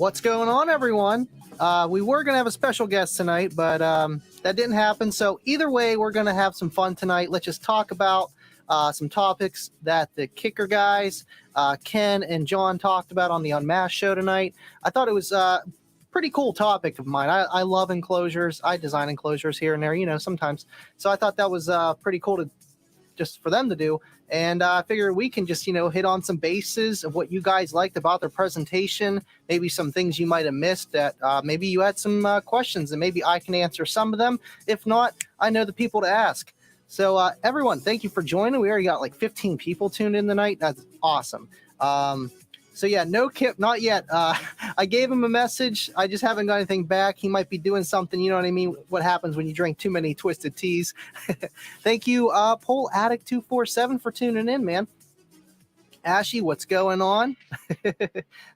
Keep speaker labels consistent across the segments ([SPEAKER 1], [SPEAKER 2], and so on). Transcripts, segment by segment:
[SPEAKER 1] What's going on, everyone? We were going to have a special guest tonight, but that didn't happen. So either way, we're going to have some fun tonight. Let's just talk about some topics that the kicker guys, Ken and John, talked about on the Unmasked show tonight. I thought it was a pretty cool topic of mine. I love enclosures. I design enclosures here and there, sometimes. So I thought that was pretty cool to just for them to do. And I figure we can just, hit on some bases of what you guys liked about their presentation, maybe some things you might have missed that maybe you had some questions and maybe I can answer some of them. If not, I know the people to ask. So everyone, thank you for joining. We already got like 15 people tuned in tonight. That's awesome. So yeah, no Kip, not yet. I gave him a message. I just haven't got anything back. He might be doing something. You know what I mean? What happens when you drink too many twisted teas? Thank you, Pole Addict 247 for tuning in, man. Ashy, what's going on?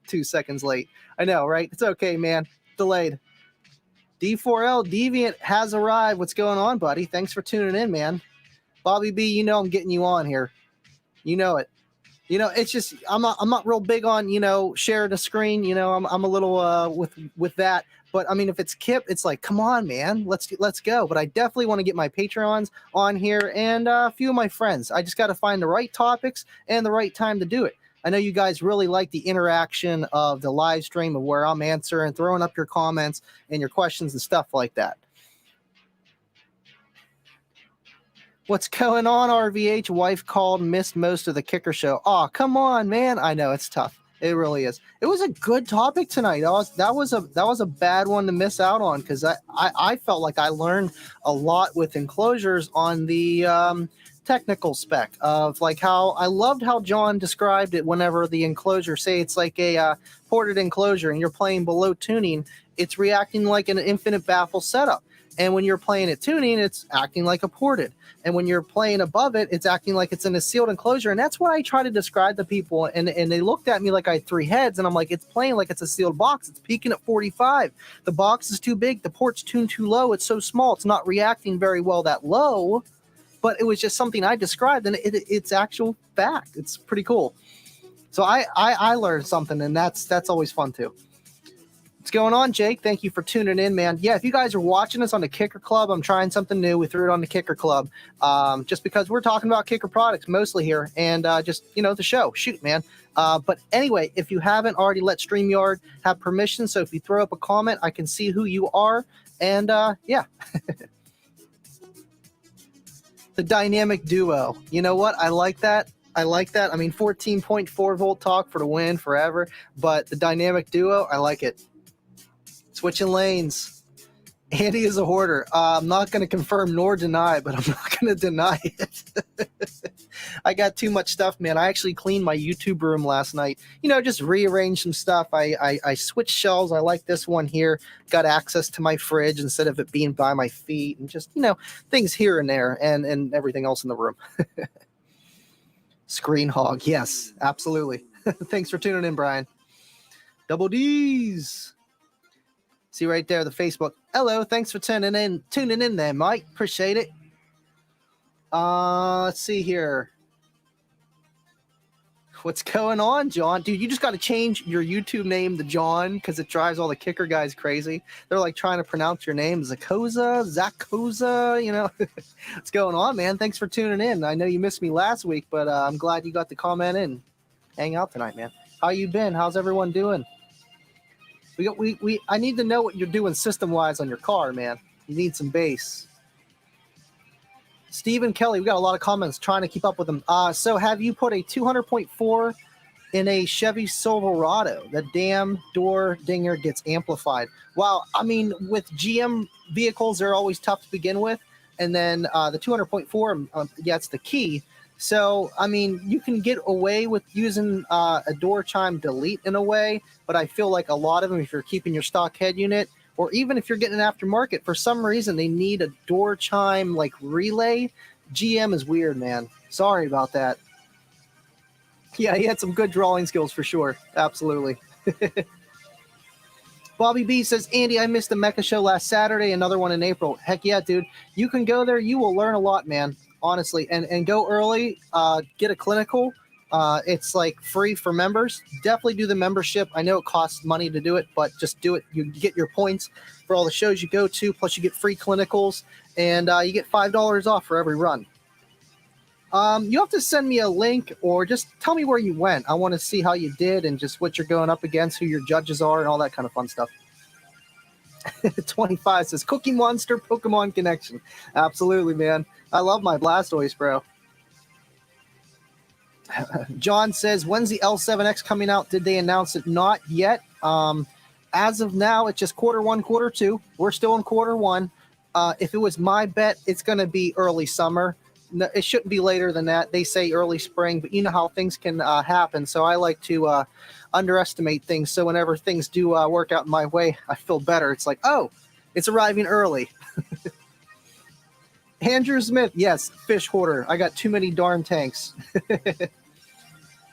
[SPEAKER 1] 2 seconds late. I know, right? It's okay, man. Delayed. D4L Deviant has arrived. What's going on, buddy? Thanks for tuning in, man. Bobby B, I'm getting you on here. You know it. It's just I'm not real big on sharing a screen. I'm a little with that. But I mean, if it's Kip, it's like, come on, man, let's go. But I definitely want to get my Patreons on here and a few of my friends. I just got to find the right topics and the right time to do it. I know you guys really like the interaction of the live stream of where I'm answering, throwing up your comments and your questions and stuff like that. What's going on, RVH? Wife called, missed most of the kicker show. Oh, come on, man. I know it's tough. It really is. It was a good topic tonight. That was a bad one to miss out on because I felt like I learned a lot with enclosures on the technical spec of like how I loved how John described it whenever the enclosure, say it's like a ported enclosure and you're playing below tuning, it's reacting like an infinite baffle setup. And when you're playing at tuning, it's acting like a ported. And when you're playing above it, it's acting like it's in a sealed enclosure. And that's what I try to describe to people. And they looked at me like I had three heads. And I'm like, it's playing like it's a sealed box. It's peaking at 45. The box is too big. The port's tuned too low. It's so small. It's not reacting very well that low. But it was just something I described. And it's actual fact. It's pretty cool. So I learned something. And that's always fun too. What's going on, Jake? Thank you for tuning in, man. Yeah, if you guys are watching us on the Kicker Club, I'm trying something new. We threw it on the Kicker Club just because we're talking about kicker products mostly here and just, the show. Shoot, man. But anyway, if you haven't already let StreamYard have permission, so if you throw up a comment, I can see who you are. And yeah. The dynamic duo. You know what? I like that. I mean, 14.4 volt talk for the win forever. But the dynamic duo, I like it. Switching lanes. Andy is a hoarder. I'm not going to confirm nor deny, but I'm not going to deny it. I got too much stuff, man. I actually cleaned my YouTube room last night. Just rearranged some stuff. I switched shelves. I like this one here. Got access to my fridge instead of it being by my feet and just, things here and there and everything else in the room. Screen hog. Yes, absolutely. Thanks for tuning in, Brian. Double D's. See right there, the Facebook. Hello, thanks for tuning in there, Mike. Appreciate it. Let's see here. What's going on, John? Dude, you just got to change your YouTube name to John because it drives all the kicker guys crazy. They're like trying to pronounce your name. Zakoza, What's going on, man? Thanks for tuning in. I know you missed me last week, but I'm glad you got to comment in. Hang out tonight, man. How you been? How's everyone doing? I need to know what you're doing system-wise on your car, man. You need some bass. Stephen Kelly, we got a lot of comments trying to keep up with them. So have you put a 200.4 in a Chevy Silverado? The damn door dinger gets amplified. Wow, I mean, with GM vehicles, they're always tough to begin with. And then the 200.4, yeah, it's the key. So, I mean, you can get away with using a door chime delete in a way, but I feel like a lot of them, if you're keeping your stock head unit, or even if you're getting an aftermarket, for some reason they need a door chime like relay. GM is weird, man. Sorry about that. Yeah, he had some good drawing skills for sure. Absolutely. Bobby B says, Andy, I missed the Mecha show last Saturday, another one in April. Heck yeah, dude. You can go there. You will learn a lot, man. Honestly, and go early, get a clinical, It's like free for members. Definitely do the membership. I know it costs money to do it, but just do it. You get your points for all the shows you go to, plus you get free clinicals, and you get $5 off for every run. You have to send me a link or just tell me where you went. I want to see how you did and just what you're going up against, who your judges are, and all that kind of fun stuff. 25 says Cookie Monster Pokemon Connection. Absolutely, man. I love my Blastoise, bro. John says, when's the L7X coming out? Did they announce it? Not yet. As of now, it's just quarter one, quarter two. We're still in quarter one. If it was my bet, it's going to be early summer. No, it shouldn't be later than that. They say early spring, but you know how things can happen. So I like to underestimate things. So whenever things do work out in my way, I feel better. It's like, oh, it's arriving early. Andrew Smith, yes, fish hoarder. I got too many darn tanks.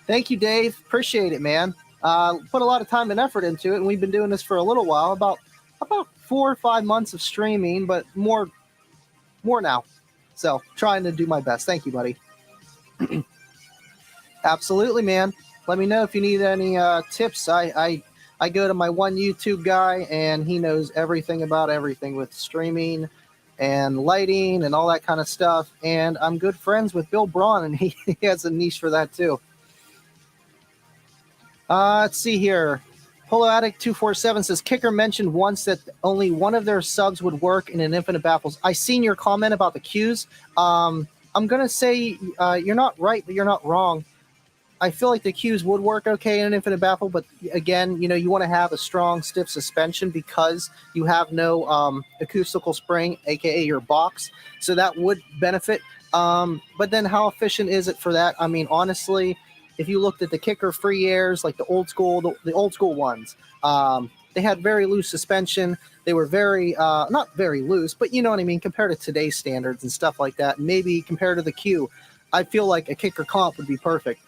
[SPEAKER 1] Thank you, Dave. Appreciate it, man. Put a lot of time and effort into it, and we've been doing this for a little while, about 4 or 5 months of streaming, but more now. So trying to do my best. Thank you, buddy. Absolutely, man. Let me know if you need any tips. I go to my one YouTube guy, and he knows everything about everything with streaming and lighting and all that kind of stuff. And I'm good friends with Bill Braun, and he has a niche for that too. Let's see here. Polo Addict 247 says, Kicker mentioned once that only one of their subs would work in an Infinite Baffles. I seen your comment about the queues. I'm going to say you're not right, but you're not wrong. I feel like the queues would work okay in an Infinite Baffle, but again, you want to have a strong, stiff suspension because you have no acoustical spring, aka your box. So that would benefit. But then how efficient is it for that? I mean, honestly, if you looked at the Kicker free airs, like the old school ones, they had very loose suspension. They were very, not very loose, but you know what I mean, compared to today's standards and stuff like that. Maybe compared to the Q, I feel like a Kicker comp would be perfect.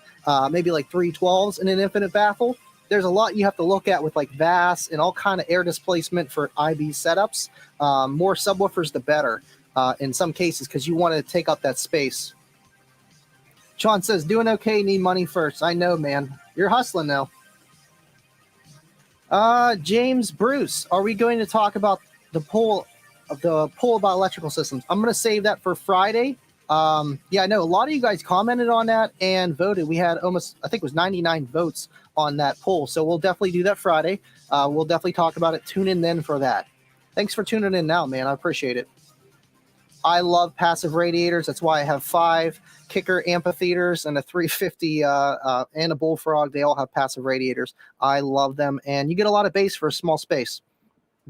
[SPEAKER 1] Maybe like 312s in an Infinite Baffle. There's a lot you have to look at with like VAS and all kind of air displacement for IB setups. More subwoofers, the better in some cases, because you want to take up that space. Sean says, doing okay, need money first. I know, man. You're hustling now. James Bruce, are we going to talk about the poll about electrical systems? I'm going to save that for Friday. Yeah, I know a lot of you guys commented on that and voted. We had almost, I think it was 99 votes on that poll. So we'll definitely do that Friday. We'll definitely talk about it. Tune in then for that. Thanks for tuning in now, man. I appreciate it. I love passive radiators. That's why I have 5 Kicker amphitheaters and a 350 and a Bullfrog. They all have passive radiators. I love them. And you get a lot of bass for a small space.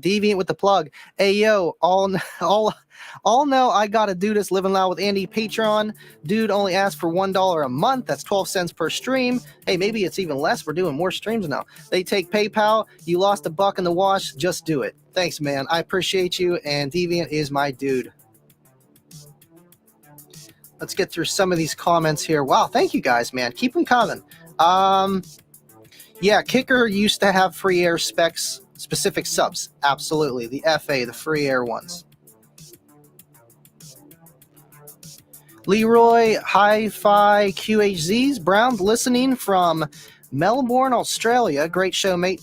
[SPEAKER 1] Deviant with the plug. Hey, yo, all know I got to do this living loud with Andy Patreon. Dude only asked for $1 a month. That's 12 cents per stream. Hey, maybe it's even less. We're doing more streams now. They take PayPal. You lost $1 in the wash. Just do it. Thanks, man. I appreciate you. And Deviant is my dude. Let's get through some of these comments here. Wow, thank you guys, man. Keep them coming. Yeah, Kicker used to have free air specs, specific subs. Absolutely. The FA, the free air ones. Leroy Hi-Fi QHZs. Brown listening from Melbourne, Australia. Great show, mate.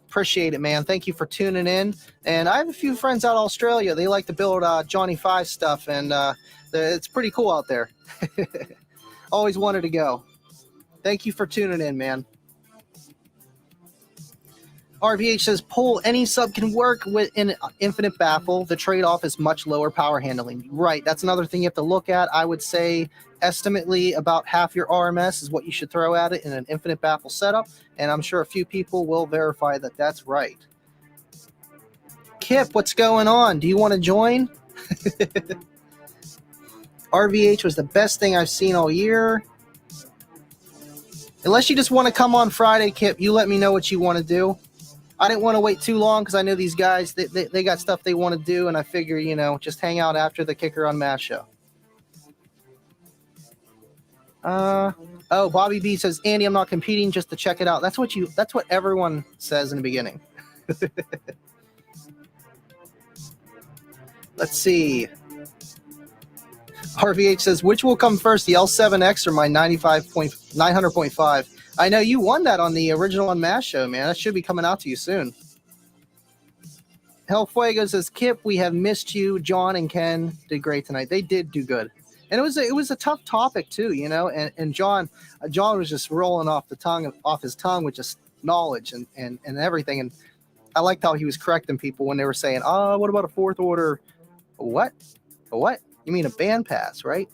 [SPEAKER 1] Appreciate it, man. Thank you for tuning in. And I have a few friends out in Australia. They like to build Johnny 5 stuff, and it's pretty cool out there. Always wanted to go. Thank you for tuning in, man. RVH says, pull any sub can work with an Infinite Baffle. The trade-off is much lower power handling. Right, that's another thing you have to look at. I would say estimately about half your RMS is what you should throw at it in an Infinite Baffle setup, and I'm sure a few people will verify that that's right. Kip, what's going on? Do you want to join? RVH was the best thing I've seen all year. Unless you just want to come on Friday, Kip, you let me know what you want to do. I didn't want to wait too long because I know these guys, they got stuff they want to do, and I figure, just hang out after the Kicker Unmasked show. Oh, Bobby B says, Andy, I'm not competing just to check it out. That's what everyone says in the beginning. Let's see. RVH says, which will come first, the L7X or my 900.5? I know you won that on the original Unmasked show, man. That should be coming out to you soon. Hell Fuego says, Kip, we have missed you. John and Ken did great tonight. They did do good. And it was a tough topic too, you know, and John was just rolling off his tongue with just knowledge and everything. And I liked how he was correcting people when they were saying, oh, what about a fourth order? What? A what? You mean a band pass, right?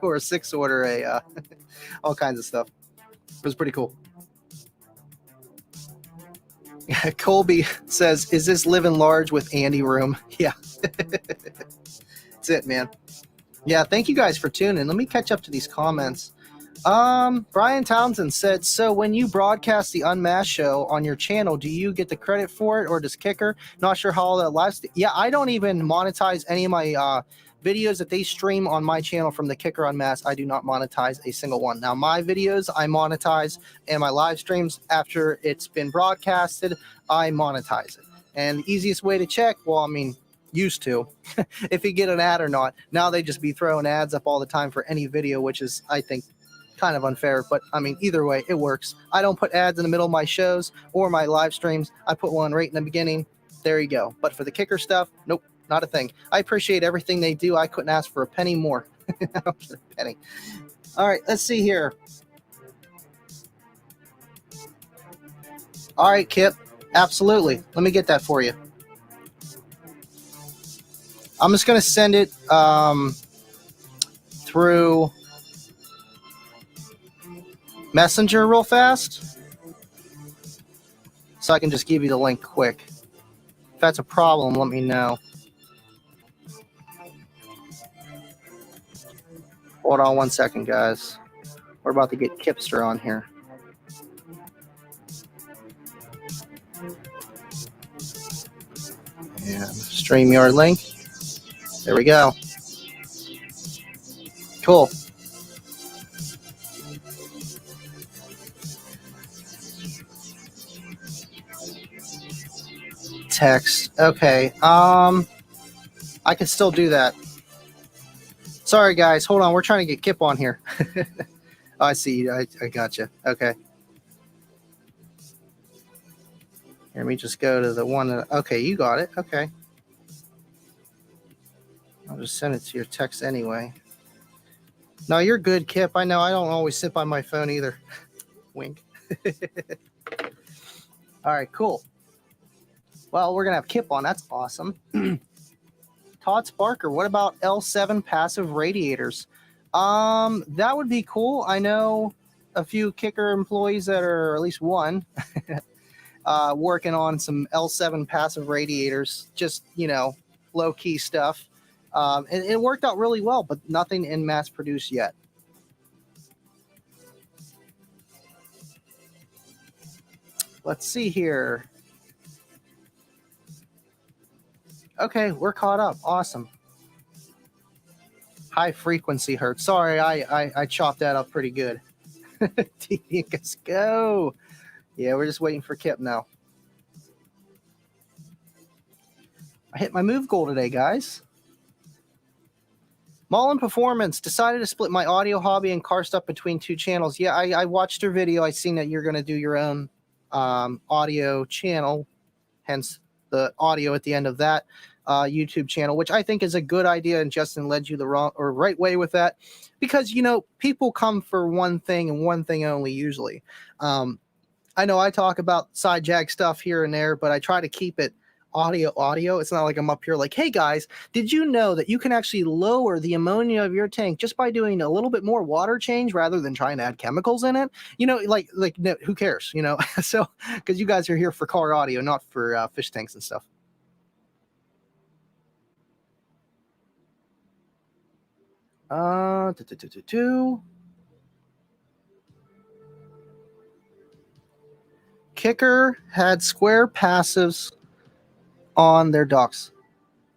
[SPEAKER 1] Or a sixth order, all kinds of stuff. It was pretty cool. Colby says, is this living large with Andy room? Yeah. That's it, man. Yeah, thank you guys for tuning. Let me catch up to these comments. Brian Townsend said, so when you broadcast the Unmasked show on your channel, do you get the credit for it or does Kicker? Not sure how all that lives. Yeah, I don't even monetize any of my videos that they stream on my channel from the Kicker Unmasked. I do not monetize a single one. Now, my videos I monetize, and my live streams after it's been broadcasted, I monetize it. And the easiest way to check, well, I mean, used to, if you get an ad or not. Now they just be throwing ads up all the time for any video, which is, I think, kind of unfair. But I mean, either way, it works. I don't put ads in the middle of my shows or my live streams. I put one right in the beginning. There you go. But for the Kicker stuff, nope, not a thing. I appreciate everything they do. I couldn't ask for a penny more. A penny. All right, let's see here. All right, Kip, absolutely. Let me get that for you. I'm just going to send it through Messenger real fast, so I can just give you the link quick. If that's a problem, let me know. Hold on 1 second, guys. We're about to get Kipster on here. And StreamYard link. There we go. Cool. Text. Okay. I can still do that. Sorry, guys. Hold on. We're trying to get Kip on here. Oh, I see. I gotcha. Okay. Let me just go to the one that. Okay, you got it. Okay. I'll just send it to your text anyway. No, you're good, Kip. I know I don't always sit by my phone either. Wink. All right, cool. Well, we're going to have Kip on. That's awesome. Todd Sparker, what about L7 passive radiators? That would be cool. I know a few Kicker employees that are, or at least one, working on some L7 passive radiators, just, you know, low-key stuff. And it worked out really well, but nothing in mass produced yet. Let's see here. Okay, we're caught up. Awesome. High frequency hertz. Sorry, I chopped that up pretty good. Let's go. Yeah, we're just waiting for Kip now. I hit my move goal today, guys. Mullen Performance decided to split my audio hobby and car stuff between two channels. Yeah, I watched your video. I seen that you're going to do your own audio channel, hence the audio at the end of that YouTube channel, which I think is a good idea. And Justin led you the wrong or right way with that, because, you know, people come for one thing and one thing only usually. I know I talk about side jag stuff here and there, but I try to keep it audio. It's not like I'm up here like, hey guys, did you know that you can actually lower the ammonia of your tank just by doing a little bit more water change rather than trying to add chemicals in it? You know, like no, who cares, you know? So, because you guys are here for car audio, not for fish tanks and stuff. Kicker had square passives on their docks.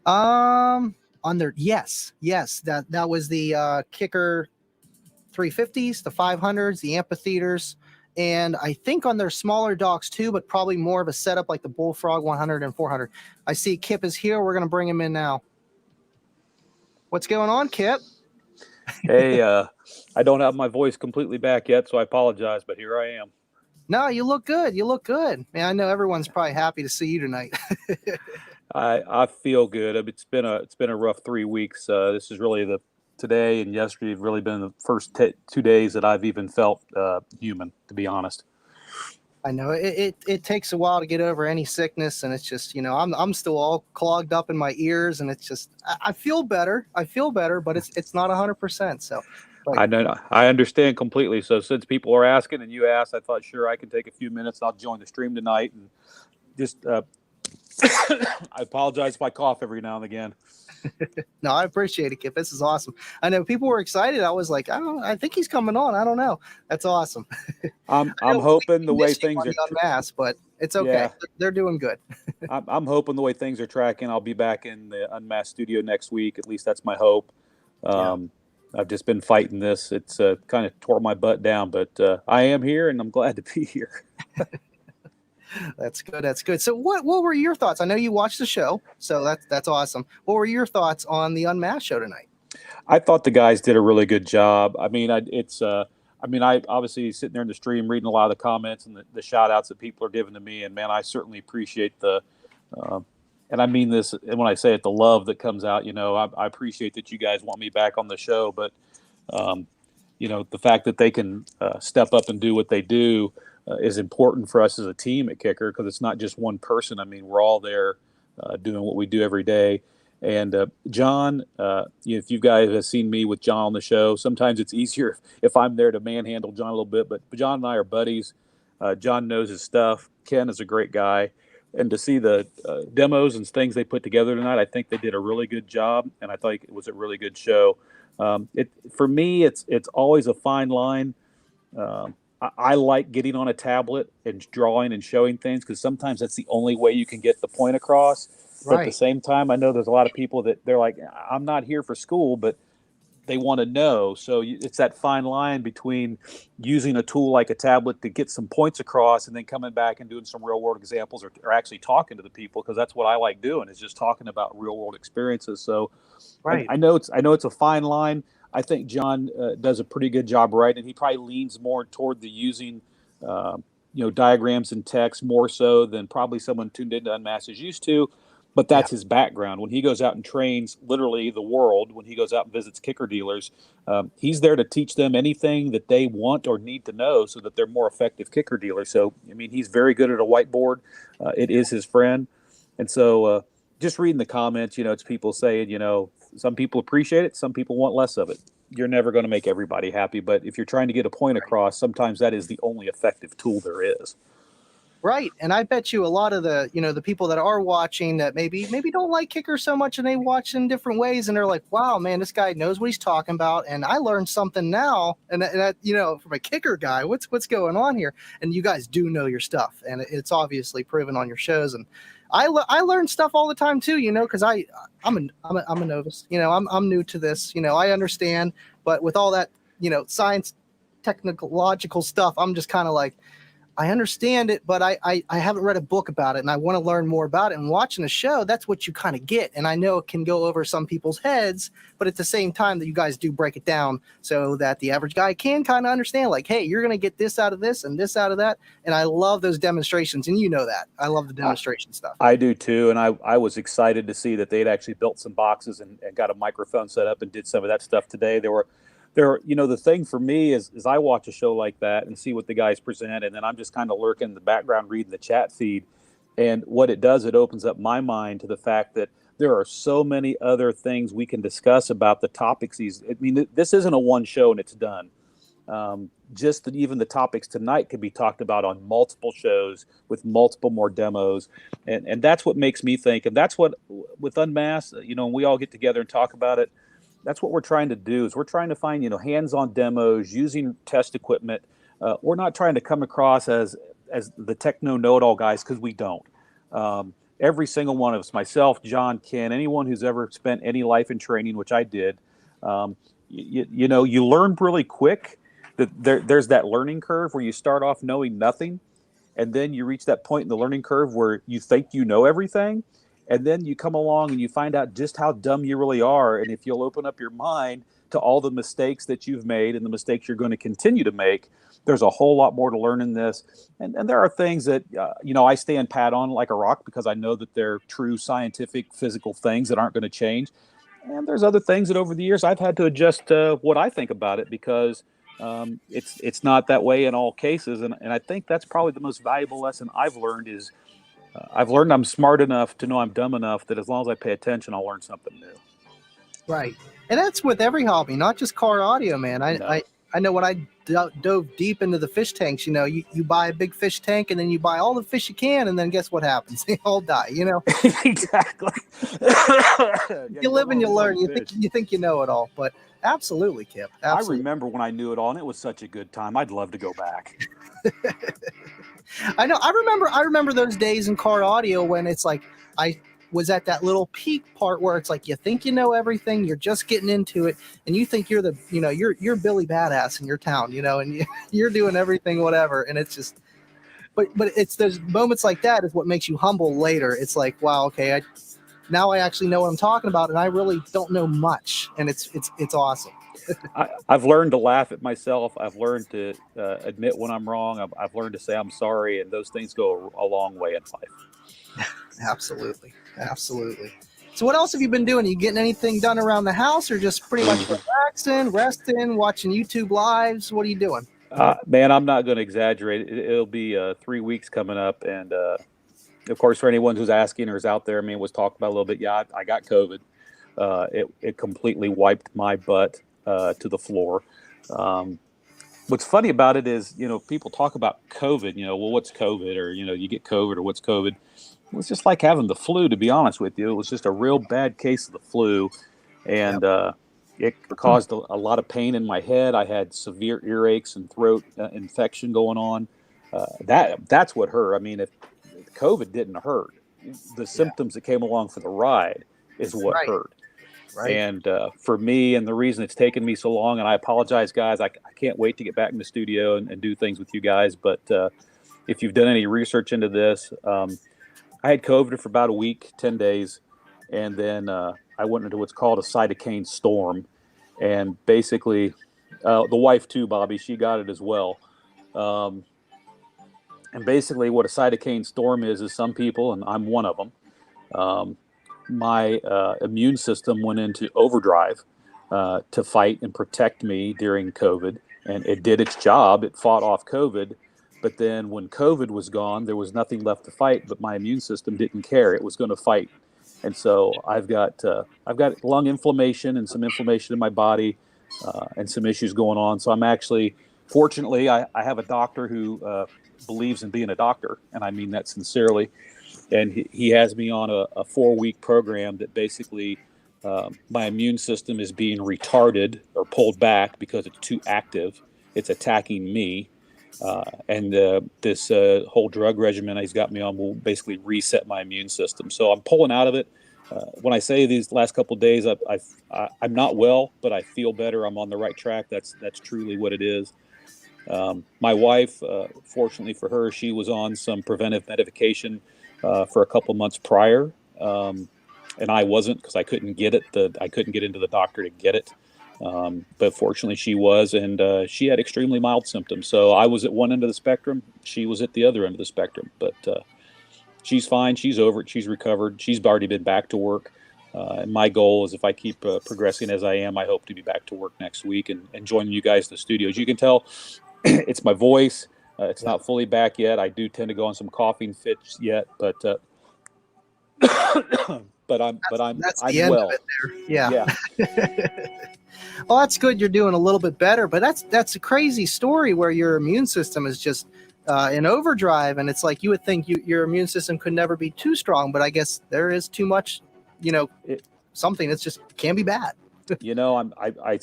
[SPEAKER 1] On their yes, that was the Kicker 350s, the 500s, the amphitheaters, and I think on their smaller docks too, but probably more of a setup like the Bullfrog 100 and 400. I see Kip is here. We're gonna bring him in now. What's going on, Kip?
[SPEAKER 2] Hey, I don't have my voice completely back yet, so I apologize, but here I am.
[SPEAKER 1] No, you look good. You look good. Man, I know everyone's probably happy to see you tonight.
[SPEAKER 2] I feel good. It's been a rough 3 weeks. This is really the today and yesterday have really been the first 2 days that I've even felt human, to be honest.
[SPEAKER 1] I know it takes a while to get over any sickness, and it's just I'm still all clogged up in my ears, and it's just I feel better. I feel better, but it's not 100%. So, but
[SPEAKER 2] I know I understand completely. So since people are asking and you asked, I thought sure I can take a few minutes. I'll join the stream tonight and just I apologize if I cough every now and again.
[SPEAKER 1] no, I appreciate it, Kip. This is awesome. I know people were excited. I was like, I think he's coming on. I don't know. That's awesome.
[SPEAKER 2] I'm hoping the way things are.
[SPEAKER 1] On Unmasked, but it's okay.
[SPEAKER 2] Yeah,
[SPEAKER 1] They're doing good.
[SPEAKER 2] I'm hoping the way things are tracking, I'll be back in the Unmasked studio next week. At least that's my hope.
[SPEAKER 1] Yeah.
[SPEAKER 2] I've just been fighting this. It's kind of tore my butt down, but I am here and I'm glad to be here.
[SPEAKER 1] That's good. That's good. So, what were your thoughts? I know you watched the show, so that's awesome. What were your thoughts on the Unmasked show tonight?
[SPEAKER 2] I thought the guys did a really good job. I mean, I obviously sitting there in the stream reading a lot of the comments and the shout outs that people are giving to me. And man, I certainly appreciate uh, and I mean this when I say it, the love that comes out. I appreciate that you guys want me back on the show, but um, the fact that they can step up and do what they do is important for us as a team at Kicker because it's not just one person. I mean, we're all there doing what we do every day. And John, if you guys have seen me with John on the show, sometimes it's easier if I'm there to manhandle John a little bit. But John and I are buddies. John knows his stuff. Ken is a great guy. And to see the demos and things they put together tonight, I think they did a really good job. And I think it was a really good show. For me, it's always a fine line. I like getting on a tablet and drawing and showing things because sometimes that's the only way you can get the point across. But at the same time, I know there's a lot of people that they're like, I'm not here for school, but they want to know. So it's that fine line between using a tool like a tablet to get some points across and then coming back and doing some real world examples or actually talking to the people because that's what I like doing is just talking about real world experiences. So I know it's a fine line. I think John does a pretty good job writing. He probably leans more toward the using, diagrams and text more so than probably someone tuned into Unmasked is used to. But that's his background. When he goes out and trains literally the world, when he goes out and visits kicker dealers, he's there to teach them anything that they want or need to know so that they're more effective kicker dealers. So, I mean, he's very good at a whiteboard. It is his friend. And so just reading the comments, it's people saying, some people appreciate it. Some people want less of it. You're never going to make everybody happy. But if you're trying to get a point across, sometimes that is the only effective tool there is.
[SPEAKER 1] Right. And I bet you a lot of the people that are watching that maybe don't like kicker so much and they watch in different ways and they're like, wow, man, this guy knows what he's talking about. And I learned something now. And that, from a kicker guy, what's going on here? And you guys do know your stuff. And it's obviously proven on your shows. And I learn stuff all the time too, because I'm a novice, I'm new to this, I understand, but with all that, science, technological stuff, I'm just kind of like, I understand it, but I haven't read a book about it and I want to learn more about it. And watching a show, that's what you kind of get. And I know it can go over some people's heads, but at the same time that you guys do break it down so that the average guy can kind of understand like, hey, you're going to get this out of this and this out of that. And I love those demonstrations. And that. I love the demonstration stuff.
[SPEAKER 2] I do too. And I was excited to see that they'd actually built some boxes and got a microphone set up and did some of that stuff today. The thing for me is I watch a show like that and see what the guys present, and then I'm just kind of lurking in the background reading the chat feed. And what it does, it opens up my mind to the fact that there are so many other things we can discuss about the topics. This isn't a one show and it's done. Even the topics tonight could be talked about on multiple shows with multiple more demos. And that's what makes me think. And that's what, with Unmasked, we all get together and talk about it. That's what we're trying to do is we're trying to find, hands-on demos using test equipment. We're not trying to come across as the techno know-it-all guys because we don't. Every single one of us, myself, John, Ken, anyone who's ever spent any life in training, which I did, you learn really quick that there's that learning curve where you start off knowing nothing, and then you reach that point in the learning curve where you think you know everything. And then you come along and you find out just how dumb you really are. And if you'll open up your mind to all the mistakes that you've made and the mistakes you're going to continue to make. There's a whole lot more to learn in this. And there are things that, I stand pat on like a rock because I know that they're true scientific, physical things that aren't going to change. And there's other things that over the years I've had to adjust what I think about it because it's not that way in all cases. And I think that's probably the most valuable lesson I've learned is I've learned I'm smart enough to know I'm dumb enough that as long as I pay attention, I'll learn something new.
[SPEAKER 1] Right. And that's with every hobby, not just car audio, man. I know when I dove deep into the fish tanks, you buy a big fish tank and then you buy all the fish you can. And then guess what happens? They all die,
[SPEAKER 2] Exactly.
[SPEAKER 1] You live and you learn. You think you know it all, but absolutely, Kip. Absolutely.
[SPEAKER 2] I remember when I knew it all and it was such a good time. I'd love to go back.
[SPEAKER 1] I know. I remember those days in car audio when it's like I was at that little peak part where it's like you think you know everything, you're just getting into it, and you think you're you're Billy Badass in your town, and you're doing everything, whatever, and it's just. But it's those moments like that is what makes you humble later. It's like, wow, okay, now I actually know what I'm talking about, and I really don't know much, and it's awesome.
[SPEAKER 2] I've learned to laugh at myself. I've learned to admit when I'm wrong. I've learned to say I'm sorry, and those things go a long way in life.
[SPEAKER 1] Absolutely. So what else have you been doing? Are you getting anything done around the house or just pretty much relaxing, resting, watching YouTube lives? What are you doing?
[SPEAKER 2] Man, I'm not going to exaggerate. It'll be 3 weeks coming up. And of course, for anyone who's asking or is out there, it was talked about a little bit. Yeah, I got COVID. It completely wiped my butt to the floor. What's funny about it is, people talk about COVID, well, what's COVID? Or, you get COVID or what's COVID? It was just like having the flu, to be honest with you. It was just a real bad case of the flu. And it caused a lot of pain in my head. I had severe earaches and throat infection going on. That's what hurt. If COVID didn't hurt, the symptoms that came along for the ride is what hurt. Right. And for me, and the reason it's taken me so long, and I apologize, guys, I can't wait to get back in the studio and do things with you guys. But if you've done any research into this, I had COVID for about a week, 10 days. And then I went into what's called a cytokine storm. And basically, the wife too, Bobby, she got it as well. And basically what a cytokine storm is some people, and I'm one of them, my immune system went into overdrive to fight and protect me during COVID. And it did its job. It fought off COVID. But then when COVID was gone, there was nothing left to fight, but my immune system didn't care. It was going to fight. And so I've got lung inflammation and some inflammation in my body and some issues going on. So I'm actually, fortunately, I have a doctor who believes in being a doctor, and I mean that sincerely. And he has me on a 4-week program that basically my immune system is being retarded or pulled back because it's too active. It's attacking me. And this whole drug regimen he's got me on will basically reset my immune system. So I'm pulling out of it. When I say these last couple of days, I'm not well, but I feel better. I'm on the right track. That's truly what it is. My wife, fortunately for her, she was on some preventive medication for a couple months prior, and I wasn't because I couldn't get it. I couldn't get into the doctor to get it. But fortunately she was, and she had extremely mild symptoms. So I was at one end of the spectrum. She was at the other end of the spectrum, but she's fine. She's over it. She's recovered. She's already been back to work. And my goal is if I keep progressing as I am, I hope to be back to work next week and joining you guys in the studio. As you can tell, it's my voice. It's not fully back yet. I do tend to go on some coughing fits yet, but I'm well. Yeah.
[SPEAKER 1] Well, that's good. You're doing a little bit better, but that's a crazy story where your immune system is just in overdrive, and it's like you would think your immune system could never be too strong, but I guess there is too much. Something that's just can be bad.
[SPEAKER 2] I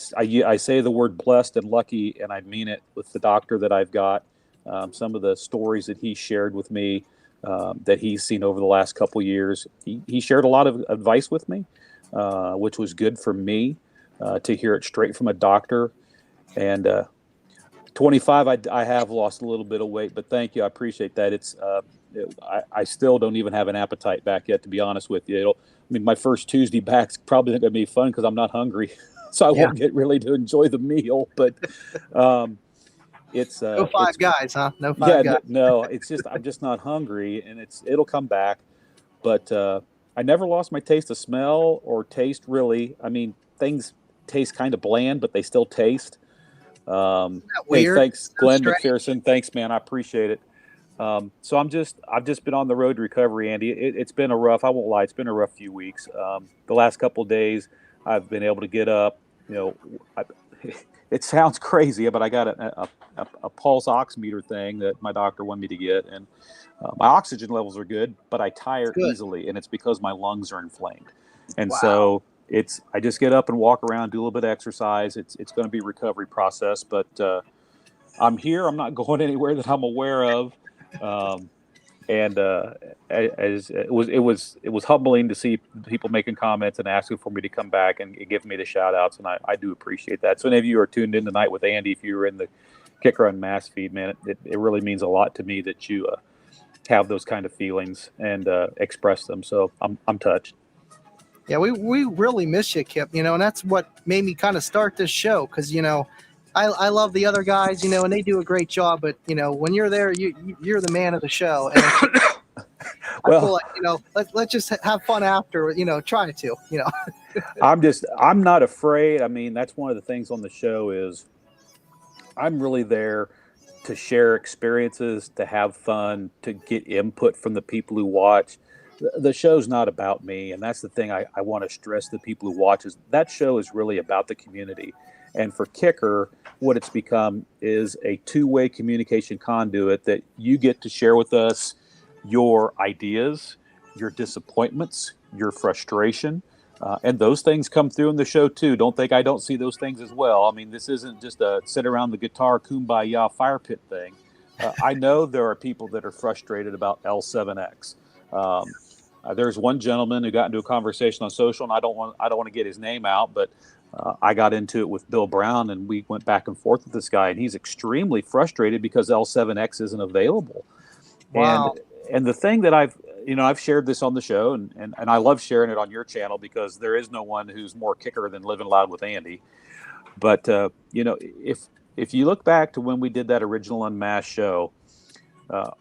[SPEAKER 2] say the word blessed and lucky, and I mean it with the doctor that I've got. Some of the stories that he shared with me that he's seen over the last couple years, he shared a lot of advice with me, which was good for me to hear it straight from a doctor. And 25, I have lost a little bit of weight, but thank you. I appreciate that. I still don't even have an appetite back yet, to be honest with you. My first Tuesday back's probably not going to be fun because I'm not hungry. so I won't get really to enjoy the meal. But it's
[SPEAKER 1] no Five
[SPEAKER 2] it's,
[SPEAKER 1] Guys, huh? No Five Guys.
[SPEAKER 2] no, it's just I'm just not hungry, and it'll come back. But I never lost my taste of smell or taste, really. I mean, things taste kind of bland, but they still taste.
[SPEAKER 1] Isn't that
[SPEAKER 2] Hey,
[SPEAKER 1] weird?
[SPEAKER 2] thanks,
[SPEAKER 1] So
[SPEAKER 2] Glenn
[SPEAKER 1] strange.
[SPEAKER 2] McPherson. Thanks, man. I appreciate it. So I've just been on the road to recovery, Andy. It's been a rough, I won't lie, it's been a rough few weeks. The last couple of days, I've been able to get up. It sounds crazy, but I got a pulse oximeter thing that my doctor wanted me to get, and my oxygen levels are good, but I tire easily, and it's because my lungs are inflamed. And so I just get up and walk around, do a little bit of exercise. It's going to be a recovery process, but I'm here. I'm not going anywhere that I'm aware of. As it was humbling to see people making comments and asking for me to come back and give me the shout outs. And I do appreciate that. So any of you who are tuned in tonight with Andy, if you were in the Kicker Unmasked feed, man, it really means a lot to me that you have those kind of feelings and express them. So I'm touched.
[SPEAKER 1] Yeah, we really miss you, Kip, and that's what made me kind of start this show. Cause I love the other guys, and they do a great job, but when you're there, you're the man of the show. And I feel like, let's just have fun after, try to,
[SPEAKER 2] I'm not afraid. I mean, that's one of the things on the show is I'm really there to share experiences, to have fun, to get input from the people who watch. The show's not about me. And that's the thing I want to stress to the people who watch is that show is really about the community. And for Kicker, what it's become is a two-way communication conduit that you get to share with us your ideas, your disappointments, your frustration. And those things come through in the show too. Don't think I don't see those things as well. I mean, this isn't just a sit around the guitar kumbaya fire pit thing. I know there are people that are frustrated about L7X. There's one gentleman who got into a conversation on social, and I don't want to get his name out, but I got into it with Bill Brown, and we went back and forth with this guy, and he's extremely frustrated because L7X isn't available.
[SPEAKER 1] Wow.
[SPEAKER 2] And the thing that I've shared this on the show, and I love sharing it on your channel because there is no one who's more kicker than Living Loud with Andy. But if you look back to when we did that original Unmasked show,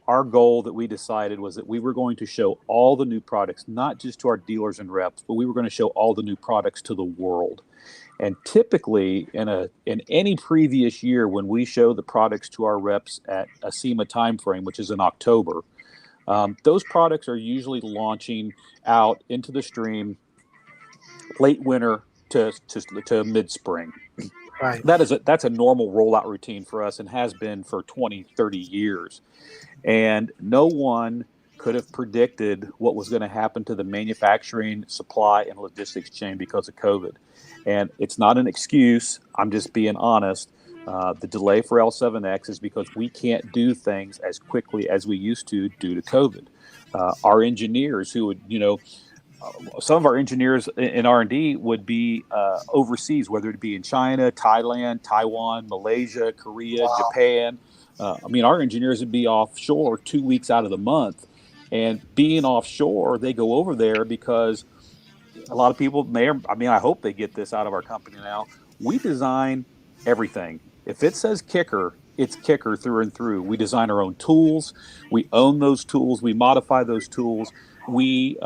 [SPEAKER 2] our goal that we decided was that we were going to show all the new products, not just to our dealers and reps, but we were going to show all the new products to the world. And typically in any previous year, when we show the products to our reps at a SEMA timeframe, which is in October, those products are usually launching out into the stream late winter to mid-spring.
[SPEAKER 1] Right.
[SPEAKER 2] That's a normal rollout routine for us and has been for 20, 30 years. And no one could have predicted what was going to happen to the manufacturing, supply, and logistics chain because of COVID. And it's not an excuse. I'm just being honest. The delay for L7X is because we can't do things as quickly as we used to due to COVID. Our engineers who would, some of our engineers in R&D would be overseas, whether it be in China, Thailand, Taiwan, Malaysia, Korea, Japan. Our engineers would be offshore 2 weeks out of the month. And being offshore, they go over there because a lot of people I hope they get this out of our company now. We design everything. If it says kicker, it's kicker through and through. We design our own tools. We own those tools. We modify those tools. We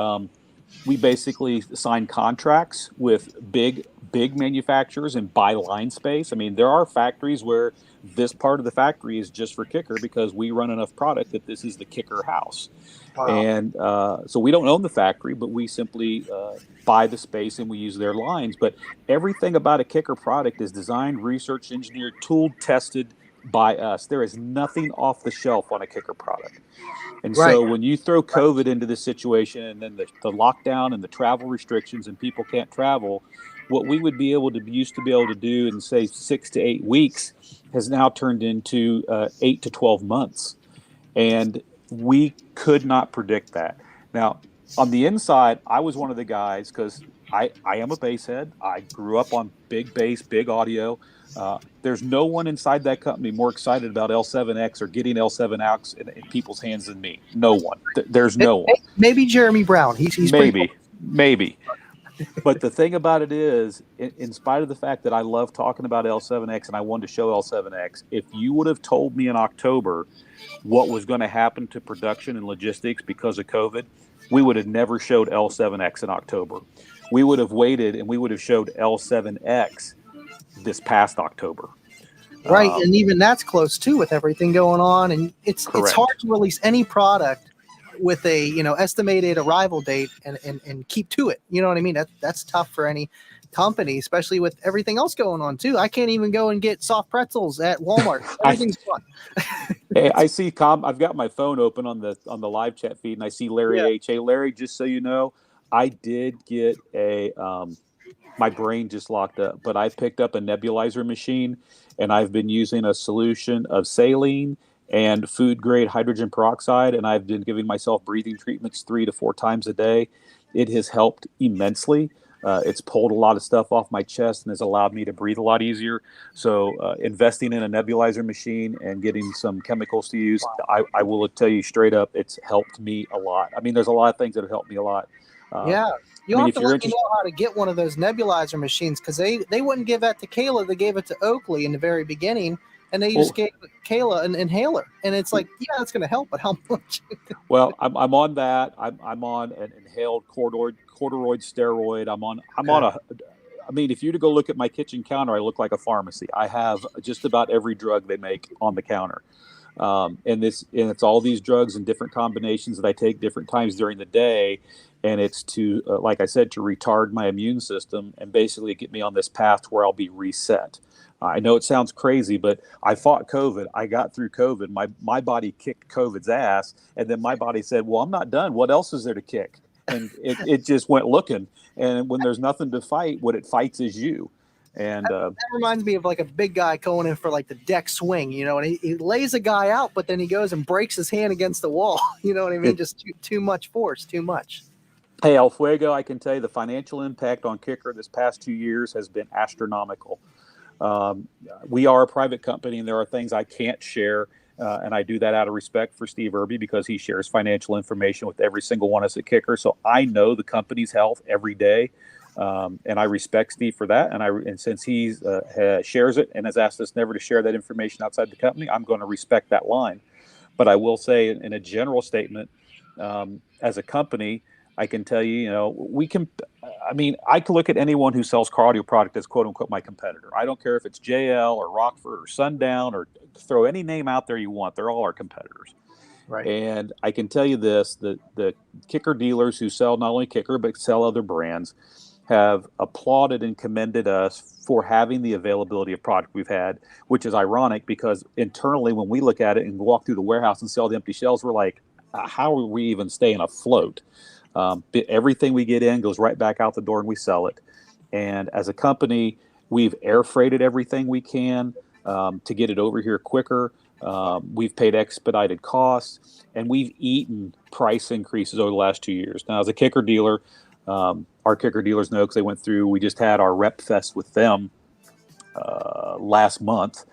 [SPEAKER 2] basically sign contracts with big manufacturers and buy line space. I mean, there are factories where this part of the factory is just for kicker because we run enough product that this is the kicker house. Wow. And so we don't own the factory, but we simply buy the space and we use their lines. But everything about a kicker product is designed, researched, engineered, tooled, tested by us. There is nothing off the shelf on a kicker product. And so when you throw COVID into this situation and then the lockdown and the travel restrictions and people can't travel, what we would be able to used to be able to do in say 6 to 8 weeks has now turned into 8 to 12 months. And we could not predict that. Now, on the inside, I was one of the guys because I am a bass head. I grew up on big bass, big audio. There's no one inside that company more excited about L7X or getting L7X in people's hands than me. No one. There's no one.
[SPEAKER 1] Maybe Jeremy Brown. He's
[SPEAKER 2] maybe. But the thing about it is, in spite of the fact that I love talking about L7X and I wanted to show L7X, if you would have told me in October what was going to happen to production and logistics because of COVID, we would have never showed L7X in October. We would have waited and we would have showed L7X this past October.
[SPEAKER 1] Right, and even that's close too with everything going on, and it's
[SPEAKER 2] Correct.
[SPEAKER 1] hard to release any product with a estimated arrival date and keep to it. You know what I mean? That's tough for any company, especially with everything else going on too. I can't even go and get soft pretzels at Walmart. Everything's fun.
[SPEAKER 2] Hey, I see. I've got my phone open on the live chat feed, and I see Larry H. Hey, Larry, just so you know, I did get a. My brain just locked up, but I picked up a nebulizer machine, and I've been using a solution of saline and food grade hydrogen peroxide, and I've been giving myself breathing treatments 3 to 4 times a day. It has helped immensely. It's pulled a lot of stuff off my chest and has allowed me to breathe a lot easier. So investing in a nebulizer machine and getting some chemicals to use, I will tell you straight up, it's helped me a lot. I mean, there's a lot of things that have helped me a lot.
[SPEAKER 1] You'll have to let me know how to get one of those nebulizer machines, because they wouldn't give that to Kayla. They gave it to Oakley in the very beginning, and they just gave Kayla an inhaler. And it's like, yeah, that's going to help, but how much?
[SPEAKER 2] Well, I'm on that. I'm on an inhaled corticoid steroid. I'm on a. I mean, if you were to go look at my kitchen counter, I look like a pharmacy. I have just about every drug they make on the counter. And it's all these drugs in different combinations that I take different times during the day, and it's to like I said, to retard my immune system and basically get me on this path where I'll be reset. I know it sounds crazy, but I fought COVID. I got through COVID. My body kicked COVID's ass, and then my body said, "Well, I'm not done. What else is there to kick?" And it just went looking. And when there's nothing to fight, what it fights is you. And
[SPEAKER 1] that reminds me of like a big guy going in for like the deck swing, and he lays a guy out, but then he goes and breaks his hand against the wall. You know what I mean? Just too much force, too much.
[SPEAKER 2] Hey, El Fuego, I can tell you the financial impact on Kicker this past 2 years has been astronomical. We are a private company, and there are things I can't share, and I do that out of respect for Steve Irby because he shares financial information with every single one of us at Kicker. So I know the company's health every day. And I respect Steve for that. And since he shares it and has asked us never to share that information outside the company, I'm going to respect that line. But I will say, in a general statement, as a company, I can tell you, we can. I mean, I can look at anyone who sells car audio product as "quote unquote" my competitor. I don't care if it's JL or Rockford or Sundown or throw any name out there you want. They're all our competitors.
[SPEAKER 1] Right.
[SPEAKER 2] And I can tell you this: the Kicker dealers who sell not only Kicker but sell other brands have applauded and commended us for having the availability of product we've had, which is ironic because internally, when we look at it and walk through the warehouse and sell the empty shelves, we're like, how are we even staying afloat? Everything we get in goes right back out the door and we sell it. And as a company, we've air freighted everything we can to get it over here quicker. We've paid expedited costs, and we've eaten price increases over the last 2 years. Now, as a Kicker dealer, our Kicker dealers know because they went through. We just had our rep fest with them last month.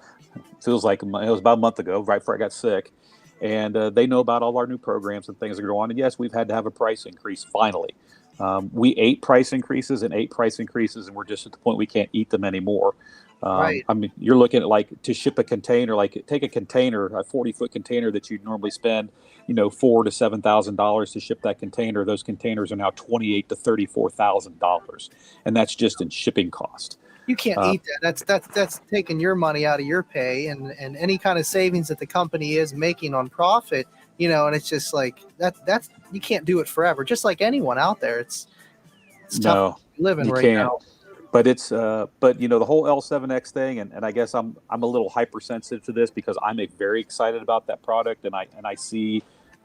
[SPEAKER 2] Feels like it was about a month ago, right before I got sick, and they know about all our new programs and things that go on. And yes, we've had to have a price increase finally. We ate price increases, and we're just at the point we can't eat them anymore.
[SPEAKER 1] Right.
[SPEAKER 2] I mean, you're looking at like to ship a container, like take a container, a 40-foot container that you'd normally spend, $4,000 to $7,000 to ship that container. Those containers are now $28,000 to $34,000, and that's just in shipping cost.
[SPEAKER 1] You can't eat that. That's taking your money out of your pay, and any kind of savings that the company is making on profit. And it's just like that's you can't do it forever. Just like anyone out there, it's tough living right now.
[SPEAKER 2] But it's the whole L7X thing, and I guess I'm a little hypersensitive to this because I'm very excited about that product, and I see,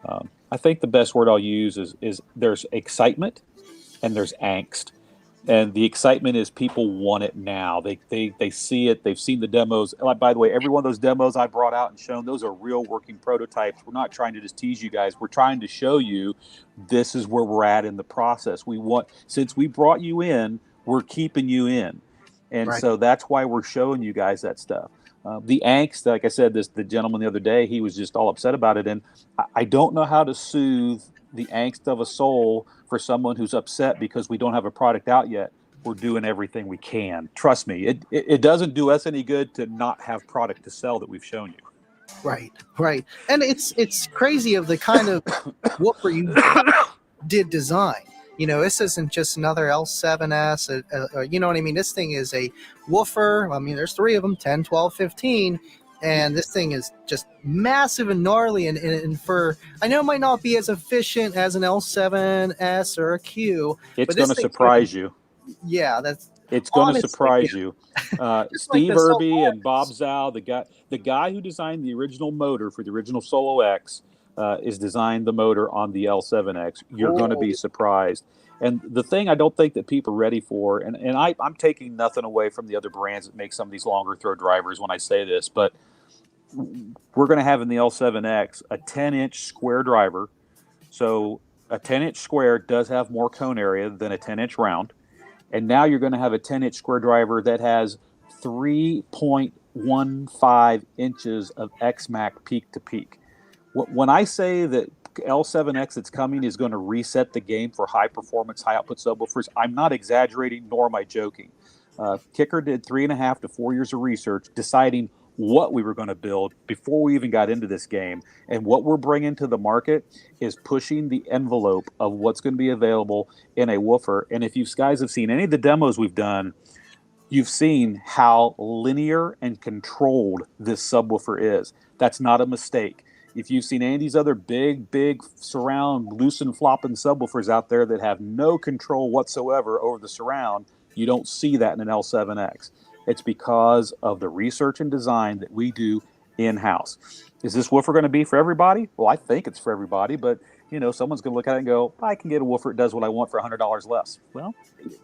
[SPEAKER 2] I think the best word I'll use is there's excitement and there's angst, and the excitement is people want it now. They see it, they've seen the demos. By the way, every one of those demos I brought out and shown, those are real working prototypes. We're not trying to just tease you guys. We're trying to show you this is where we're at in the process. Since we brought you in, we're keeping you in. And
[SPEAKER 1] Right.
[SPEAKER 2] So that's why we're showing you guys that stuff. The angst, like I said, the gentleman the other day, he was just all upset about it. And I don't know how to soothe the angst of a soul for someone who's upset because we don't have a product out yet. We're doing everything we can. Trust me, it doesn't do us any good to not have product to sell that we've shown you.
[SPEAKER 1] Right, right. And it's crazy of the kind of woofer you did design. You know, this isn't just another L7S, you know what I mean? This thing is a woofer. I mean, there's 3 of them, 10, 12, 15. And this thing is just massive and gnarly. And for, I know it might not be as efficient as an L7S or a Q.
[SPEAKER 2] It's going to surprise you.
[SPEAKER 1] Yeah,
[SPEAKER 2] it's going to surprise you. Steve
[SPEAKER 1] like
[SPEAKER 2] Irby and Bob Zhao, the guy who designed the original motor for the original Solo X, is designed the motor on the L7X. You're going to be surprised. And the thing I don't think that people are ready for, and I'm taking nothing away from the other brands that make some of these longer throw drivers when I say this, but we're going to have in the L7X a 10-inch square driver. So a 10-inch square does have more cone area than a 10-inch round. And now you're going to have a 10-inch square driver that has 3.15 inches of X-Mac peak to peak. When I say that L7X that's coming is going to reset the game for high performance, high output subwoofers, I'm not exaggerating, nor am I joking. Kicker did 3.5 to 4 years of research deciding what we were going to build before we even got into this game. And what we're bringing to the market is pushing the envelope of what's going to be available in a woofer. And if you guys have seen any of the demos we've done, you've seen how linear and controlled this subwoofer is. That's not a mistake. If you've seen any of these other big surround loose and flopping subwoofers out there that have no control whatsoever over the surround, you don't see that in an L7X. It's because of the research and design that we do in-house. Is this woofer going to be for everybody? Well, I think it's for everybody, but you know, someone's going to look at it and go, I can get a woofer that does what I want for $100 less. Well,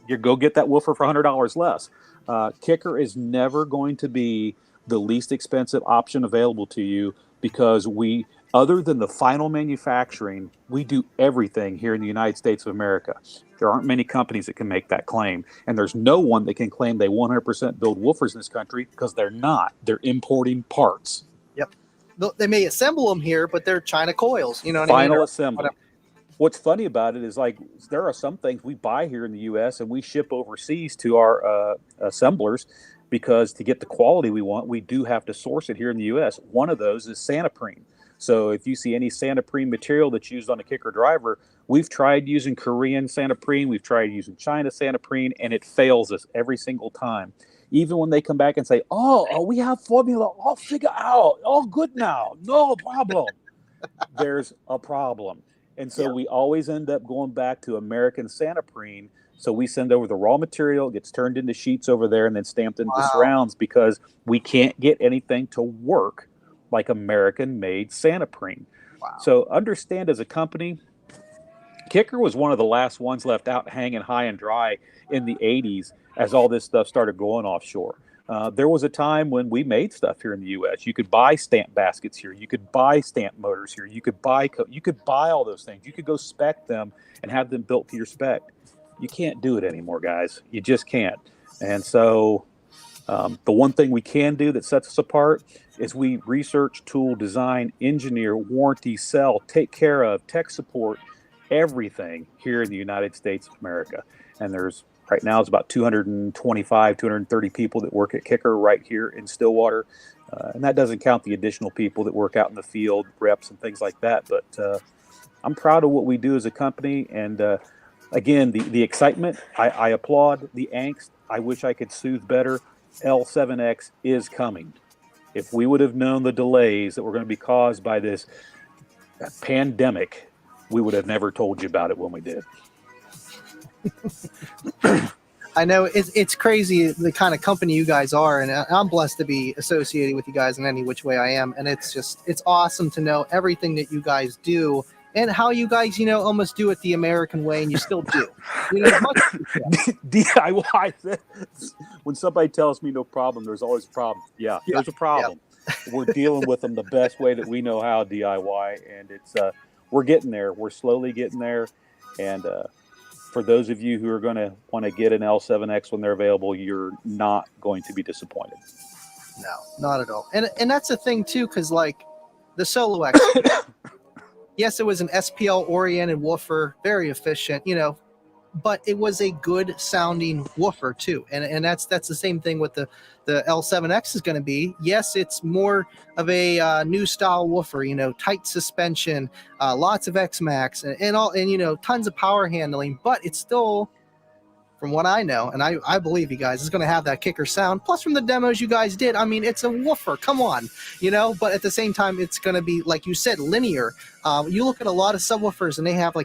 [SPEAKER 2] you go get that woofer for $100 less. Kicker is never going to be the least expensive option available to you because we, other than the final manufacturing, we do everything here in the United States of America. There aren't many companies that can make that claim. And there's no one that can claim they 100% build woofers in this country because they're not. They're importing parts.
[SPEAKER 1] Yep. They may assemble them here, but they're China coils. You know what
[SPEAKER 2] Final
[SPEAKER 1] I mean?
[SPEAKER 2] assembly. What's funny about it is, like, there are some things we buy here in the U.S. and we ship overseas to our assemblers because to get the quality we want, we do have to source it here in the U.S. One of those is Santoprene. So if you see any Santoprene material that's used on a Kicker driver, we've tried using Korean Santoprene, we've tried using China Santoprene, and it fails us every single time. Even when they come back and say, oh, we have formula all figured out, all good now, no problem. There's a problem. And so we always end up going back to American Santoprene. So we send over the raw material, it gets turned into sheets over there and then stamped into the surrounds because we can't get anything to work like American-made Santoprene.
[SPEAKER 1] Wow.
[SPEAKER 2] So understand, as a company, Kicker was one of the last ones left out hanging high and dry in the 80s as all this stuff started going offshore. There was a time when we made stuff here in the U.S. You could buy stamp baskets here. You could buy stamp motors here. You could buy all those things. You could go spec them and have them built to your spec. You can't do it anymore, guys. You just can't. And so the one thing we can do that sets us apart is we research, tool, design, engineer, warranty, sell, take care of, tech support, everything here in the United States of America. And there's right now it's about 225, 230 people that work at Kicker right here in Stillwater. And that doesn't count the additional people that work out in the field, reps and things like that. But I'm proud of what we do as a company. And again, the excitement, I applaud. The angst, I wish I could soothe better. L7X is coming. If we would have known the delays that were going to be caused by this pandemic, we would have never told you about it when we did.
[SPEAKER 1] I know it's crazy the kind of company you guys are, and I'm blessed to be associated with you guys in any which way I am. And it's awesome to know everything that you guys do and how you guys, almost do it the American way, and you still do.
[SPEAKER 2] DIY. When somebody tells me no problem, there's always a problem. Yeah, there's a problem. Yeah. We're dealing with them the best way that we know how, DIY, and it's we're getting there. We're slowly getting there, and for those of you who are going to want to get an L7X when they're available, you're not going to be disappointed.
[SPEAKER 1] No, not at all. And that's the thing too, because like the Solo X, Yes, it was an SPL oriented woofer, very efficient, but it was a good sounding woofer too. And that's the same thing with the L7X is going to be. Yes, it's more of a new style woofer, tight suspension, lots of X-Max and tons of power handling, but it's still, from what I know, and I believe you guys, is going to have that kicker sound. Plus, from the demos you guys did, I mean, it's a woofer. Come on, But at the same time, it's going to be, like you said, linear. You look at a lot of subwoofers, and they have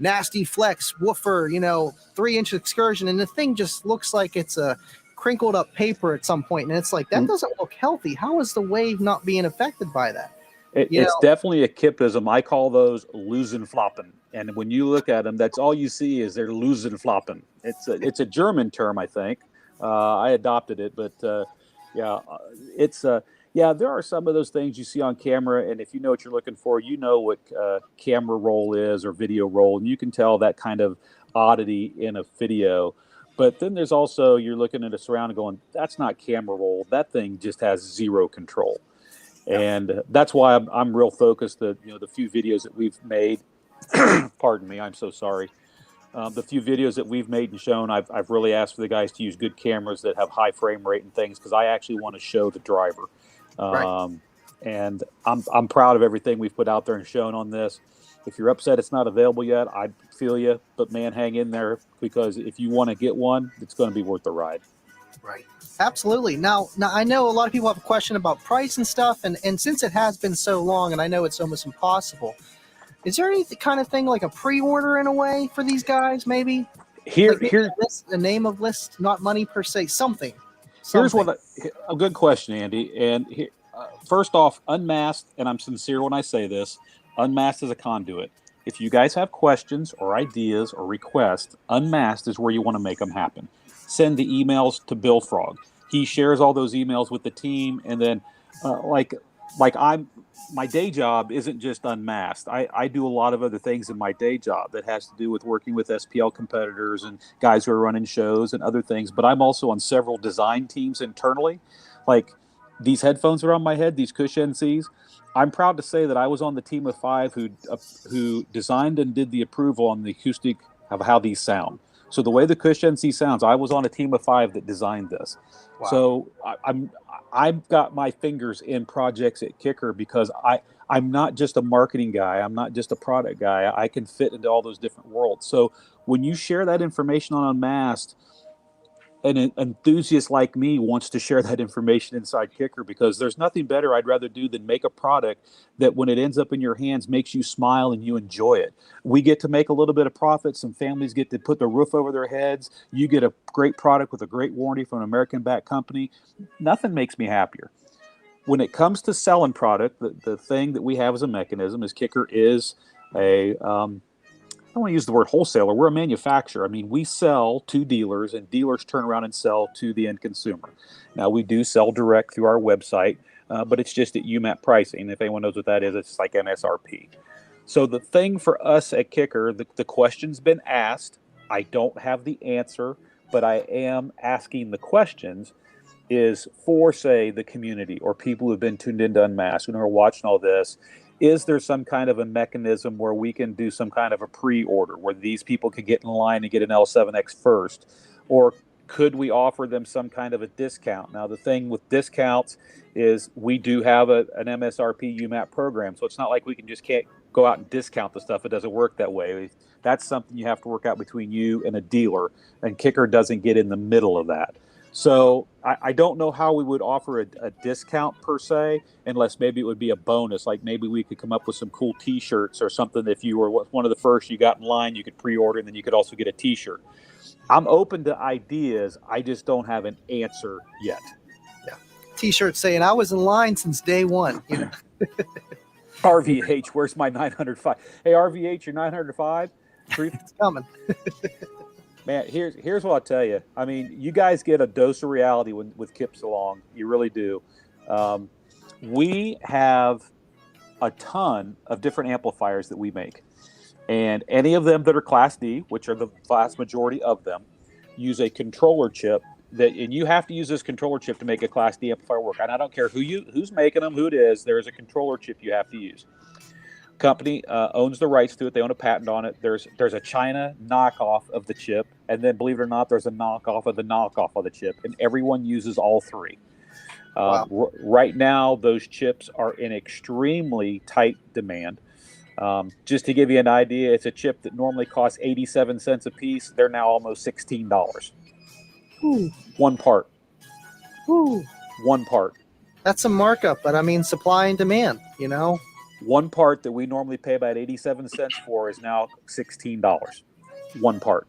[SPEAKER 1] nasty flex woofer, 3-inch excursion, and the thing just looks like it's a crinkled up paper at some point, and it's like that doesn't look healthy. How is the wave not being affected by that?
[SPEAKER 2] It's definitely a kipism. I call those losing flopping. And when you look at them, that's all you see is they're losing flopping. It's a German term, I think. I adopted it, but there are some of those things you see on camera, and if you know what you're looking for, you know what camera roll is or video roll, and you can tell that kind of oddity in a video. But then there's also, you're looking at a surround and going, that's not camera roll. That thing just has zero control. And that's why I'm real focused that, the few videos that we've made, pardon me, I'm so sorry. The few videos that we've made and shown, I've really asked for the guys to use good cameras that have high frame rate and things, because I actually want to show the driver.
[SPEAKER 1] Right.
[SPEAKER 2] And I'm proud of everything we've put out there and shown on this. If you're upset it's not available yet, I feel you, but man, hang in there, because if you want to get one, it's going to be worth the ride.
[SPEAKER 1] Right. Absolutely. Now I know a lot of people have a question about price and stuff, and since it has been so long, and I know it's almost impossible, is there any kind of thing like a pre-order in a way for these guys? Here's a name of list, not money per se, something.
[SPEAKER 2] Here's a good question, Andy. And first off, Unmasked, and I'm sincere when I say this, Unmasked is a conduit. If you guys have questions or ideas or requests, Unmasked is where you want to make them happen. Send the emails to Bill Frog. He shares all those emails with the team, and then my day job isn't just Unmasked. I do a lot of other things in my day job that has to do with working with SPL competitors and guys who are running shows and other things. But I'm also on several design teams internally. Like these headphones are on my head, these Cush NCs. I'm proud to say that I was on the team of 5 who designed and did the approval on the acoustic of how these sound. So the way the Cush NC sounds, I was on a team of 5 that designed this. Wow. So I've got my fingers in projects at Kicker, because I'm not just a marketing guy. I'm not just a product guy. I can fit into all those different worlds. So when you share that information on Unmasked, an enthusiast like me wants to share that information inside Kicker, because there's nothing better I'd rather do than make a product that when it ends up in your hands makes you smile and you enjoy it. We get to make a little bit of profit. Some families get to put the roof over their heads. You get a great product with a great warranty from an American-backed company. Nothing makes me happier. When it comes to selling product, the thing that we have as a mechanism is Kicker is a I don't want to use the word wholesaler. We're a manufacturer. I mean, we sell to dealers, and dealers turn around and sell to the end consumer. Now, we do sell direct through our website, but it's just at UMAP pricing. If anyone knows what that is, it's like MSRP. So the thing for us at Kicker, the question's been asked. I don't have the answer, but I am asking the questions, is for, say, the community or people who've been tuned into Unmasked and are watching all this. Is there some kind of a mechanism where we can do some kind of a pre-order where these people could get in line and get an L7X first? Or could we offer them some kind of a discount? Now, the thing with discounts is we do have an MSRP UMAP program, so it's not like we can just can't go out and discount the stuff. It doesn't work that way. That's something you have to work out between you and a dealer, and Kicker doesn't get in the middle of that. So I don't know how we would offer a discount per se, unless maybe it would be a bonus. Like maybe we could come up with some cool T-shirts or something. If you were one of the first you got in line, you could pre-order, and then you could also get a T-shirt. I'm open to ideas. I just don't have an answer yet.
[SPEAKER 1] Yeah, T-shirt saying I was in line since day one.
[SPEAKER 2] RVH, where's my 905? Hey, RVH, your 905?
[SPEAKER 1] It's coming.
[SPEAKER 2] Man, here's what I'll tell you. I mean, you guys get a dose of reality with Kips along. You really do. We have a ton of different amplifiers that we make. And any of them that are Class D, which are the vast majority of them, use a controller chip. And you have to use this controller chip to make a Class D amplifier work. And I don't care who's making them, who it is. There is a controller chip you have to use. company owns the rights to it. They own a patent on it. There's a China knockoff of the chip, and then believe it or not, there's a knockoff of the chip, and everyone uses all three.
[SPEAKER 1] Wow.
[SPEAKER 2] Right now, those chips are in extremely tight demand. Just to give you an idea, it's a chip that normally costs 87 cents a piece. They're now almost $16.
[SPEAKER 1] Ooh.
[SPEAKER 2] One part.
[SPEAKER 1] Ooh.
[SPEAKER 2] One part.
[SPEAKER 1] That's a markup, but I mean, supply and demand, you know?
[SPEAKER 2] One part that we normally pay about 87 cents for is now $16. One part.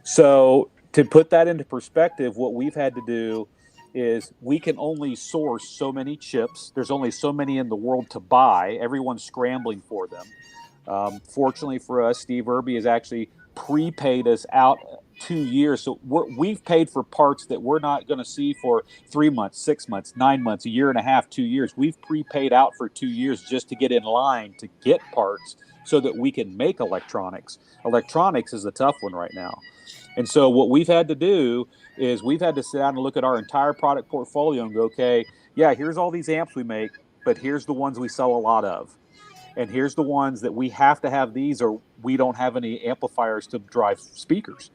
[SPEAKER 2] So to put that into perspective, what we've had to do is we can only source so many chips. There's only so many in the world to buy. Everyone's scrambling for them. Fortunately for us, Steve Irby has actually prepaid us out 2 years. So we've paid for parts that we're not going to see for 3 months, 6 months, 9 months, a year and a half, 2 years. We've prepaid out for 2 years just to get in line to get parts so that we can make electronics. Electronics is a tough one right now. And so what we've had to do is we've had to sit down and look at our entire product portfolio and go, okay, yeah, here's all these amps we make, but here's the ones we sell a lot of. And here's the ones that we have to have these, or we don't have any amplifiers to drive speakers.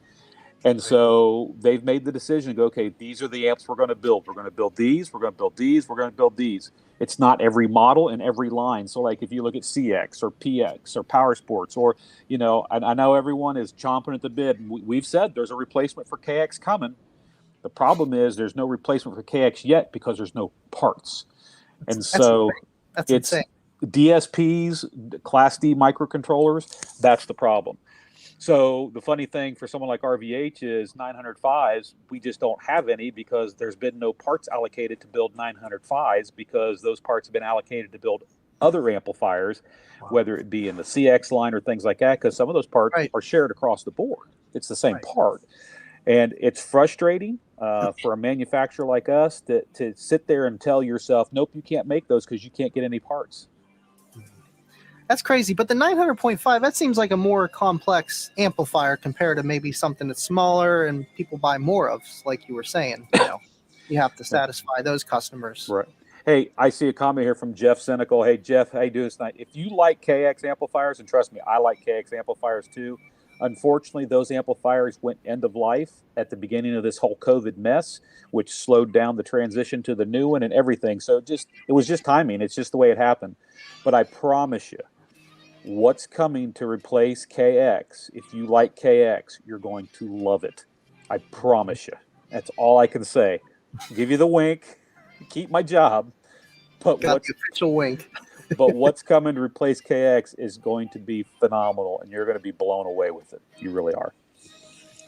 [SPEAKER 2] And so they've made the decision to go, okay, these are the amps we're going to build. We're going to build these. We're going to build these. We're going to build these. It's not every model and every line. So like if you look at CX or PX or Power Sports, or, you know, I know everyone is chomping at the bit. We've said there's a replacement for KX coming. The problem is there's no replacement for KX yet because there's no parts. And so
[SPEAKER 1] that's
[SPEAKER 2] it's
[SPEAKER 1] insane.
[SPEAKER 2] DSPs, Class D microcontrollers. That's the problem. So the funny thing for someone like RVH is 905s, we just don't have any because there's been no parts allocated to build 905s because those parts have been allocated to build other amplifiers, whether it be in the CX line or things like that, because some of those parts are shared across the board. It's the same part. And it's frustrating for a manufacturer like us to sit there and tell yourself, nope, you can't make those because you can't get any parts.
[SPEAKER 1] That's crazy. But the 900.5, that seems like a more complex amplifier compared to maybe something that's smaller and people buy more of, like you were saying. You know, you have to satisfy those customers.
[SPEAKER 2] Right. Hey, I see a comment here from Jeff Cynical. Hey, Jeff, how you doing tonight? If you like KX amplifiers, and trust me, I like KX amplifiers too. Unfortunately, those amplifiers went end of life at the beginning of this whole COVID mess, which slowed down the transition to the new one and everything. So it was just timing. It's just the way it happened. But I promise you, what's coming to replace KX, if you like KX, you're going to love it. I promise you. That's all I can say. Give you the wink, keep my job, but
[SPEAKER 1] Got the official wink.
[SPEAKER 2] but what's coming to replace KX is going to be phenomenal, and you're going to be blown away with it. You really are.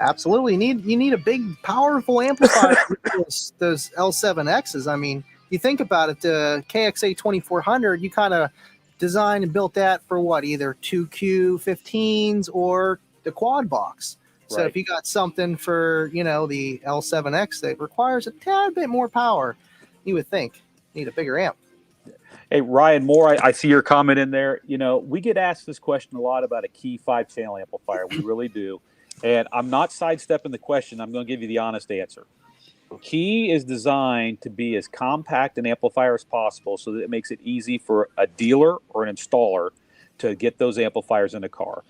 [SPEAKER 1] Absolutely. You need a big, powerful amplifier with those L7Xs. I mean, you think about it, the KXA 2400, you kind of designed and built that for what, either 2Q15s or the quad box. So if you got something for, you know, the L7X that requires a tad bit more power, you would think need a bigger amp.
[SPEAKER 2] Hey, Ryan Moore, I see your comment in there. You know, we get asked this question a lot about a key 5-channel amplifier. We really do. And I'm not sidestepping the question. I'm going to give you the honest answer. Key is designed to be as compact an amplifier as possible so that it makes it easy for a dealer or an installer to get those amplifiers in a car.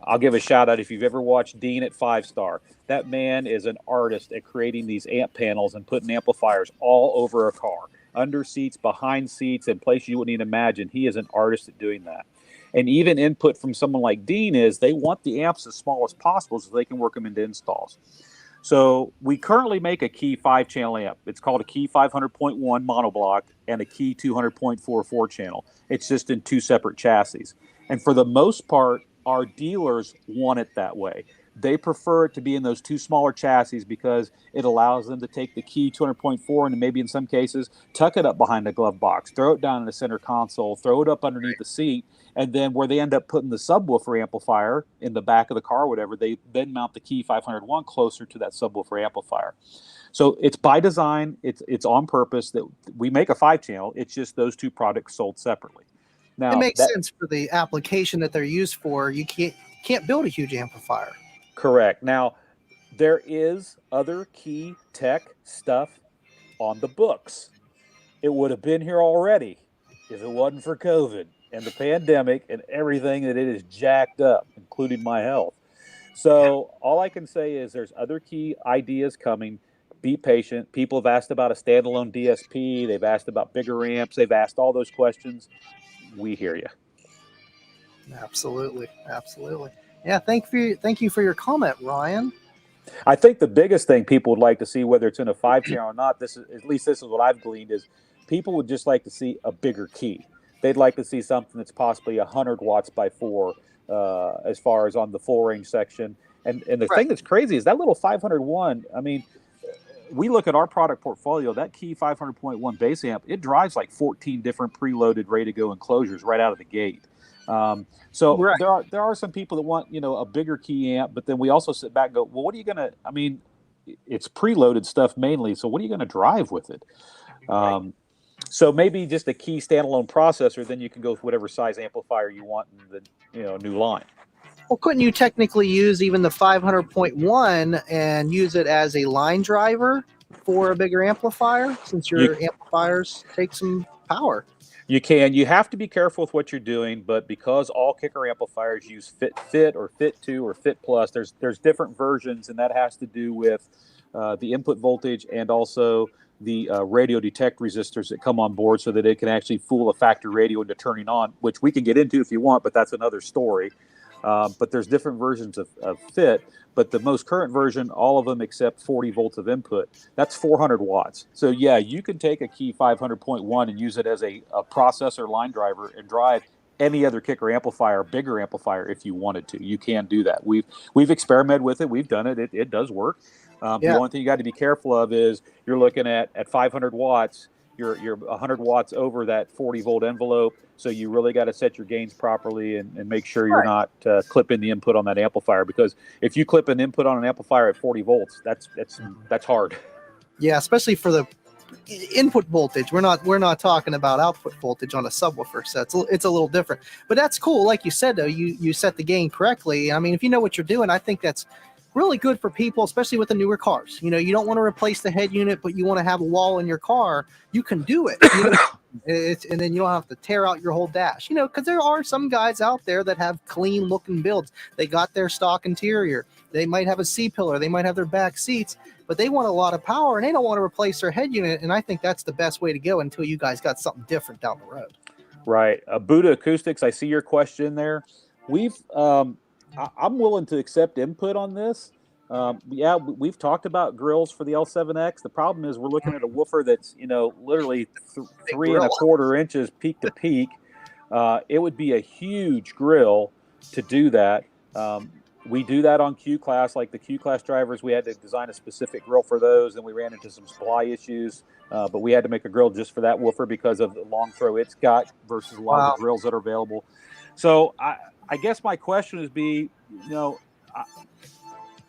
[SPEAKER 2] I'll give a shout out if you've ever watched Dean at 5 Star. That man is an artist at creating these amp panels and putting amplifiers all over a car, under seats, behind seats, and places you wouldn't even imagine. He is an artist at doing that. And even input from someone like Dean is they want the amps as small as possible so they can work them into installs. So we currently make a Key 5-channel amp. It's called a Key 500.1 monoblock and a Key 200.4 4-channel. It's just in two separate chassis. And for the most part, our dealers want it that way. They prefer it to be in those two smaller chassis because it allows them to take the Key 200.4 and maybe in some cases tuck it up behind the glove box, throw it down in the center console, throw it up underneath the seat, and then where they end up putting the subwoofer amplifier in the back of the car or whatever, they then mount the Key 501 closer to that subwoofer amplifier. So it's by design, it's on purpose that we make a 5-channel. It's just those two products sold separately. Now,
[SPEAKER 1] it makes sense for the application that they're used for. You can't build a huge amplifier.
[SPEAKER 2] Correct. Now, there is other Key Tech stuff on the books. It would have been here already if it wasn't for COVID. and the pandemic and everything that it is jacked up, including my health. So all I can say is there's other key ideas coming. Be patient. People have asked about a standalone DSP. They've asked about bigger amps. They've asked all those questions. We hear you.
[SPEAKER 1] Absolutely. Yeah, thank you for your comment, Ryan.
[SPEAKER 2] I think the biggest thing people would like to see, whether it's in a 5-channel or not, this is what I've gleaned, is people would just like to see a bigger key. They'd like to see something that's possibly 100 watts by 4, as far as on the full range section. And the thing that's crazy is that little 501. I mean, we look at our product portfolio. That key 500.1 bass amp, it drives like 14 different preloaded, ready to go enclosures right out of the gate. So there are some people that want, a bigger key amp, but then we also sit back and go, well, what are you going to, I mean, it's preloaded stuff mainly. So what are you going to drive with it? So maybe just a key standalone processor, then you can go with whatever size amplifier you want in the, new line.
[SPEAKER 1] Well, couldn't you technically use even the 500.1 and use it as a line driver for a bigger amplifier, since your amplifiers take some power?
[SPEAKER 2] You can. You have to be careful with what you're doing, but because all kicker amplifiers use Fit or Fit 2 or Fit Plus, there's different versions, and that has to do with the input voltage and also the radio detect resistors that come on board, so that it can actually fool a factory radio into turning on, which we can get into if you want, but that's another story. But there's different versions of Fit, but the most current version, all of them except 40 volts of input, that's 400 watts. So yeah, you can take a key 500.1 and use it as a processor line driver and drive any other kicker amplifier, bigger amplifier, if you wanted to. You can do that. We've experimented with it. We've done it. It does work. The only thing you got to be careful of is you're looking at 500 watts. You're 100 watts over that 40 volt envelope, so you really got to set your gains properly and make sure you're not clipping the input on that amplifier, because if you clip an input on an amplifier at 40 volts, that's hard.
[SPEAKER 1] Yeah, especially for the input voltage. We're not talking about output voltage on a subwoofer, so it's a little different. But that's cool. Like you said, though, you set the gain correctly. I mean, if you know what you're doing, I think that's really good for people, especially with the newer cars. You don't want to replace the head unit, but you want to have a wall in your car. You can do it. And then you don't have to tear out your whole dash. Because there are some guys out there that have clean looking builds. They got their stock interior. They might have a C-pillar. They might have their back seats, but they want a lot of power and they don't want to replace their head unit. And I think that's the best way to go until you guys got something different down the road.
[SPEAKER 2] Right. Buddha Acoustics, I see your question there. I'm willing to accept input on this. We've talked about grills for the L7X. The problem is we're looking at a woofer that's, literally 3¼ inches peak to peak. It would be a huge grill to do that. We do that on Q-Class, like the Q-Class drivers. We had to design a specific grill for those, and we ran into some supply issues. But we had to make a grill just for that woofer because of the long throw it's got versus a lot of the grills that are available. So I guess my question is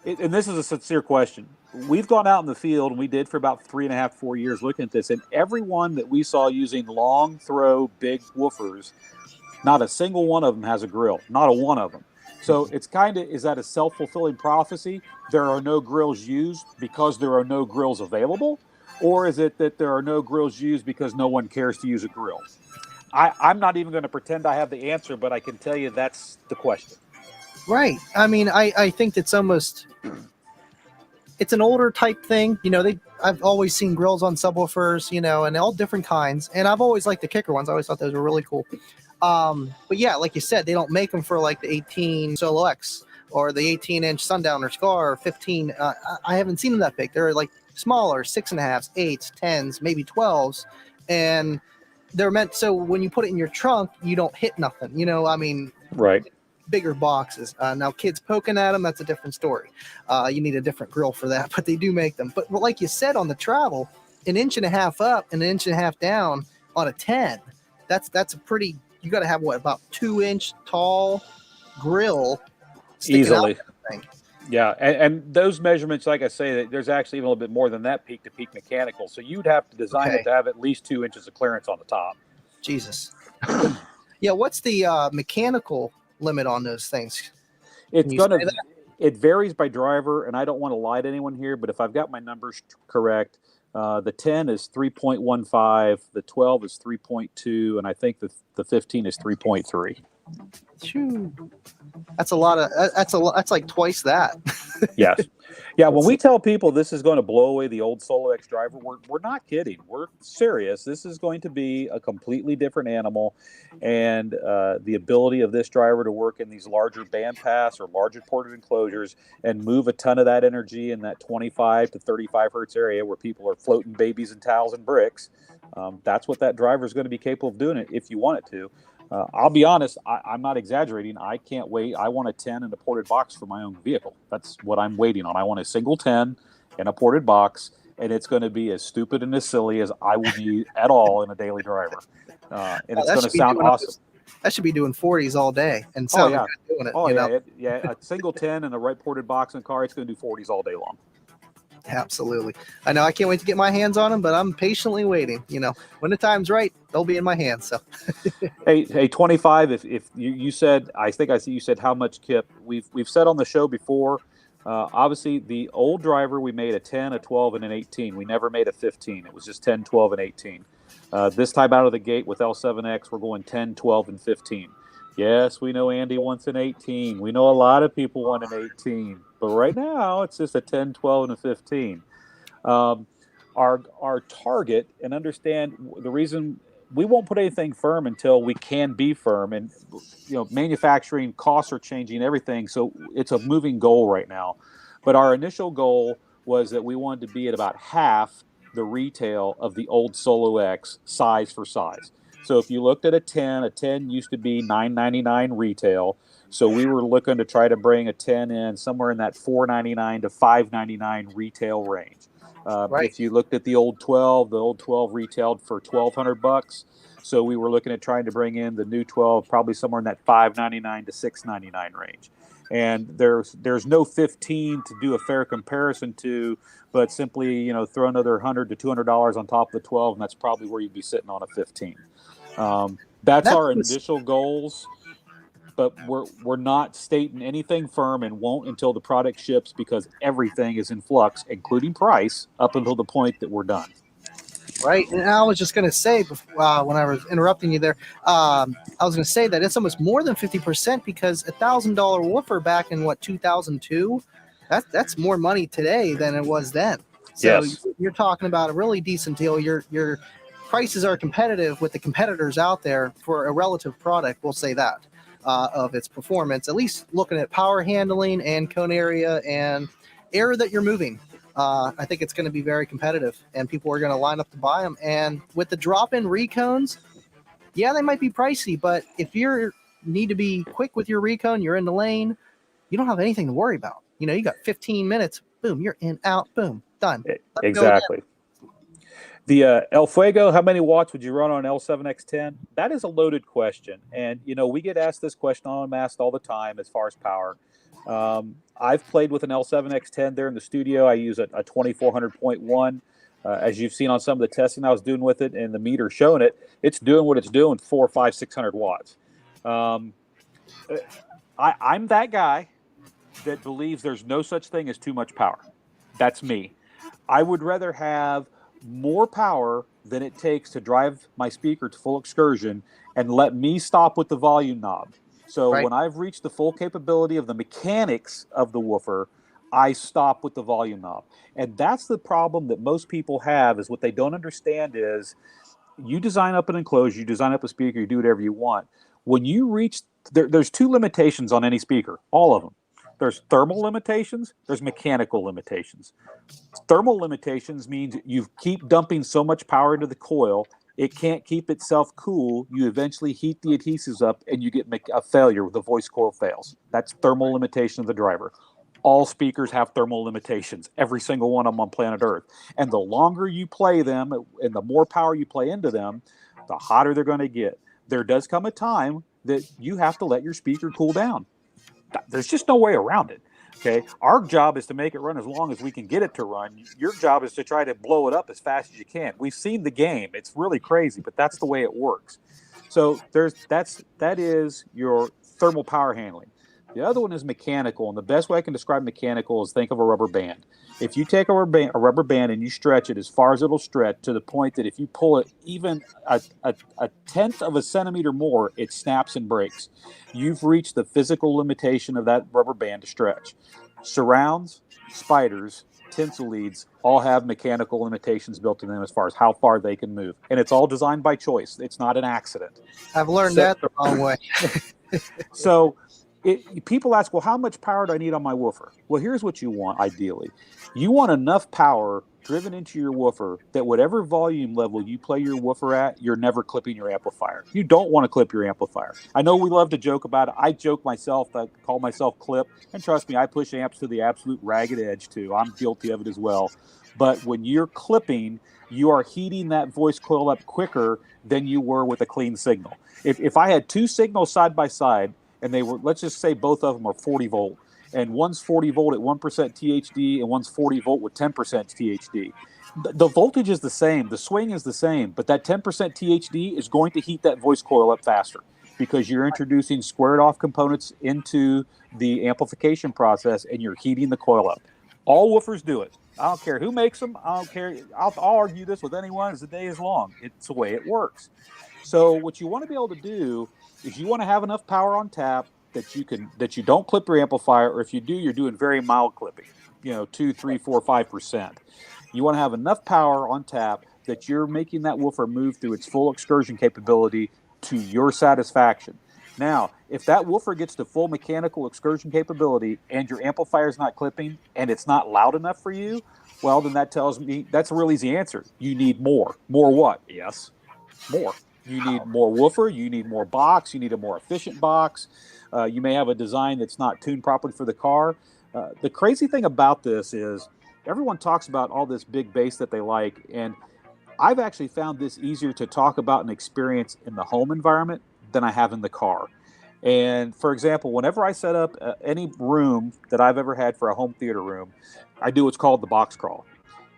[SPEAKER 2] and this is a sincere question. We've gone out in the field, and we did for about 3.5, 4 years looking at this, and everyone that we saw using long throw big woofers, not a single one of them has a grill, not a one of them. So it's is that a self-fulfilling prophecy? There are no grills used because there are no grills available? Or is it that there are no grills used because no one cares to use a grill? I'm not even going to pretend I have the answer, but I can tell you that's the question.
[SPEAKER 1] Right. I mean, I think it's almost, it's an older type thing. I've always seen grills on subwoofers, and all different kinds. And I've always liked the kicker ones. I always thought those were really cool. But yeah, like you said, they don't make them for like the 18 Solo X or the 18-inch Sundowner Scar or 15. I haven't seen them that big. They're like smaller, 6.5s, 8s, 10s, maybe 12s. And they're meant so when you put it in your trunk, you don't hit nothing.
[SPEAKER 2] Right.
[SPEAKER 1] Bigger boxes. Now, kids poking at them, that's a different story. You need a different grill for that, but they do make them. But like you said, on the travel, 1.5 inches up and 1.5 inches down on a 10, that's a pretty, you got to have about 2-inch tall grill
[SPEAKER 2] easily. Yeah, and those measurements, like I say, there's actually even a little bit more than that peak to peak mechanical. So you'd have to design it to have at least 2 inches of clearance on the top.
[SPEAKER 1] Jesus. Yeah, what's the mechanical limit on those things?
[SPEAKER 2] It varies by driver, and I don't want to lie to anyone here, but if I've got my numbers correct, The 10 is 3.15, the 12 is 3.2, and I think the 15 is 3.3.
[SPEAKER 1] Shoo. That's a lot of. That's like twice that.
[SPEAKER 2] Yes. Yeah, when we tell people this is going to blow away the old Solo X driver, we're not kidding. We're serious. This is going to be a completely different animal, and the ability of this driver to work in these larger bandpass or larger ported enclosures and move a ton of that energy in that 25 to 35 hertz area where people are floating babies and towels and bricks. That's what that driver is going to be capable of doing it if you want it to. I'll be honest, I'm not exaggerating. I can't wait. I want a 10 in a ported box for my own vehicle. That's what I'm waiting on. I want a single 10 in a ported box, and it's going to be as stupid and as silly as I will be at all in a daily driver. And it's going to sound awesome.
[SPEAKER 1] That should be doing 40s all day and sound good doing it.
[SPEAKER 2] Oh, yeah. A single 10 in a right ported box in a car, it's going to do 40s all day long.
[SPEAKER 1] Absolutely. I know I can't wait to get my hands on them, but I'm patiently waiting. When the time's right, they'll be in my hands. So
[SPEAKER 2] hey 25, if you said, I think I see you said how much, Kip. We've said on the show before, obviously the old driver, we made a 10, a 12, and an 18. We never made a 15. It was just 10, 12, and 18. This time out of the gate with L7X, we're going 10, 12, and 15. Yes, we know Andy wants an 18. We know a lot of people want an 18. But right now, it's just a 10, 12, and a 15. Our target, and understand the reason we won't put anything firm until we can be firm. And, manufacturing costs are changing everything. So it's a moving goal right now. But our initial goal was that we wanted to be at about half the retail of the old Solo X size for size. So if you looked at a 10 used to be $9.99 retail. So we were looking to try to bring a 10 in somewhere in that $4.99 to $5.99 retail range.
[SPEAKER 1] Right.
[SPEAKER 2] If you looked at the old 12 retailed for $1,200. So we were looking at trying to bring in the new 12 probably somewhere in that $5.99 to $6.99 range. And there's no 15 to do a fair comparison to, but simply throw another $100 to $200 on top of the 12, and that's probably where you'd be sitting on a 15. That's our initial goals, but we're not stating anything firm and won't until the product ships, because everything is in flux, including price, up until the point that we're done.
[SPEAKER 1] Right. And I was just going to say, when I was interrupting you there, I was going to say that it's almost more than 50%, because $1,000 woofer back in 2002, that's more money today than it was then. So
[SPEAKER 2] yes.
[SPEAKER 1] You're talking about a really decent deal. Your prices are competitive with the competitors out there for a relative product. We'll say that of its performance, at least looking at power handling and cone area and air that you're moving. I think it's going to be very competitive, and people are going to line up to buy them. And with the drop-in recones, yeah, they might be pricey, but if you need to be quick with your recone, you're in the lane, you don't have anything to worry about. You got 15 minutes, boom, you're in, out, boom, done.
[SPEAKER 2] Exactly. The El Fuego, how many watts would you run on an L7X10? That is a loaded question. And, we get asked this question on Unmasked all the time as far as power. I've played with an L7X10 there in the studio. I use a 2400.1. As you've seen on some of the testing I was doing with it, and the meter showing it, it's doing what it's doing, 400, 500, 600 watts. I'm that guy that believes there's no such thing as too much power. That's me. I would rather have more power than it takes to drive my speaker to full excursion and let me stop with the volume knob. So when I've reached the full capability of the mechanics of the woofer, I stop with the volume knob. And that's the problem that most people have, is what they don't understand is you design up an enclosure, you design up a speaker, you do whatever you want. When you reach, there's two limitations on any speaker, all of them. There's thermal limitations, there's mechanical limitations. Thermal limitations means you keep dumping so much power into the coil, it can't keep itself cool. You eventually heat the adhesives up and you get a failure. The voice coil fails. That's thermal limitation of the driver. All speakers have thermal limitations, every single one of them on planet Earth. And the longer you play them and the more power you play into them, the hotter they're going to get. There does come a time that you have to let your speaker cool down. There's just no way around it. Okay, our job is to make it run as long as we can get it to run. Your job is to try to blow it up as fast as you can. We've seen the game; it's really crazy, but that's the way it works. So that is your thermal power handling. The other one is mechanical, and the best way I can describe mechanical is think of a rubber band. If you take a rubber band and you stretch it as far as it'll stretch to the point that if you pull it even a tenth of a centimeter more, it snaps and breaks. You've reached the physical limitation of that rubber band to stretch. Surrounds, spiders, tinsel leads all have mechanical limitations built in them as far as how far they can move. And it's all designed by choice. It's not an accident.
[SPEAKER 1] I've learned that the wrong way.
[SPEAKER 2] So people ask, well, how much power do I need on my woofer? Well, here's what you want, ideally. You want enough power driven into your woofer that whatever volume level you play your woofer at, you're never clipping your amplifier. You don't want to clip your amplifier. I know we love to joke about it. I joke myself, I call myself clip. And trust me, I push amps to the absolute ragged edge too. I'm guilty of it as well. But when you're clipping, you are heating that voice coil up quicker than you were with a clean signal. If I had two signals side by side, and they were, let's just say both of them are 40 volt, and one's 40 volt at 1% THD and one's 40 volt with 10% THD. The voltage is the same, the swing is the same, but that 10% THD is going to heat that voice coil up faster because you're introducing squared off components into the amplification process and you're heating the coil up. All woofers do it. I don't care who makes them. I don't care. I'll argue this with anyone as the day is long. It's the way it works. So what you want to be able to do is you want to have enough power on tap that you don't clip your amplifier, or if you do, you're doing very mild clipping, 2, 3, 4, 5%. You want to have enough power on tap that you're making that woofer move through its full excursion capability to your satisfaction. Now, if that woofer gets to full mechanical excursion capability and your amplifier is not clipping and it's not loud enough for you, well, then that tells me that's a real easy answer. You need more. More what? Yes, more. You need more woofer, you need more box, you need a more efficient box. You may have a design that's not tuned properly for the car. The crazy thing about this is everyone talks about all this big bass that they like, and I've actually found this easier to talk about and experience in the home environment than I have in the car. And for example, whenever I set up any room that I've ever had for a home theater room, I do what's called the box crawl.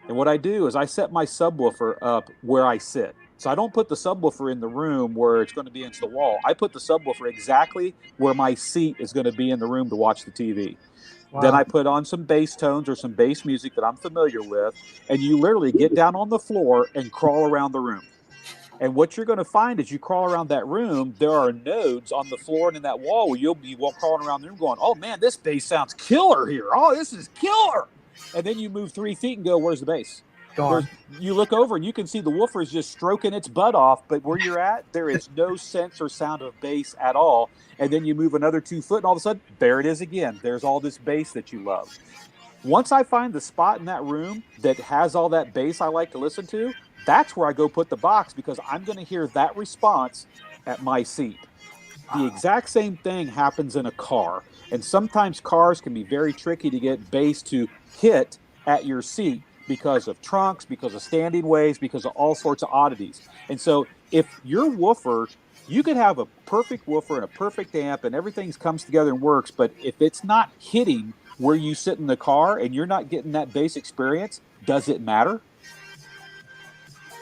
[SPEAKER 2] And what I do is I set my subwoofer up where I sit. So I don't put the subwoofer in the room where it's going to be against the wall. I put the subwoofer exactly where my seat is going to be in the room to watch the TV. Wow. Then I put on some bass tones or some bass music that I'm familiar with, and you literally get down on the floor and crawl around the room. And what you're going to find as you crawl around that room, there are nodes on the floor and in that wall where you'll be crawling around the room going, oh man, this bass sounds killer here. Oh, this is killer. And then you move 3 feet and go, where's the bass? You look over and you can see the woofer is just stroking its butt off, but where you're at, there is no sense or sound of bass at all. And then you move another 2 foot and all of a sudden, there it is again. There's all this bass that you love. Once I find the spot in that room that has all that bass I like to listen to, that's where I go put the box because I'm going to hear that response at my seat. The exact same thing happens in a car. And sometimes cars can be very tricky to get bass to hit at your seat because of trunks, because of standing waves, because of all sorts of oddities. And so if your woofer, you could have a perfect woofer and a perfect amp and everything comes together and works, but if it's not hitting where you sit in the car and you're not getting that bass experience, does it matter?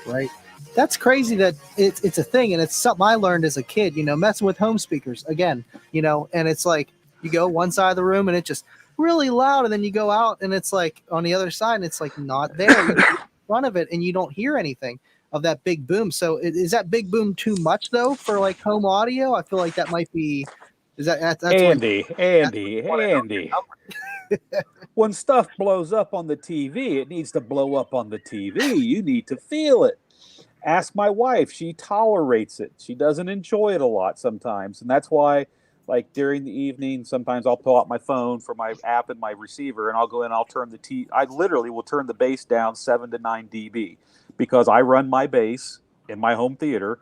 [SPEAKER 1] Right. That's crazy that it's a thing, and it's something I learned as a kid, messing with home speakers again, and it's like you go one side of the room and it's just really loud, and then you go out and it's like on the other side and it's like not there. You get in front of it and you don't hear anything of that big boom. So is that big boom too much though for like home audio? I feel like that might be. That's
[SPEAKER 2] Andy. When stuff blows up on the TV, it needs to blow up on the TV. You need to feel it. Ask my wife. She tolerates it. She doesn't enjoy it a lot sometimes. And that's why, like during the evening, sometimes I'll pull out my phone for my app and my receiver, and I'll go in and I'll turn I literally will turn the bass down 7 to 9 dB because I run my bass in my home theater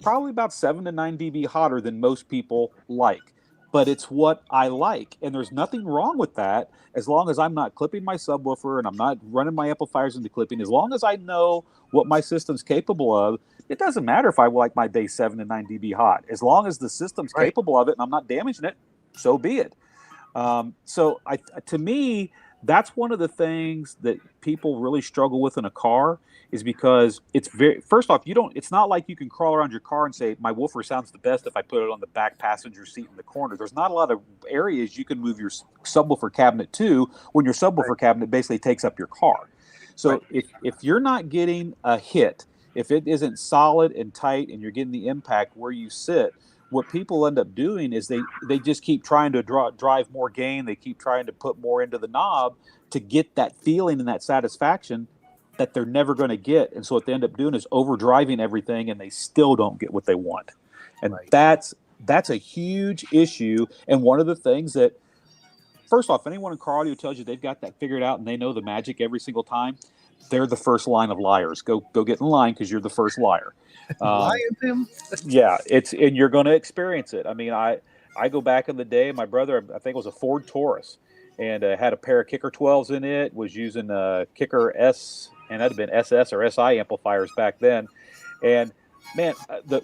[SPEAKER 2] probably about 7 to 9 dB hotter than most people like. But it's what I like. And there's nothing wrong with that as long as I'm not clipping my subwoofer and I'm not running my amplifiers into clipping. As long as I know what my system's capable of, it doesn't matter if I like my bass 7 to 9 dB hot. As long as the system's capable of it and I'm not damaging it, so be it. To me, that's one of the things that people really struggle with in a car, is because it's very, first off, it's not like you can crawl around your car and say, my woofer sounds the best if I put it on the back passenger seat in the corner. There's not a lot of areas you can move your subwoofer cabinet to when your subwoofer cabinet basically takes up your car. So if you're not getting a hit, if it isn't solid and tight and you're getting the impact where you sit, what people end up doing is they just keep trying to drive more gain. They keep trying to put more into the knob to get that feeling and that satisfaction that they're never going to get. And so what they end up doing is overdriving everything, and they still don't get what they want. And that's a huge issue. And one of the things that, first off, anyone in car audio tells you they've got that figured out and they know the magic every single time, they're the first line of liars. Go get in line, because you're the first liar.
[SPEAKER 1] Lying to him?
[SPEAKER 2] Yeah, and you're going to experience it. I mean, I go back in the day. My brother, I think it was a Ford Taurus, and had a pair of Kicker 12s in it. Was using Kicker S, and that'd have been SS or SI amplifiers back then. And man,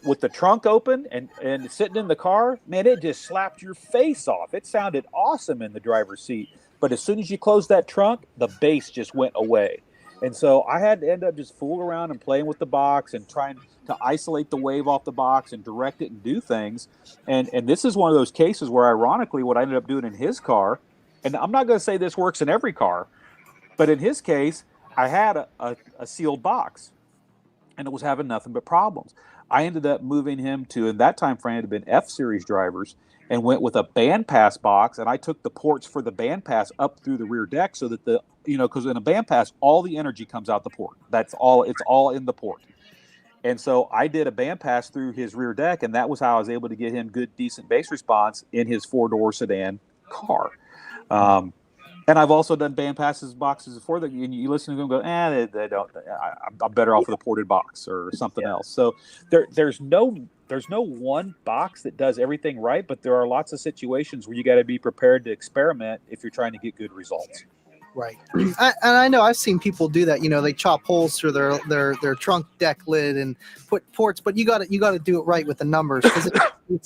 [SPEAKER 2] with the trunk open and sitting in the car, man, it just slapped your face off. It sounded awesome in the driver's seat, but as soon as you closed that trunk, the bass just went away. And so I had to end up just fooling around and playing with the box and trying to isolate the wave off the box and direct it and do things. And this is one of those cases where, ironically, what I ended up doing in his car, and I'm not going to say this works in every car, but in his case, I had a sealed box, and it was having nothing but problems. I ended up moving him to, in that time frame, it had been F-Series drivers, and went with a bandpass box, and I took the ports for the bandpass up through the rear deck so that because in a bandpass, all the energy comes out the port. That's all. It's all in the port. And so I did a bandpass through his rear deck, and that was how I was able to get him good, decent bass response in his 4-door sedan car. And I've also done bandpasses boxes before that, and you listen to them and go, they don't. I'm better off with a ported box or something else. So there's no one box that does everything right, but there are lots of situations where you got to be prepared to experiment if you're trying to get good results.
[SPEAKER 1] Right. And I know I've seen people do that. They chop holes through their trunk deck lid and put ports, but you got to do it right with the numbers, because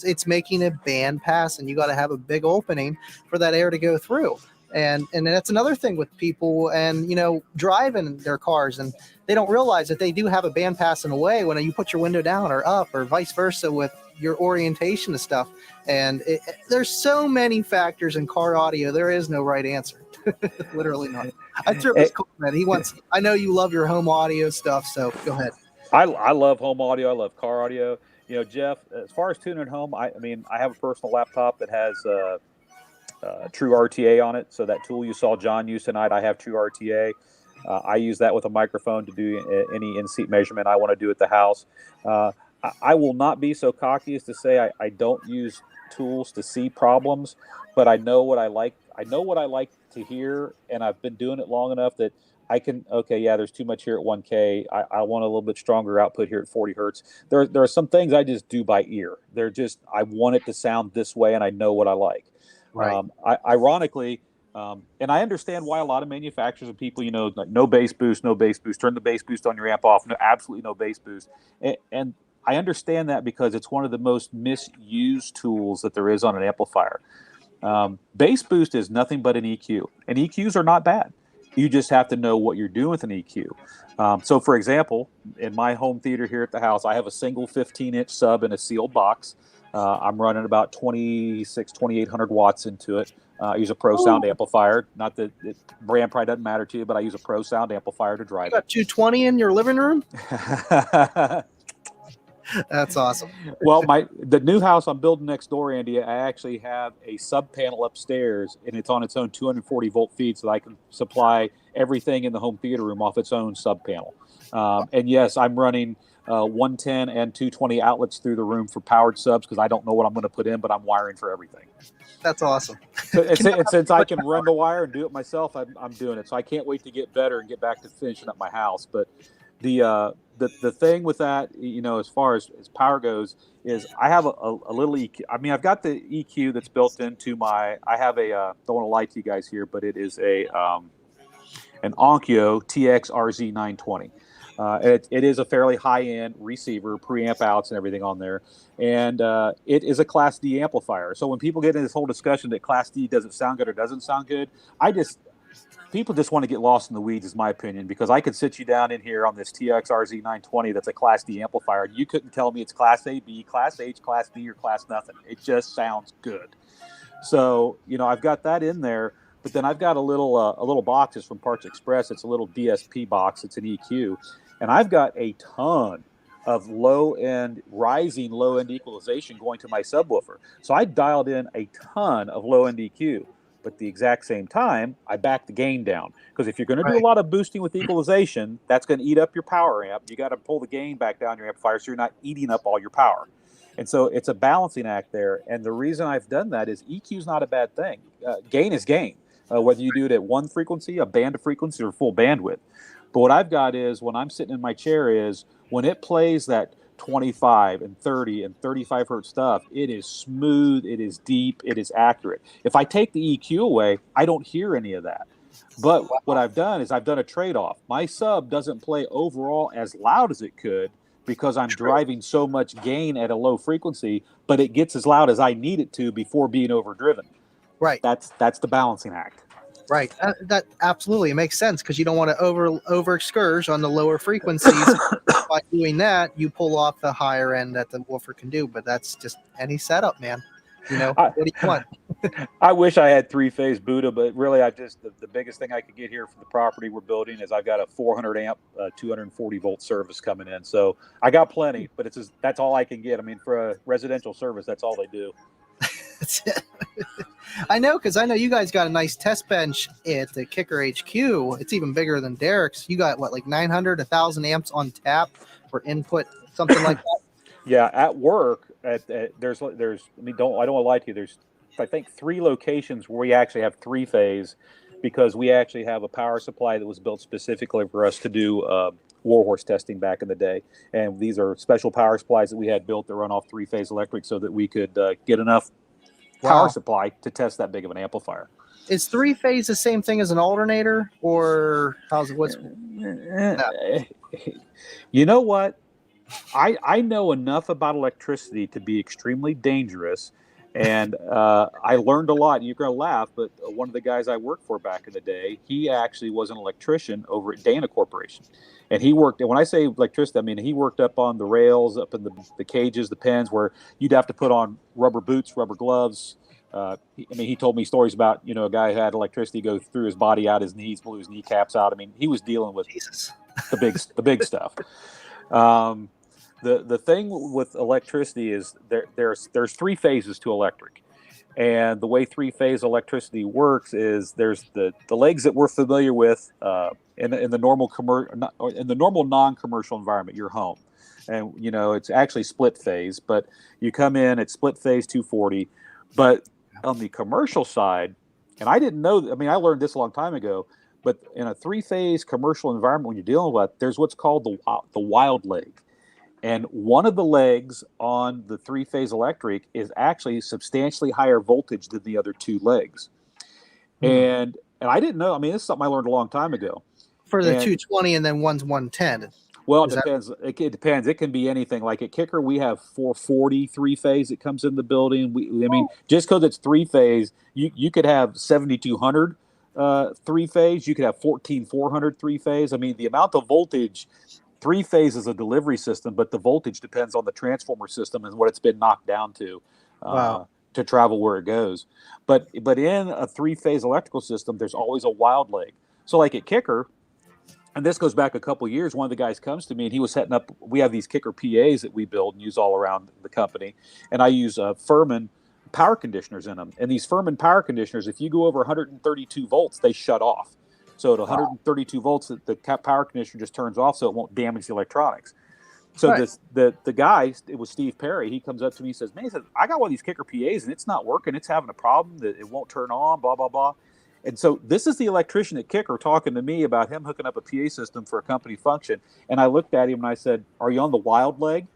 [SPEAKER 1] it's making a band pass, and you got to have a big opening for that air to go through. And that's another thing with people and driving their cars, and they don't realize that they do have a band pass in a way when you put your window down or up, or vice versa with your orientation and stuff. And there's so many factors in car audio. There is no right answer. Literally not. I threw his comment. I know you love your home audio stuff, so go ahead.
[SPEAKER 2] I love home audio. I love car audio. Jeff, as far as tuning at home, I have a personal laptop that has True RTA on it. So that tool you saw John use tonight, I have True RTA. I use that with a microphone to do any in-seat measurement I want to do at the house. I will not be so cocky as to say I don't use tools to see problems, but I know what I like. I know what I like to hear, and I've been doing it long enough that I can, there's too much here at 1K. I want a little bit stronger output here at 40 hertz. There are some things I just do by ear. I want it to sound this way, and I know what I like. Right. Ironically, and I understand why a lot of manufacturers and people, like no bass boost, turn the bass boost on your amp off, absolutely no bass boost. And I understand that because it's one of the most misused tools that there is on an amplifier. Bass boost is nothing but an EQ, and EQs are not bad. You just have to know what you're doing with an EQ. So, for example, in my home theater here at the house, I have a single 15-inch sub in a sealed box. I'm running about 2,800 watts into it. I use a Pro Sound amplifier. Not that brand probably doesn't matter to you, but I use a Pro Sound amplifier to drive it. You got
[SPEAKER 1] 220 in your living room? That's awesome.
[SPEAKER 2] Well, the new house I'm building next door, Andy, I actually have a sub panel upstairs, and it's on its own 240 volt feed, so that I can supply everything in the home theater room off its own sub panel. And yes, I'm running 110 and 220 outlets through the room for powered subs because I don't know what I'm going to put in, but I'm wiring for everything.
[SPEAKER 1] That's awesome.
[SPEAKER 2] And since I can run the wire and do it myself, I'm doing it. So I can't wait to get better and get back to finishing up my house. But the thing with that, as far as power goes, is I have a little EQ. I've got the EQ that's built into I have a, don't want to lie to you guys here, but it is an Onkyo TX RZ920. It is a fairly high-end receiver, preamp outs and everything on there. And it is a Class D amplifier. So when people get into this whole discussion that Class D doesn't sound good or doesn't sound good, people just want to get lost in the weeds, is my opinion, because I could sit you down in here on this TXRZ 920 that's a Class D amplifier, and you couldn't tell me it's Class A, B, Class H, Class B, or Class nothing. It just sounds good. So, I've got that in there, but then I've got a little box. It's from Parts Express. It's a little DSP box. It's an EQ, and I've got a ton of rising low-end equalization going to my subwoofer. So I dialed in a ton of low-end EQ, but at the exact same time, I backed the gain down. Because if you're going to do a lot of boosting with equalization, that's going to eat up your power amp. You got to pull the gain back down your amplifier so you're not eating up all your power. And so it's a balancing act there. And the reason I've done that is EQ is not a bad thing. Gain is gain, whether you do it at one frequency, a band of frequency, or full bandwidth. But what I've got is, when I'm sitting in my chair, is when it plays that 25 and 30 and 35 hertz stuff, it is smooth, it is deep, it is accurate. If I take the EQ away, I don't hear any of that. But what I've done is I've done a trade-off. My sub doesn't play overall as loud as it could because I'm driving so much gain at a low frequency, but it gets as loud as I need it to before being overdriven.
[SPEAKER 1] Right.
[SPEAKER 2] That's the balancing act.
[SPEAKER 1] Right. That absolutely makes sense, because you don't want to over excurge on the lower frequencies. By doing that, you pull off the higher end that the woofer can do. But that's just any setup, man. What do you want?
[SPEAKER 2] I wish I had three-phase Buddha, but really, the biggest thing I could get here for the property we're building is I've got a 400 amp, 240 volt service coming in. So I got plenty, but that's all I can get. I mean, for a residential service, that's all they do.
[SPEAKER 1] I know, because I know you guys got a nice test bench at the Kicker HQ. It's even bigger than Derek's. You got what, like 900, 1,000 amps on tap for input, something like that?
[SPEAKER 2] Yeah, at work, there's. I don't want to lie to you. There's, I think, 3 locations where we actually have three-phase, because we actually have a power supply that was built specifically for us to do warhorse testing back in the day. And these are special power supplies that we had built that run off three-phase electric so that we could get enough power supply to test that big of an amplifier.
[SPEAKER 1] Is three-phase the same thing as an alternator, or how's it?
[SPEAKER 2] You know what? I know enough about electricity to be extremely dangerous, and I learned a lot. You're going to laugh, but one of the guys I worked for back in the day, he actually was an electrician over at Dana Corporation. And he worked, and when I say electricity, I mean he worked up on the rails, up in the cages, the pens, where you'd have to put on rubber boots, rubber gloves. He told me stories about, a guy who had electricity go through his body, out his knees, blew his kneecaps out. I mean, he was dealing with the big stuff. The thing with electricity is there's 3 phases to electric. And the way 3-phase electricity works is there's the legs that we're familiar with in the normal non-commercial environment, your home, and it's actually split phase. But you come in at split phase 240. But on the commercial side, and I didn't know. I mean, I learned this a long time ago. But in a 3-phase commercial environment, when you're dealing with, there's what's called the wild leg. And one of the legs on the 3-phase electric is actually substantially higher voltage than the other 2 legs. And I didn't know. I mean, this is something I learned a long time ago.
[SPEAKER 1] For the 220, and then one's 110.
[SPEAKER 2] Well, it depends. It depends. It can be anything. Like at Kicker, we have 440 3-phase that comes in the building. Just because it's 3-phase, you could have 7200 3-phase. You could have 14400 3-phase. I mean, the amount of voltage. 3-phase is a delivery system, but the voltage depends on the transformer system and what it's been knocked down to to travel where it goes. But in a 3-phase electrical system, there's always a wild leg. So like at Kicker, and this goes back a couple of years, one of the guys comes to me and he was setting up, we have these Kicker PAs that we build and use all around the company. And I use Furman power conditioners in them. And these Furman power conditioners, if you go over 132 volts, they shut off. So at 132 volts, the power conditioner just turns off so it won't damage the electronics. So the guy, it was Steve Perry, he comes up to me and says, man, I got one of these Kicker PAs and it's not working. It's having a problem that it won't turn on, blah, blah, blah. And so this is the electrician at Kicker talking to me about him hooking up a PA system for a company function. And I looked at him and I said, are you on the wild leg?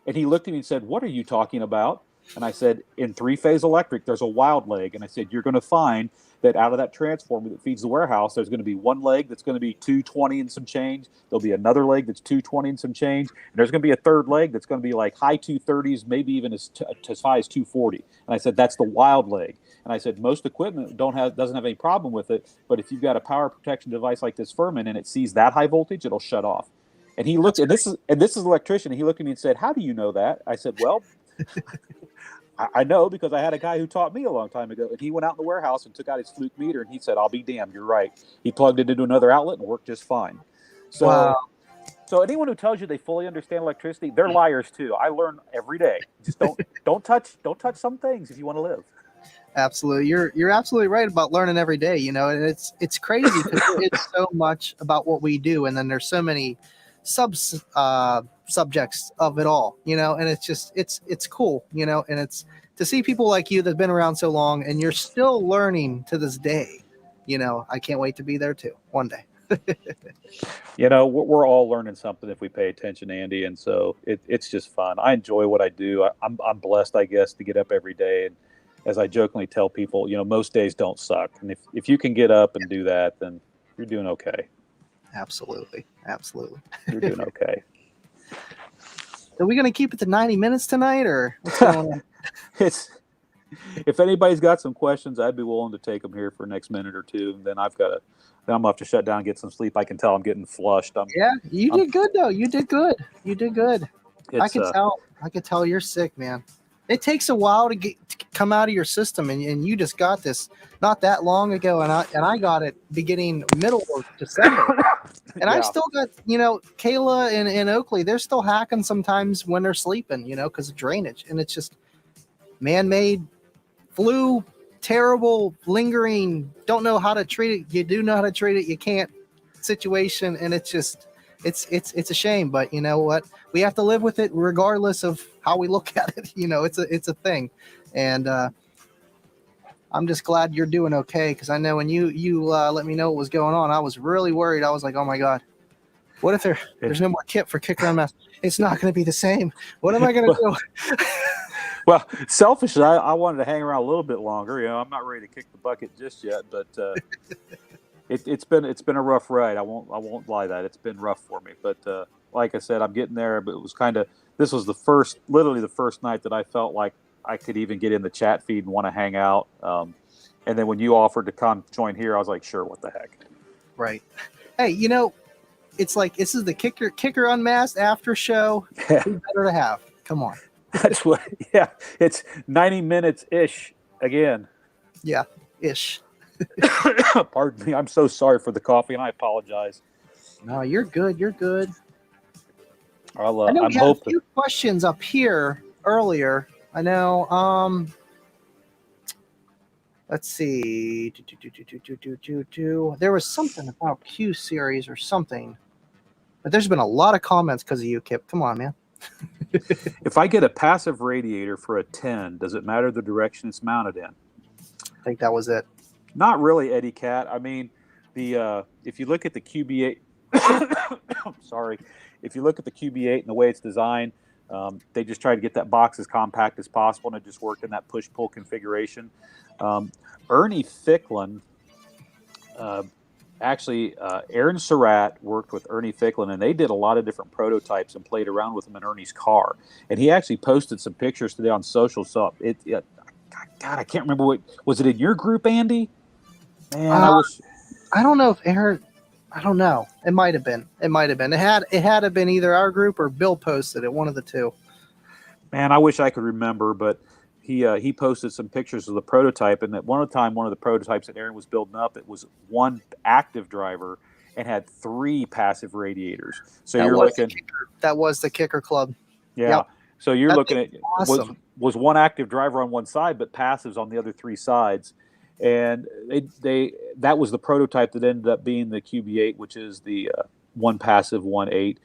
[SPEAKER 2] And he looked at me and said, what are you talking about? And I said, in 3-phase electric, there's a wild leg. And I said, you're going to find that out of that transformer that feeds the warehouse, there's going to be one leg that's going to be 220 and some change. There'll be another leg that's 220 and some change. And there's going to be a third leg that's going to be like high 230s, maybe even as high as 240. And I said, that's the wild leg. And I said, most equipment doesn't have any problem with it. But if you've got a power protection device like this Furman and it sees that high voltage, it'll shut off. And he looked, and this is an electrician. And he looked at me and said, how do you know that? I said, well, I know because I had a guy who taught me a long time ago, and he went out in the warehouse and took out his fluke meter, and he said, I'll be damned, you're right. He plugged it into another outlet and worked just fine. So,
[SPEAKER 1] wow.
[SPEAKER 2] So anyone who tells you they fully understand electricity, they're liars too. I learn every day. Just don't touch some things if you want to live.
[SPEAKER 1] Absolutely. You're absolutely right about learning every day, you know, and it's crazy because it's so much about what we do, and then there's so many subjects of it all, you know, and it's cool, you know, and it's to see people like you that've been around so long and you're still learning to this day, you know. I can't wait to be there too one day.
[SPEAKER 2] You know, we're all learning something if we pay attention, Andy, and so it's just fun. I enjoy what I do. I'm blessed, I guess, to get up every day, and as I jokingly tell people, you know, most days don't suck, and if you can get up and do that, then you're doing okay.
[SPEAKER 1] Absolutely.
[SPEAKER 2] You're doing okay.
[SPEAKER 1] Are we going to keep it to 90 minutes tonight, or what's going on?
[SPEAKER 2] If anybody's got some questions, I'd be willing to take them here for the next minute or two. And then I'm going to have to shut down and get some sleep. I can tell I'm getting flushed.
[SPEAKER 1] You did good though. You did good. I can tell you're sick, man. It takes a while to come out of your system, and you just got this not that long ago, and I got it middle of December. And yeah. I still got, you know, Kayla and Oakley, they're still hacking sometimes when they're sleeping, you know, because of drainage. And it's just man-made flu, terrible, lingering, don't know how to treat it. You do know how to treat it, you can't situation. And it's just, it's a shame. But you know what? We have to live with it regardless of how we look at it. You know, it's a thing. And I'm just glad you're doing okay, because I know when you let me know what was going on, I was really worried. I was like, oh my God, what if there's no more kit for Kicker Unmasked? It's not going to be the same. What am I going to do?
[SPEAKER 2] Well, selfishly, I wanted to hang around a little bit longer. You know, I'm not ready to kick the bucket just yet, but it's been a rough ride. I won't lie that it's been rough for me. But like I said, I'm getting there. But it was this was literally the first night that I felt like I could even get in the chat feed and want to hang out. And then when you offered to come join here, I was like, sure, what the heck.
[SPEAKER 1] Right. Hey, you know, it's like, this is the Kicker Unmasked after show.
[SPEAKER 2] Yeah.
[SPEAKER 1] Who better to have? Come on.
[SPEAKER 2] That's what, yeah. It's 90 minutes ish again.
[SPEAKER 1] Yeah, ish.
[SPEAKER 2] Pardon me. I'm so sorry for the coffee, and I apologize.
[SPEAKER 1] No, you're good. You're good.
[SPEAKER 2] I know
[SPEAKER 1] we had a few questions up here earlier. I know. Let's see. There was something about Q series or something, but there's been a lot of comments because of you, Kip. Come on, man.
[SPEAKER 2] If I get a passive radiator for a 10, does it matter the direction it's mounted in?
[SPEAKER 1] I think that was it.
[SPEAKER 2] Not really, Eddie Cat. I mean, if you look at the QB8, sorry, if you look at the QB8 and the way it's designed, they just try to get that box as compact as possible, and it just worked in that push-pull configuration. Ernie Ficklin, Aaron Surratt worked with Ernie Ficklin, and they did a lot of different prototypes and played around with them in Ernie's car. And he actually posted some pictures today on social. So God, I can't remember was it in your group, Andy? Man,
[SPEAKER 1] I don't know if Aaron. I don't know. It might have been. It had to have been either our group or Bill posted it. One of the two.
[SPEAKER 2] Man, I wish I could remember, but he posted some pictures of the prototype, and at one of the prototypes that Aaron was building up, it was one active driver and had 3 passive radiators. So you're looking.
[SPEAKER 1] That was the Kicker Club.
[SPEAKER 2] Yeah.
[SPEAKER 1] Yep.
[SPEAKER 2] So you're looking at
[SPEAKER 1] awesome.
[SPEAKER 2] was one active driver on one side, but passives on the other 3 sides. And that was the prototype that ended up being the QB8, which is the 1 passive, 1 8.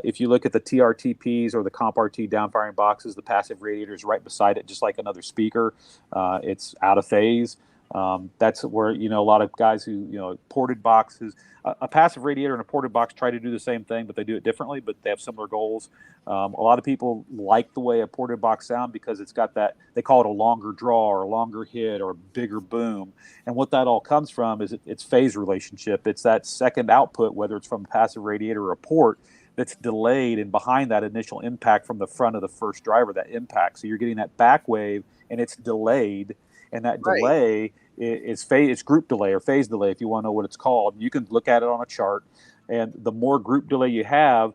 [SPEAKER 2] If you look at the TRTPs or the CompRT downfiring boxes, the passive radiator is right beside it, just like another speaker. It's out of phase. That's where, a lot of guys who, ported boxes, a passive radiator and a ported box try to do the same thing, but they do it differently, but they have similar goals. A lot of people like the way a ported box sound because it's got that, they call it a longer draw or a longer hit or a bigger boom. And what that all comes from is it's phase relationship. It's that second output, whether it's from a passive radiator or a port, that's delayed and behind that initial impact from the front of the first driver, that impact. So you're getting that back wave and it's delayed. And that delay is it's group delay or phase delay, if you want to know what it's called. You can look at it on a chart. And the more group delay you have,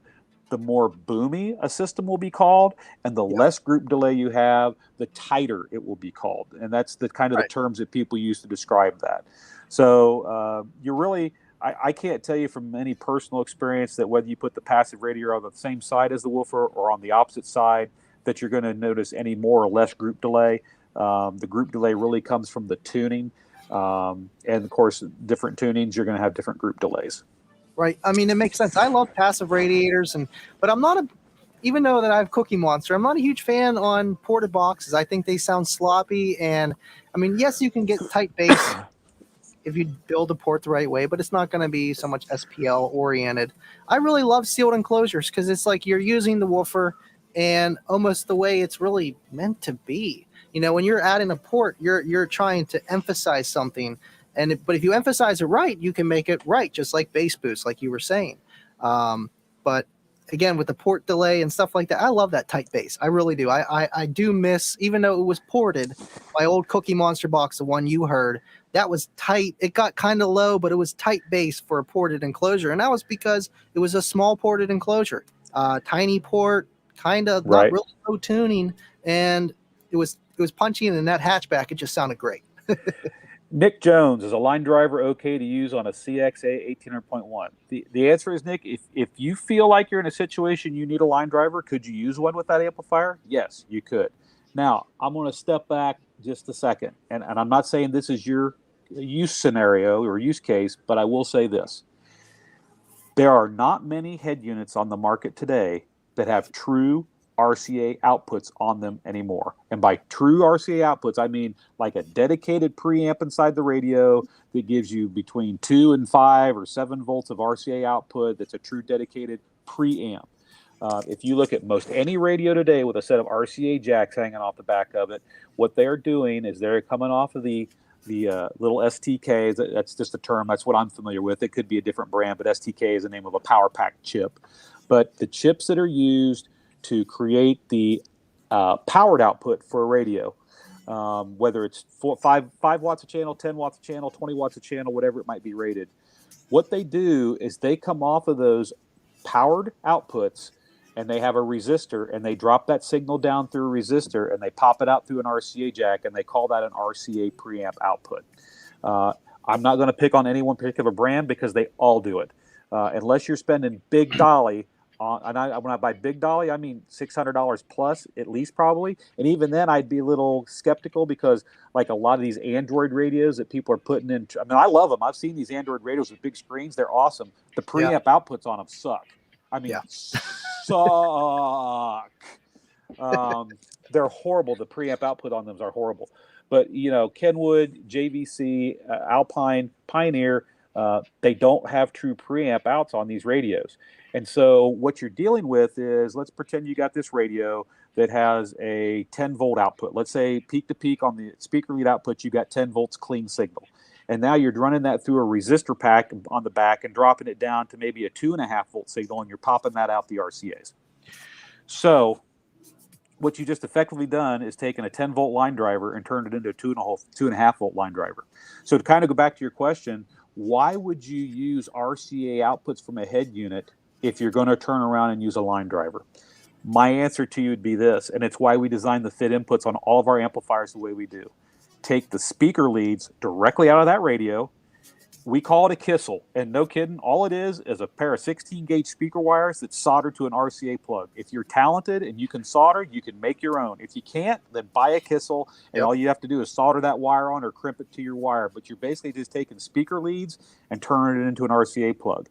[SPEAKER 2] the more boomy a system will be called. And the less group delay you have, the tighter it will be called. And that's the kind of the terms that people use to describe that. So you're really, I can't tell you from any personal experience that whether you put the passive radiator on the same side as the woofer or on the opposite side, that you're going to notice any more or less group delay. The group delay really comes from the tuning. And of course, different tunings, you're going to have different group delays.
[SPEAKER 1] Right. I mean, it makes sense. I love passive radiators, but I'm not even though that I have Cookie Monster, I'm not a huge fan on ported boxes. I think they sound sloppy. And I mean, yes, you can get tight bass if you build a port the right way, but it's not going to be so much SPL oriented. I really love sealed enclosures because it's like you're using the woofer and almost the way it's really meant to be. When you're adding a port, you're trying to emphasize something, but if you emphasize it right, you can make it right, just like bass boost, like you were saying. But again, with the port delay and stuff like that, I love that tight bass. I really do. I do miss, even though it was ported, my old Cookie Monster box, the one you heard, that was tight. It got kind of low, but it was tight bass for a ported enclosure, and that was because it was a small ported enclosure, tiny port, kind of not really low tuning, and it was punchy, and in that hatchback, it just sounded great.
[SPEAKER 2] Nick Jones, is a line driver okay to use on a CXA 1800.1? The answer is, Nick, if you feel like you're in a situation you need a line driver, could you use one with that amplifier? Yes, you could. Now, I'm going to step back just a second, and I'm not saying this is your use scenario or use case, but I will say this. There are not many head units on the market today that have true RCA outputs on them anymore. And by true RCA outputs, I mean like a dedicated preamp inside the radio that gives you between 2 and 5 or 7 volts of RCA output. That's a true dedicated preamp. If you look at most any radio today with a set of RCA jacks hanging off the back of it, what they're doing is they're coming off of the little STKs. That's just a term. That's what I'm familiar with. It could be a different brand, but STK is the name of a power pack chip. But the chips that are used to create the powered output for a radio, whether it's 5 watts a channel, 10 watts a channel, 20 watts a channel, whatever it might be rated. What they do is they come off of those powered outputs and they have a resistor and they drop that signal down through a resistor and they pop it out through an RCA jack and they call that an RCA preamp output. I'm not going to pick on any one particular brand because they all do it. Unless you're spending big dolly, when I buy big dolly, I mean $600 plus at least probably. And even then I'd be a little skeptical because like a lot of these Android radios that people are putting in, I mean, I love them. I've seen these Android radios with big screens. They're awesome. The preamp outputs on them suck. I mean, suck. They're horrible. The preamp output on them are horrible. But, Kenwood, JVC, Alpine, Pioneer, they don't have true preamp outs on these radios. And so what you're dealing with is, let's pretend you got this radio that has a 10 volt output. Let's say peak to peak on the speaker lead output, you got 10 volts clean signal. And now you're running that through a resistor pack on the back and dropping it down to maybe a 2.5 volt signal, and you're popping that out the RCAs. So what you just effectively done is taken a 10 volt line driver and turned it into a 2.5 volt line driver. So to kind of go back to your question, why would you use RCA outputs from a head unit if you're going to turn around and use a line driver? My answer to you would be this, and it's why we design the fit inputs on all of our amplifiers the way we do. Take the speaker leads directly out of that radio. We call it a Kissel, and no kidding, all it is a pair of 16-gauge speaker wires that's soldered to an RCA plug. If you're talented and you can solder, you can make your own. If you can't, then buy a Kissel, and all you have to do is solder that wire on or crimp it to your wire. But you're basically just taking speaker leads and turning it into an RCA plug.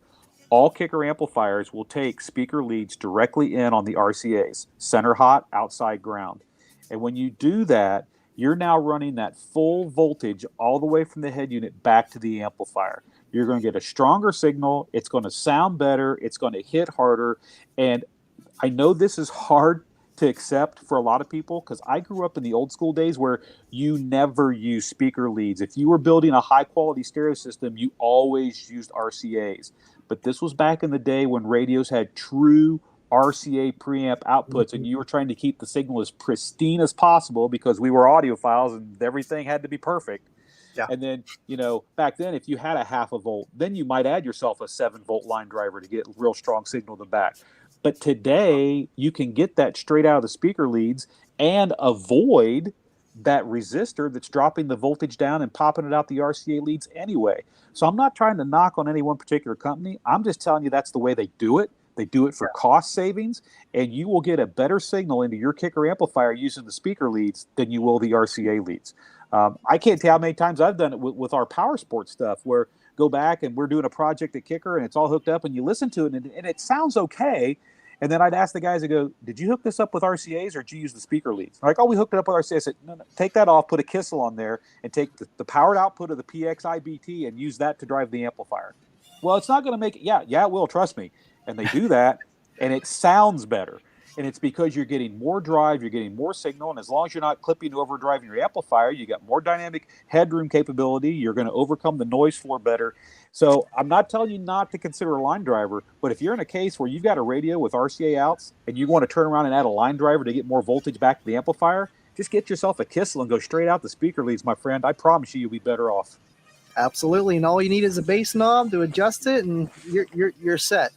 [SPEAKER 2] All kicker amplifiers will take speaker leads directly in on the RCAs, center hot, outside ground. And when you do that, you're now running that full voltage all the way from the head unit back to the amplifier. You're going to get a stronger signal. It's going to sound better. It's going to hit harder. And I know this is hard to accept for a lot of people because I grew up in the old school days where you never used speaker leads. If you were building a high quality stereo system, you always used RCAs. But this was back in the day when radios had true RCA preamp outputs, and you were trying to keep the signal as pristine as possible because we were audiophiles and everything had to be perfect.
[SPEAKER 1] Yeah.
[SPEAKER 2] And then, back then, if you had a half a volt, then you might add yourself a 7-volt line driver to get real strong signal in the back. But today, you can get that straight out of the speaker leads and avoid that resistor that's dropping the voltage down and popping it out the RCA leads anyway. So I'm not trying to knock on any one particular company. I'm just telling you that's the way they do it. They do it for cost savings, and you will get a better signal into your kicker amplifier using the speaker leads than you will the RCA leads. I can't tell how many times I've done it with our power sports stuff where go back and we're doing a project at Kicker and it's all hooked up and you listen to it and it sounds okay. And then I'd ask the guys, I go, did you hook this up with RCAs or did you use the speaker leads? They're like, oh, we hooked it up with RCAs. I said, no, take that off, put a Kissel on there and take the powered output of the PXIBT and use that to drive the amplifier. Well, it's not going to make it. Yeah, it will. Trust me. And they do that and it sounds better. And it's because you're getting more drive, you're getting more signal, and as long as you're not clipping overdriving your amplifier, you got more dynamic headroom capability, you're going to overcome the noise floor better. So I'm not telling you not to consider a line driver, but if you're in a case where you've got a radio with RCA outs and you want to turn around and add a line driver to get more voltage back to the amplifier, just get yourself a Kissel and go straight out the speaker leads, my friend. I promise you'll be better off.
[SPEAKER 1] Absolutely, and all you need is a bass knob to adjust it, and you're set.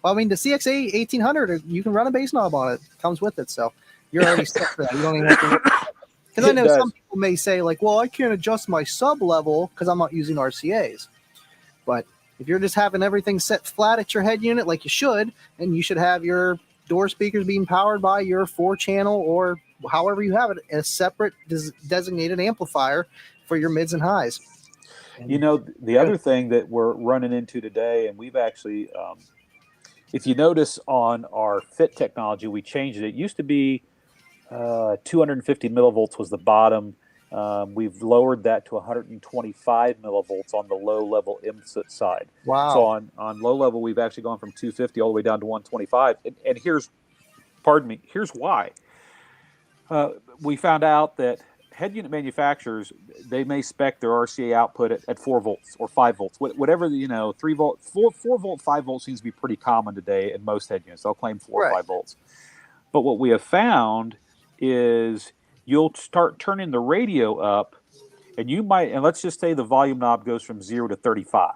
[SPEAKER 1] I mean, the CXA 1800, you can run a bass knob on it. It comes with it, so you're already set for that. You don't even have to. Because I know some people may say, like, well, I can't adjust my sub level because I'm not using RCAs. But if you're just having everything set flat at your head unit like you should, and you should have your door speakers being powered by your 4-channel or however you have it, a separate designated amplifier for your mids and highs.
[SPEAKER 2] The other thing that we're running into today, and we've actually if you notice on our FIT technology, we changed it. It used to be 250 millivolts was the bottom. We've lowered that to 125 millivolts on the low-level input side.
[SPEAKER 1] Wow.
[SPEAKER 2] So on low level, we've actually gone from 250 all the way down to 125. And here's why. We found out that head unit manufacturers, they may spec their RCA output at 4 volts or 5 volts, whatever, 3 volt, 4 volt, 5 volts seems to be pretty common today in most head units. They'll claim 4 or 5 volts. But what we have found is you'll start turning the radio up and let's just say the volume knob goes from 0 to 35.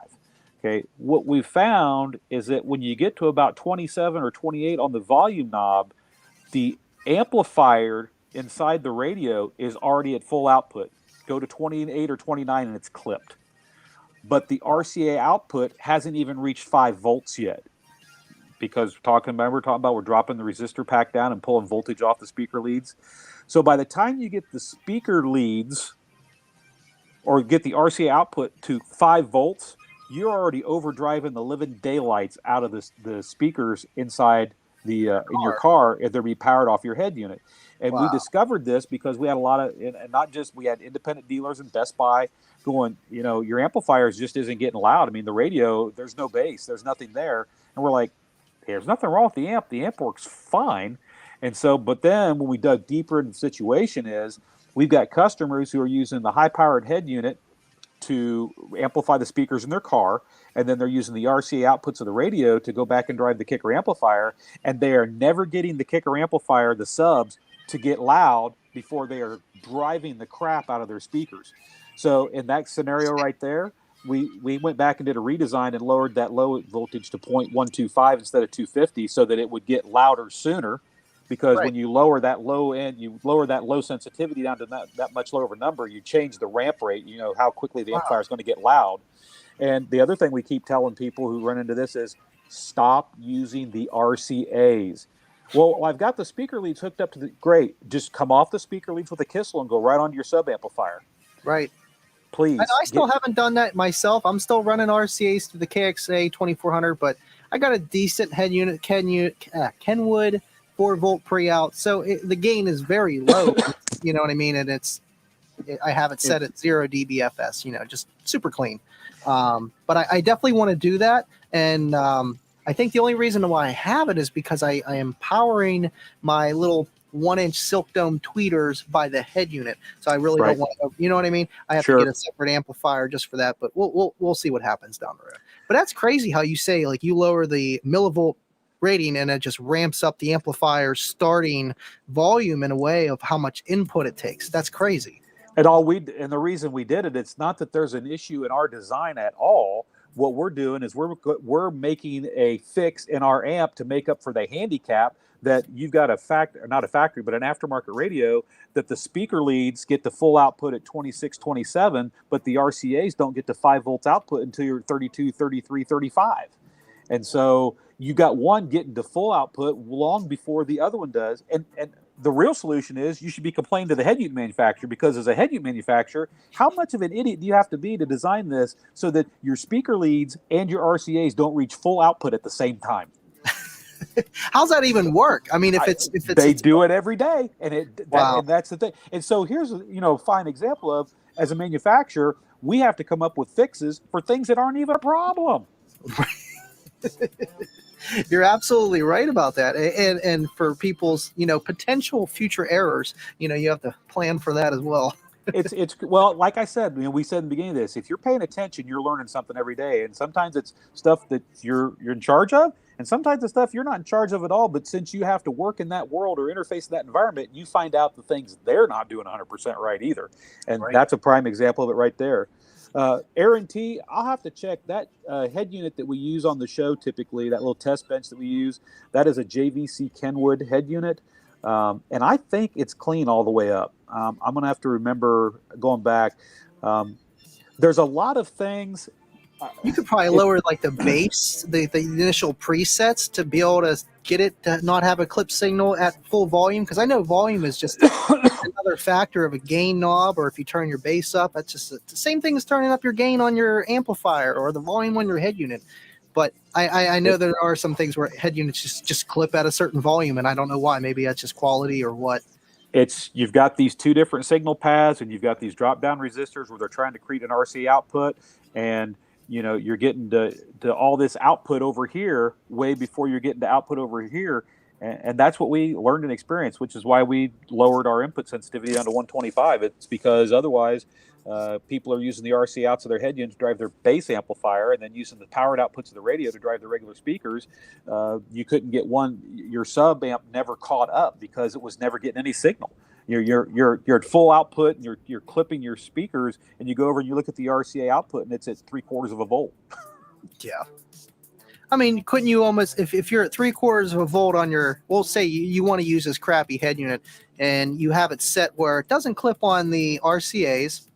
[SPEAKER 2] Okay. What we've found is that when you get to about 27 or 28 on the volume knob, the amplifier inside the radio is already at full output. Go to 28 or 29 and it's clipped. But the RCA output hasn't even reached 5 volts yet. Because we're talking about we're dropping the resistor pack down and pulling voltage off the speaker leads. So by the time you get the speaker leads or get the RCA output to 5 volts, you're already overdriving the living daylights out of the speakers inside in your car if they're be powered off your head unit. And we discovered this because we had a lot of, and not just, we had independent dealers and Best Buy going, your amplifiers just isn't getting loud. I mean, the radio, there's no bass, there's nothing there. And we're like, there's nothing wrong with the amp. The amp works fine. And so, but then when we dug deeper into the situation is we've got customers who are using the high-powered head unit to amplify the speakers in their car, and then they're using the RCA outputs of the radio to go back and drive the kicker amplifier, and they are never getting the kicker amplifier, the subs, to get loud before they are driving the crap out of their speakers. So in that scenario right there, we went back and did a redesign and lowered that low voltage to 0.125 instead of 250 so that it would get louder sooner. Because when you lower that low end, you lower that low sensitivity down to that much lower of a number, you change the ramp rate, how quickly the amplifier is going to get loud. And the other thing we keep telling people who run into this is stop using the RCAs. Well, I've got the speaker leads hooked up to great. Just come off the speaker leads with a Kissel and go right onto your sub amplifier.
[SPEAKER 1] Right.
[SPEAKER 2] Please.
[SPEAKER 1] I still haven't done that myself. I'm still running RCAs to the KXA 2400, but I got a decent head unit, Kenwood 4-volt pre-out, so the gain is very low. You know what I mean? And I have it set at 0 dBFS. Just super clean. But I definitely want to do that, and I think the only reason why I have it is because I am powering my little 1-inch silk dome tweeters by the head unit. So I really don't want to, you know what I mean? I have to get a separate amplifier just for that, but we'll see what happens down the road. But that's crazy how you say, like, you lower the millivolt rating and it just ramps up the amplifier starting volume in a way of how much input it takes. That's crazy.
[SPEAKER 2] And the reason we did it, it's not that there's an issue in our design at all. What we're doing is we're making a fix in our amp to make up for the handicap that you've got not a factory, but an aftermarket radio that the speaker leads get the full output at 26, 27, but the RCAs don't get to 5 volts output until you're 32, 33, 35. And so you got one getting to full output long before the other one does. And the real solution is you should be complaining to the head unit manufacturer, because as a head unit manufacturer, how much of an idiot do you have to be to design this so that your speaker leads and your RCAs don't reach full output at the same time?
[SPEAKER 1] How's that even work? I mean, if it's
[SPEAKER 2] they do it every day, and that's the thing. And so here's a fine example of, as a manufacturer, we have to come up with fixes for things that aren't even a problem.
[SPEAKER 1] You're absolutely right about that. And for people's, potential future errors, you have to plan for that as well.
[SPEAKER 2] Well, like I said, we said in the beginning of this, if you're paying attention, you're learning something every day. And sometimes it's stuff that you're in charge of, and sometimes it's stuff you're not in charge of at all. But since you have to work in that world or interface in that environment, you find out the things they're not doing 100% right either. And that's a prime example of it right there. Aaron T, I'll have to check that head unit that we use on the show typically, that little test bench that we use, that is a JVC Kenwood head unit. And I think it's clean all the way up. I'm going to have to remember going back. There's a lot of things.
[SPEAKER 1] You could probably lower like the bass, the initial presets to be able to get it to not have a clip signal at full volume. Because I know volume is just another factor of a gain knob, or if you turn your bass up, that's just the same thing as turning up your gain on your amplifier or the volume on your head unit. But I know there are some things where head units just clip at a certain volume, and I don't know why. Maybe that's just quality or what.
[SPEAKER 2] You've got these two different signal paths, and you've got these drop-down resistors where they're trying to create an RC output, and you're getting to all this output over here way before you're getting to output over here. And that's what we learned and experienced, which is why we lowered our input sensitivity down to 125. It's because otherwise people are using the RC outs of their head units to drive their bass amplifier, and then using the powered outputs of the radio to drive the regular speakers. You couldn't get your sub amp never caught up because it was never getting any signal. You're at full output, and you're clipping your speakers, and you go over and you look at the RCA output, and it's at 3/4 of a volt.
[SPEAKER 1] Yeah. I mean, couldn't you almost, if you're at 3/4 of a volt on your, we'll say you want to use this crappy head unit, and you have it set where it doesn't clip on the RCAs,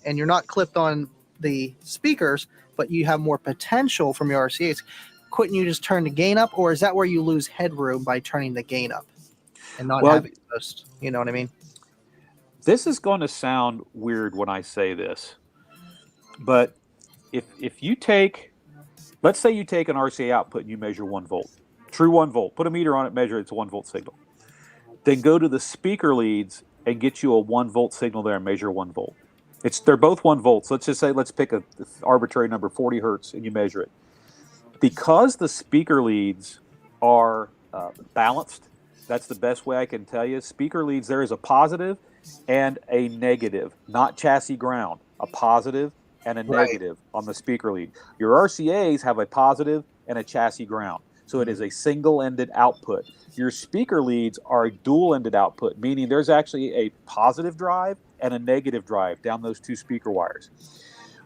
[SPEAKER 1] and you're not clipped on the speakers, but you have more potential from your RCAs, couldn't you just turn the gain up? Or is that where you lose headroom by turning the gain up and not having most, you know what I mean?
[SPEAKER 2] This is going to sound weird when I say this, but if you take, let's say you take an RCA output and you measure 1 volt, true 1 volt, put a meter on it, measure it's a 1 volt signal. Then go to the speaker leads and get you a 1 volt signal there and measure 1 volt. They're both 1 volts. Let's just say, let's pick an arbitrary number, 40 hertz, and you measure it. Because the speaker leads are balanced, that's the best way I can tell you. Speaker leads, there is a positive and a negative, not chassis ground, a positive and a negative on the speaker lead. Your RCAs have a positive and a chassis ground. So it is a single-ended output. Your speaker leads are a dual-ended output, meaning there's actually a positive drive and a negative drive down those two speaker wires.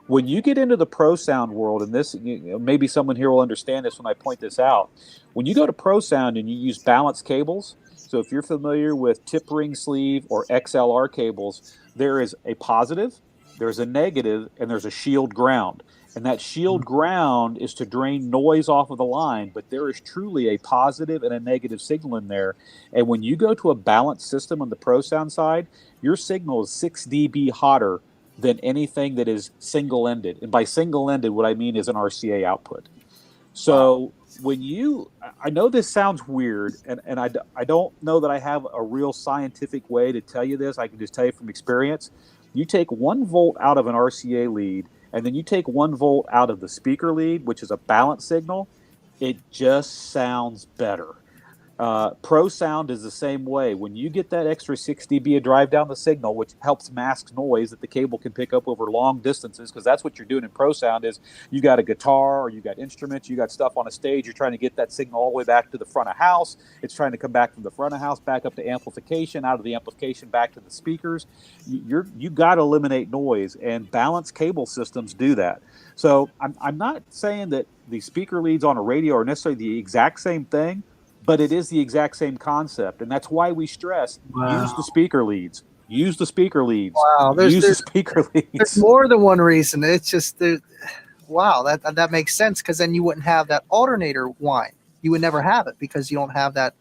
[SPEAKER 2] When you get into the pro sound world, and this, maybe someone here will understand this when I point this out. When you go to pro sound and you use balanced cables, so if you're familiar with tip ring sleeve or XLR cables, there is a positive, there's a negative, and there's a shield ground. And that shield ground is to drain noise off of the line, but there is truly a positive and a negative signal in there. And when you go to a balanced system on the pro sound side, your signal is 6 dB hotter than anything that is single-ended. And by single-ended, what I mean is an RCA output. So when I know this sounds weird, and I don't know that I have a real scientific way to tell you this. I can just tell you from experience. You take 1 volt out of an RCA lead, and then you take 1 volt out of the speaker lead, which is a balance signal. It just sounds better. Pro sound is the same way. When you get that extra 6 dB of drive down the signal, which helps mask noise that the cable can pick up over long distances, because that's what you're doing in pro sound is you got a guitar or you got instruments, you got stuff on a stage, you're trying to get that signal all the way back to the front of house. It's trying to come back from the front of house back up to amplification, out of the amplification back to the speakers. You got to eliminate noise, and balanced cable systems do that. So I'm not saying that the speaker leads on a radio are necessarily the exact same thing, but it is the exact same concept, and that's why we stress use the speaker leads, use the speaker leads,
[SPEAKER 1] Wow,
[SPEAKER 2] use the speaker
[SPEAKER 1] there's
[SPEAKER 2] leads.
[SPEAKER 1] more than one reason. It's just wow, that makes sense, because then you wouldn't have that alternator whine. You would never have it because you don't have that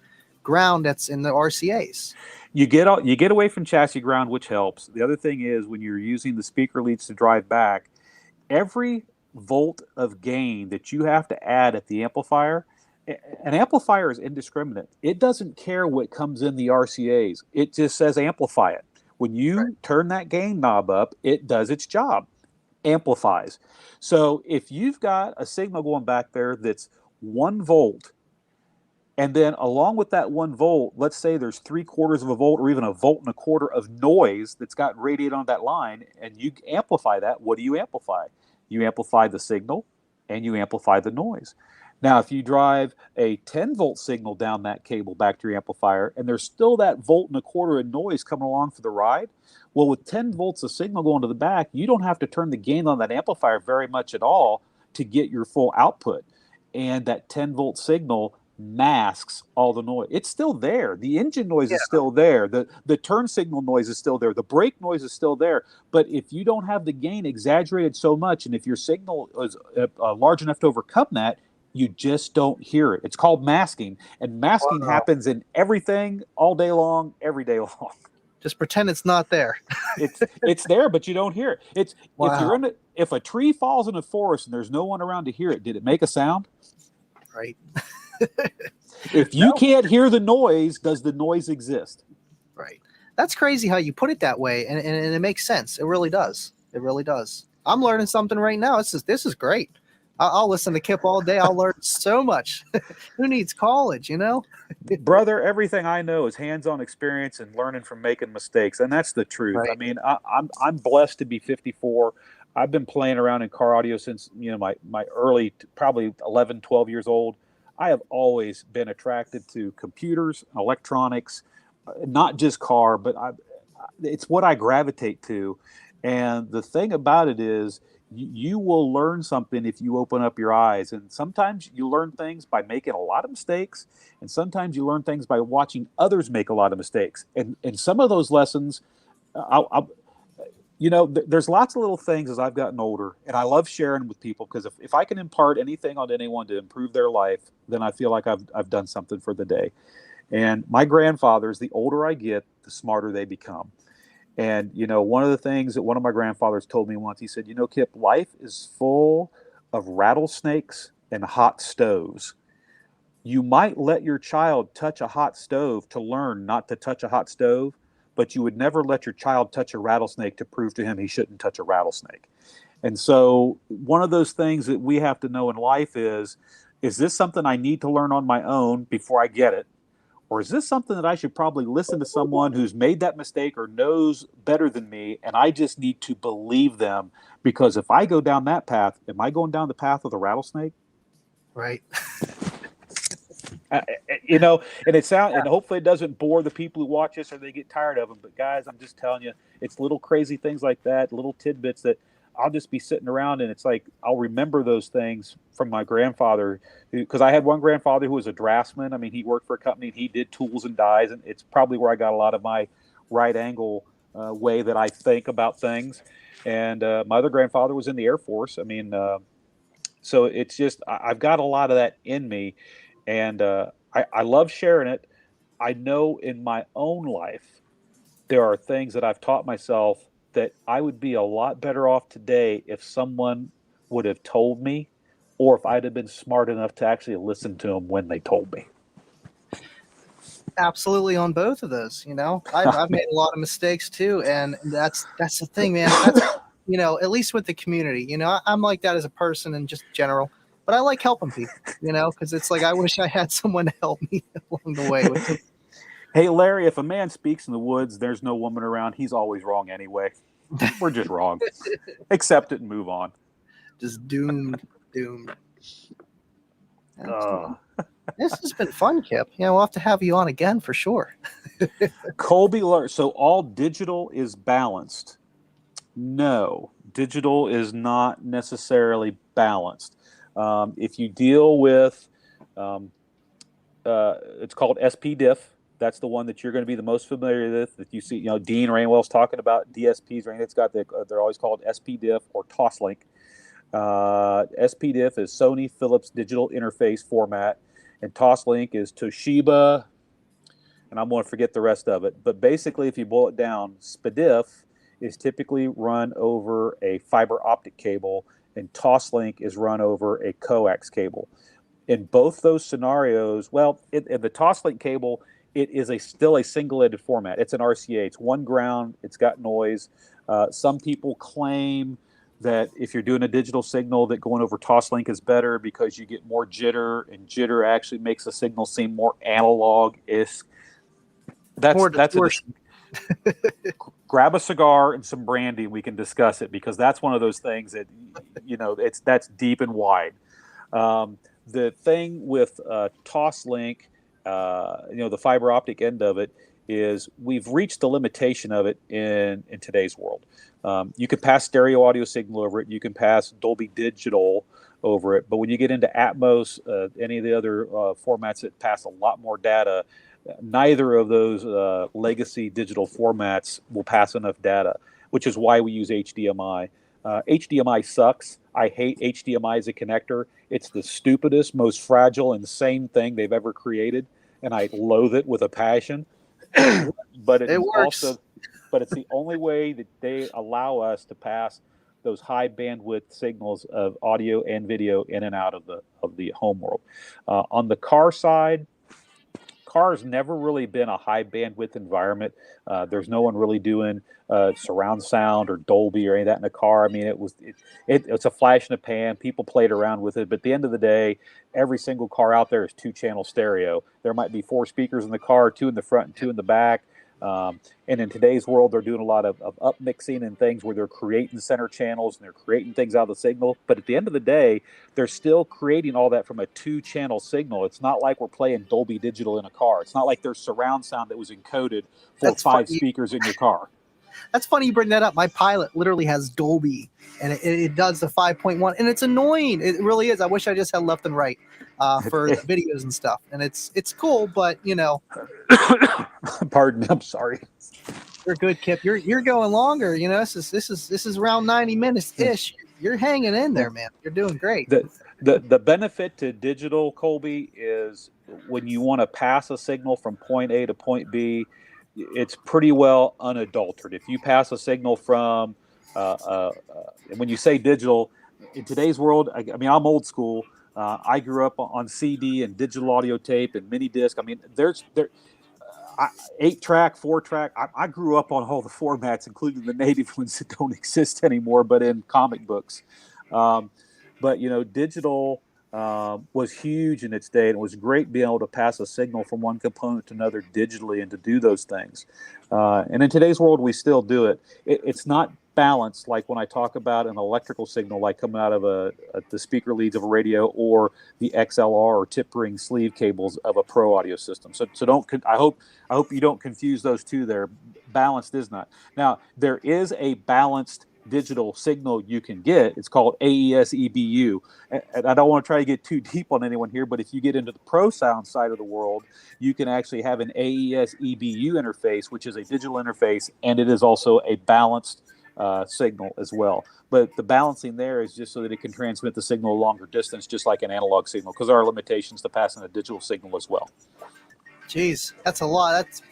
[SPEAKER 1] ground that's in the RCAs.
[SPEAKER 2] You get away from chassis ground, which helps. The other thing is when you're using the speaker leads to drive back, every volt of gain that you have to add at the amplifier, an amplifier is indiscriminate. It doesn't care what comes in the RCAs. It just says amplify it. When you turn that gain knob up, it does its job, amplifies. So if you've got a signal going back there that's 1 volt, and then along with that 1 volt, let's say there's 3/4 of a volt or even 1.25 volts of noise that's got radiated on that line, and you amplify that, what do you amplify? You amplify the signal and you amplify the noise. Now, if you drive a 10-volt signal down that cable back to your amplifier, and there's still that 1.25 volts of noise coming along for the ride, well, with 10 volts of signal going to the back, you don't have to turn the gain on that amplifier very much at all to get your full output. And that 10-volt signal masks all the noise. It's still there. The engine noise is still there. The turn signal noise is still there. The brake noise is still there. But if you don't have the gain exaggerated so much, and if your signal is large enough to overcome that, you just don't hear it. It's called masking, and masking happens in everything all day long, every day long.
[SPEAKER 1] Just pretend it's not there.
[SPEAKER 2] It's there, but you don't hear it. It's if a tree falls in a forest and there's no one around to hear it, did it make a sound?
[SPEAKER 1] Right.
[SPEAKER 2] If you can't hear the noise, does the noise exist?
[SPEAKER 1] Right. That's crazy how you put it that way, and it makes sense. It really does. It really does. I'm learning something right now. This is great. I'll listen to Kip all day. I'll learn so much. Who needs college, you know?
[SPEAKER 2] Brother, everything I know is hands-on experience and learning from making mistakes, and that's the truth.
[SPEAKER 1] Right.
[SPEAKER 2] I mean, I'm blessed to be 54. I've been playing around in car audio since my early, probably 11, 12 years old. I have always been attracted to computers, electronics, not just car, but it's what I gravitate to. And the thing about it is, you will learn something if you open up your eyes. And sometimes you learn things by making a lot of mistakes, and sometimes you learn things by watching others make a lot of mistakes. And some of those lessons, there's lots of little things as I've gotten older, and I love sharing with people, because if I can impart anything on anyone to improve their life, then I feel like I've done something for the day. And my grandfathers, the older I get, the smarter they become. And, one of the things that one of my grandfathers told me once, he said, Kip, life is full of rattlesnakes and hot stoves. You might let your child touch a hot stove to learn not to touch a hot stove, but you would never let your child touch a rattlesnake to prove to him he shouldn't touch a rattlesnake. And so one of those things that we have to know in life is this something I need to learn on my own before I get it? Or is this something that I should probably listen to someone who's made that mistake or knows better than me, and I just need to believe them? Because if I go down that path, am I going down the path of the rattlesnake?
[SPEAKER 1] Right.
[SPEAKER 2] And and hopefully it doesn't bore the people who watch this or they get tired of them. But guys, I'm just telling you, it's little crazy things like that, little tidbits that I'll just be sitting around, and it's like I'll remember those things from my grandfather, because I had one grandfather who was a draftsman. I mean, he worked for a company and he did tools and dies, and it's probably where I got a lot of my right angle way that I think about things. And my other grandfather was in the Air Force. I mean, so it's just I've got a lot of that in me, and I love sharing it. I know in my own life there are things that I've taught myself that I would be a lot better off today if someone would have told me or if I'd have been smart enough to actually listen to them when they told me.
[SPEAKER 1] Absolutely on both of those. I've made a lot of mistakes too, and that's the thing, man. That's at least with the community. I'm like that as a person and just general, but I like helping people. Because it's like I wish I had someone to help me along the way with it.
[SPEAKER 2] Hey, Larry, if a man speaks in the woods, there's no woman around. He's always wrong anyway. We're just wrong. Accept it and move on.
[SPEAKER 1] Just doomed. This has been fun, Kip. We'll have to have you on again for sure.
[SPEAKER 2] Colby, so all digital is balanced. No, digital is not necessarily balanced. If you deal with, it's called SPDIF. That's the one that you're going to be the most familiar with. That you see, Dean Rainwell's talking about DSPs. Right? It's got they're always called SPDIF or Toslink. SPDIF is Sony Philips digital interface format, and Toslink is Toshiba, and I'm going to forget the rest of it. But basically, if you boil it down, SPDIF is typically run over a fiber optic cable, and Toslink is run over a coax cable. In both those scenarios, in the Toslink cable, it is still a single-ended format. It's an RCA. It's one ground. It's got noise. Some people claim that if you're doing a digital signal, that going over Toslink is better because you get more jitter, and jitter actually makes the signal seem more analog-ish. Grab a cigar and some brandy, and we can discuss it, because that's one of those things that that's deep and wide. The thing with Toslink, the fiber optic end of it, is we've reached the limitation of it in today's world. You can pass stereo audio signal over it. You can pass Dolby Digital over it. But when you get into Atmos, any of the other formats that pass a lot more data, neither of those legacy digital formats will pass enough data, which is why we use HDMI. HDMI sucks. I hate HDMI as a connector. It's the stupidest, most fragile, insane thing they've ever created, and I loathe it with a passion. But it works. But it's the only way that they allow us to pass those high bandwidth signals of audio and video in and out of the home world. On the car side, car's never really been a high bandwidth environment. There's no one really doing surround sound or Dolby or any of that in a car. I mean, it's a flash in the pan. People played around with it, but at the end of the day, every single car out there is 2-channel stereo. There might be 4 speakers in the car, 2 in the front and 2 in the back. And in today's world, they're doing a lot of up mixing and things where they're creating center channels and they're creating things out of the signal. But at the end of the day, they're still creating all that from a 2-channel signal. It's not like we're playing Dolby Digital in a car. It's not like there's surround sound that was encoded for 5 speakers in your car.
[SPEAKER 1] That's funny you bring that up. My Pilot literally has Dolby, and it does the 5.1, and it's annoying. It really is. I wish I just had left and right for videos and stuff, and it's cool, but
[SPEAKER 2] Pardon, I'm sorry.
[SPEAKER 1] You're good, Kip. You're going longer. This is around 90 minutes ish. You're hanging in there, man. You're doing great.
[SPEAKER 2] The benefit to digital, Colby, is when you want to pass a signal from point A to point B, it's pretty well unadulterated. If you pass a signal from, when you say digital, in today's world, I mean, I'm old school. I grew up on CD and digital audio tape and mini disc. I mean, there's 8-track, 4-track. I grew up on all the formats, including the native ones that don't exist anymore, but in comic books. But digital was huge in its day, and it was great being able to pass a signal from one component to another digitally and to do those things. And in today's world, we still do it. It's not balanced like when I talk about an electrical signal, like coming out of the speaker leads of a radio or the XLR or tip ring sleeve cables of a pro audio system. So don't. I hope you don't confuse those two. There, balanced is not. Now there is a balanced digital signal you can get. It's called AES EBU. And I don't want to try to get too deep on anyone here, but if you get into the pro sound side of the world, you can actually have an AES EBU interface, which is a digital interface, and it is also a balanced signal as well. But the balancing there is just so that it can transmit the signal a longer distance, just like an analog signal, because there are limitations to passing a digital signal as well.
[SPEAKER 1] Jeez, that's a lot. That's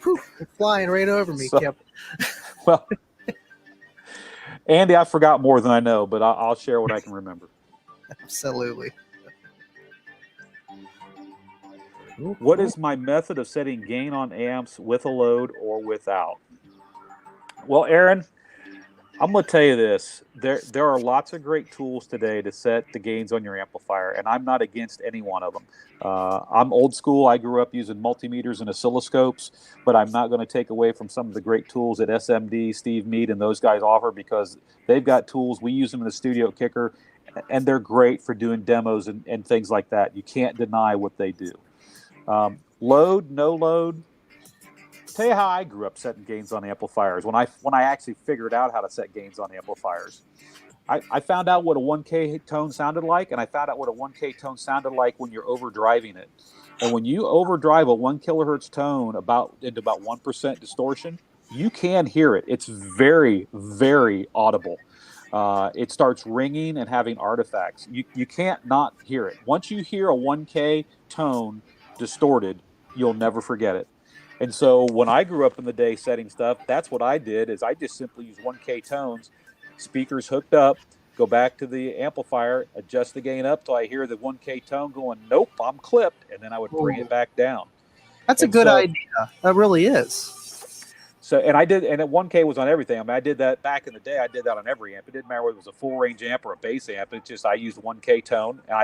[SPEAKER 1] flying right over me, Kip.
[SPEAKER 2] Well, Andy, I forgot more than I know, but I'll share what I can remember.
[SPEAKER 1] Absolutely.
[SPEAKER 2] What is my method of setting gain on amps with a load or without? Well, Aaron, I'm going to tell you this. There are lots of great tools today to set the gains on your amplifier, and I'm not against any one of them. I'm old school. I grew up using multimeters and oscilloscopes, but I'm not going to take away from some of the great tools that SMD, Steve Mead, and those guys offer, because they've got tools. We use them in the studio at Kicker, and they're great for doing demos and things like that. You can't deny what they do. Load, no load. Tell you how I grew up setting gains on amplifiers. When I actually figured out how to set gains on amplifiers, I found out what a 1K tone sounded like, and I found out what a 1K tone sounded like when you're overdriving it. And when you overdrive a 1 kilohertz tone into about 1% distortion, you can hear it. It's very, very audible. It starts ringing and having artifacts. You can't not hear it. Once you hear a 1K tone distorted, you'll never forget it. And so when I grew up in the day setting stuff, that's what I did. Is I just simply use 1K tones, speakers hooked up, go back to the amplifier, adjust the gain up till I hear the 1K tone going, nope, I'm clipped, and then I would bring it back down.
[SPEAKER 1] That's a good idea. That really is.
[SPEAKER 2] So, and I did, and at 1K was on everything. I mean, I did that back in the day. I did that on every amp. It didn't matter whether it was a full range amp or a bass amp. It's just I used 1K tone, and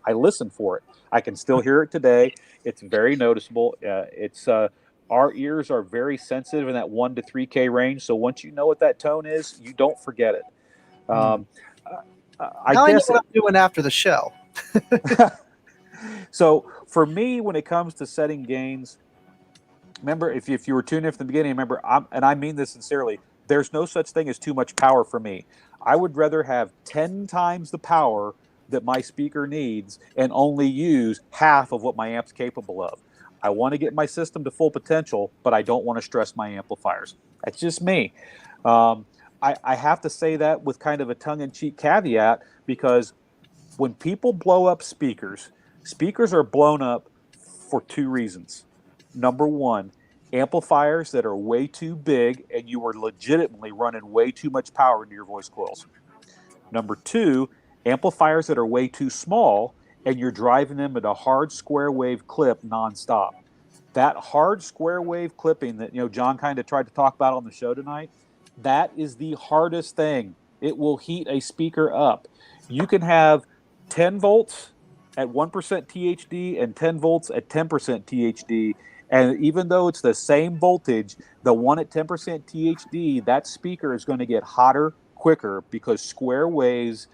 [SPEAKER 2] I listened for it. I can still hear it today. It's very noticeable. Our ears are very sensitive in that 1 to 3K range. So once you know what that tone is, you don't forget it. I
[SPEAKER 1] know what I'm doing after the show.
[SPEAKER 2] So for me, when it comes to setting gains, remember, if you were tuned in from the beginning, remember, and I mean this sincerely, there's no such thing as too much power for me. I would rather have 10 times the power that my speaker needs and only use half of what my amp's capable of. I want to get my system to full potential, but I don't want to stress my amplifiers. That's just me. I have to say that with kind of a tongue-in-cheek caveat, because when people blow up speakers, speakers are blown up for two reasons. Number one, amplifiers that are way too big and you are legitimately running way too much power into your voice coils. Number two, amplifiers that are way too small and you're driving them at a hard square wave clip nonstop. That hard square wave clipping that John kind of tried to talk about on the show tonight, that is the hardest thing. It will heat a speaker up. You can have 10 volts at 1% THD and 10 volts at 10% THD. And even though it's the same voltage, the one at 10% THD, that speaker is going to get hotter quicker because square waves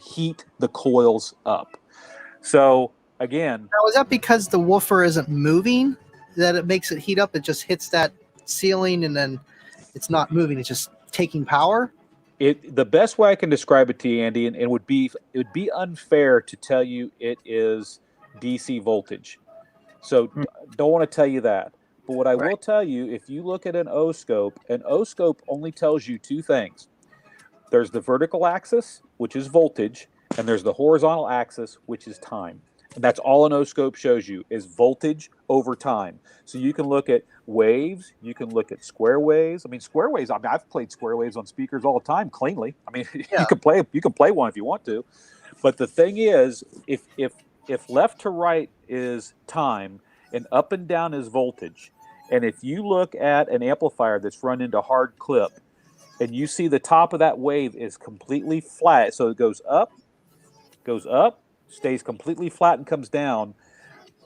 [SPEAKER 2] heat the coils up. So again,
[SPEAKER 1] now, is that because the woofer isn't moving that it makes it heat up? It just hits that ceiling and then it's not moving. It's just taking power.
[SPEAKER 2] The best way I can describe it to you, Andy, and it would be unfair to tell you it is DC voltage. So don't want to tell you that. But what I will tell you, if you look at an O-scope only tells you two things. There's the vertical axis, which is voltage, and there's the horizontal axis, which is time. And that's all an O-scope shows you is voltage over time. So you can look at waves, you can look at square waves. I mean, square waves, I've played square waves on speakers all the time cleanly. I mean, you can play one if you want to. But the thing is, if left to right is time and up and down is voltage, and if you look at an amplifier that's run into hard clip and you see the top of that wave is completely flat, so it goes up, stays completely flat and comes down,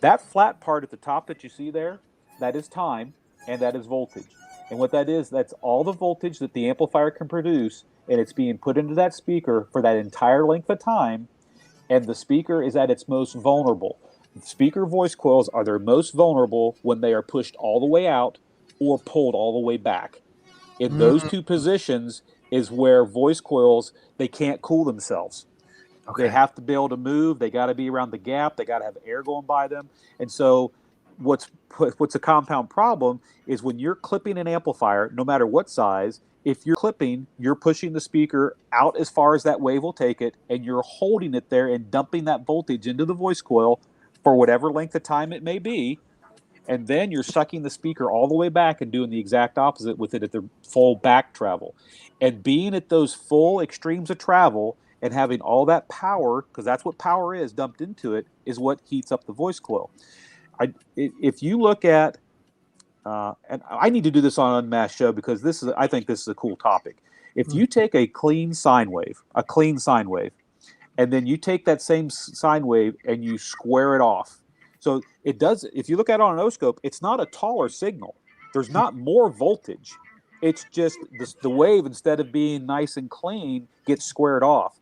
[SPEAKER 2] that flat part at the top that you see there, that is time and that is voltage. And what that is, that's all the voltage that the amplifier can produce, and it's being put into that speaker for that entire length of time. And the speaker is at its most vulnerable. Speaker voice coils are their most vulnerable when they are pushed all the way out or pulled all the way back. In those two positions is where voice coils, they can't cool themselves. Okay. They have to be able to move. They got to be around the gap. They got to have air going by them. And so what's a compound problem is when you're clipping an amplifier, no matter what size, if you're clipping, you're pushing the speaker out as far as that wave will take it, and you're holding it there and dumping that voltage into the voice coil for whatever length of time it may be, and then you're sucking the speaker all the way back and doing the exact opposite with it at the full back travel. And being at those full extremes of travel and having all that power, because that's what power is dumped into it, is what heats up the voice coil. if you look at, and I need to do this on Unmasked show because I think this is a cool topic. If you take a clean sine wave, and then you take that same sine wave and you square it off. So it does, if you look at it on an O-scope, it's not a taller signal. There's not more voltage. It's just the wave, instead of being nice and clean, gets squared off.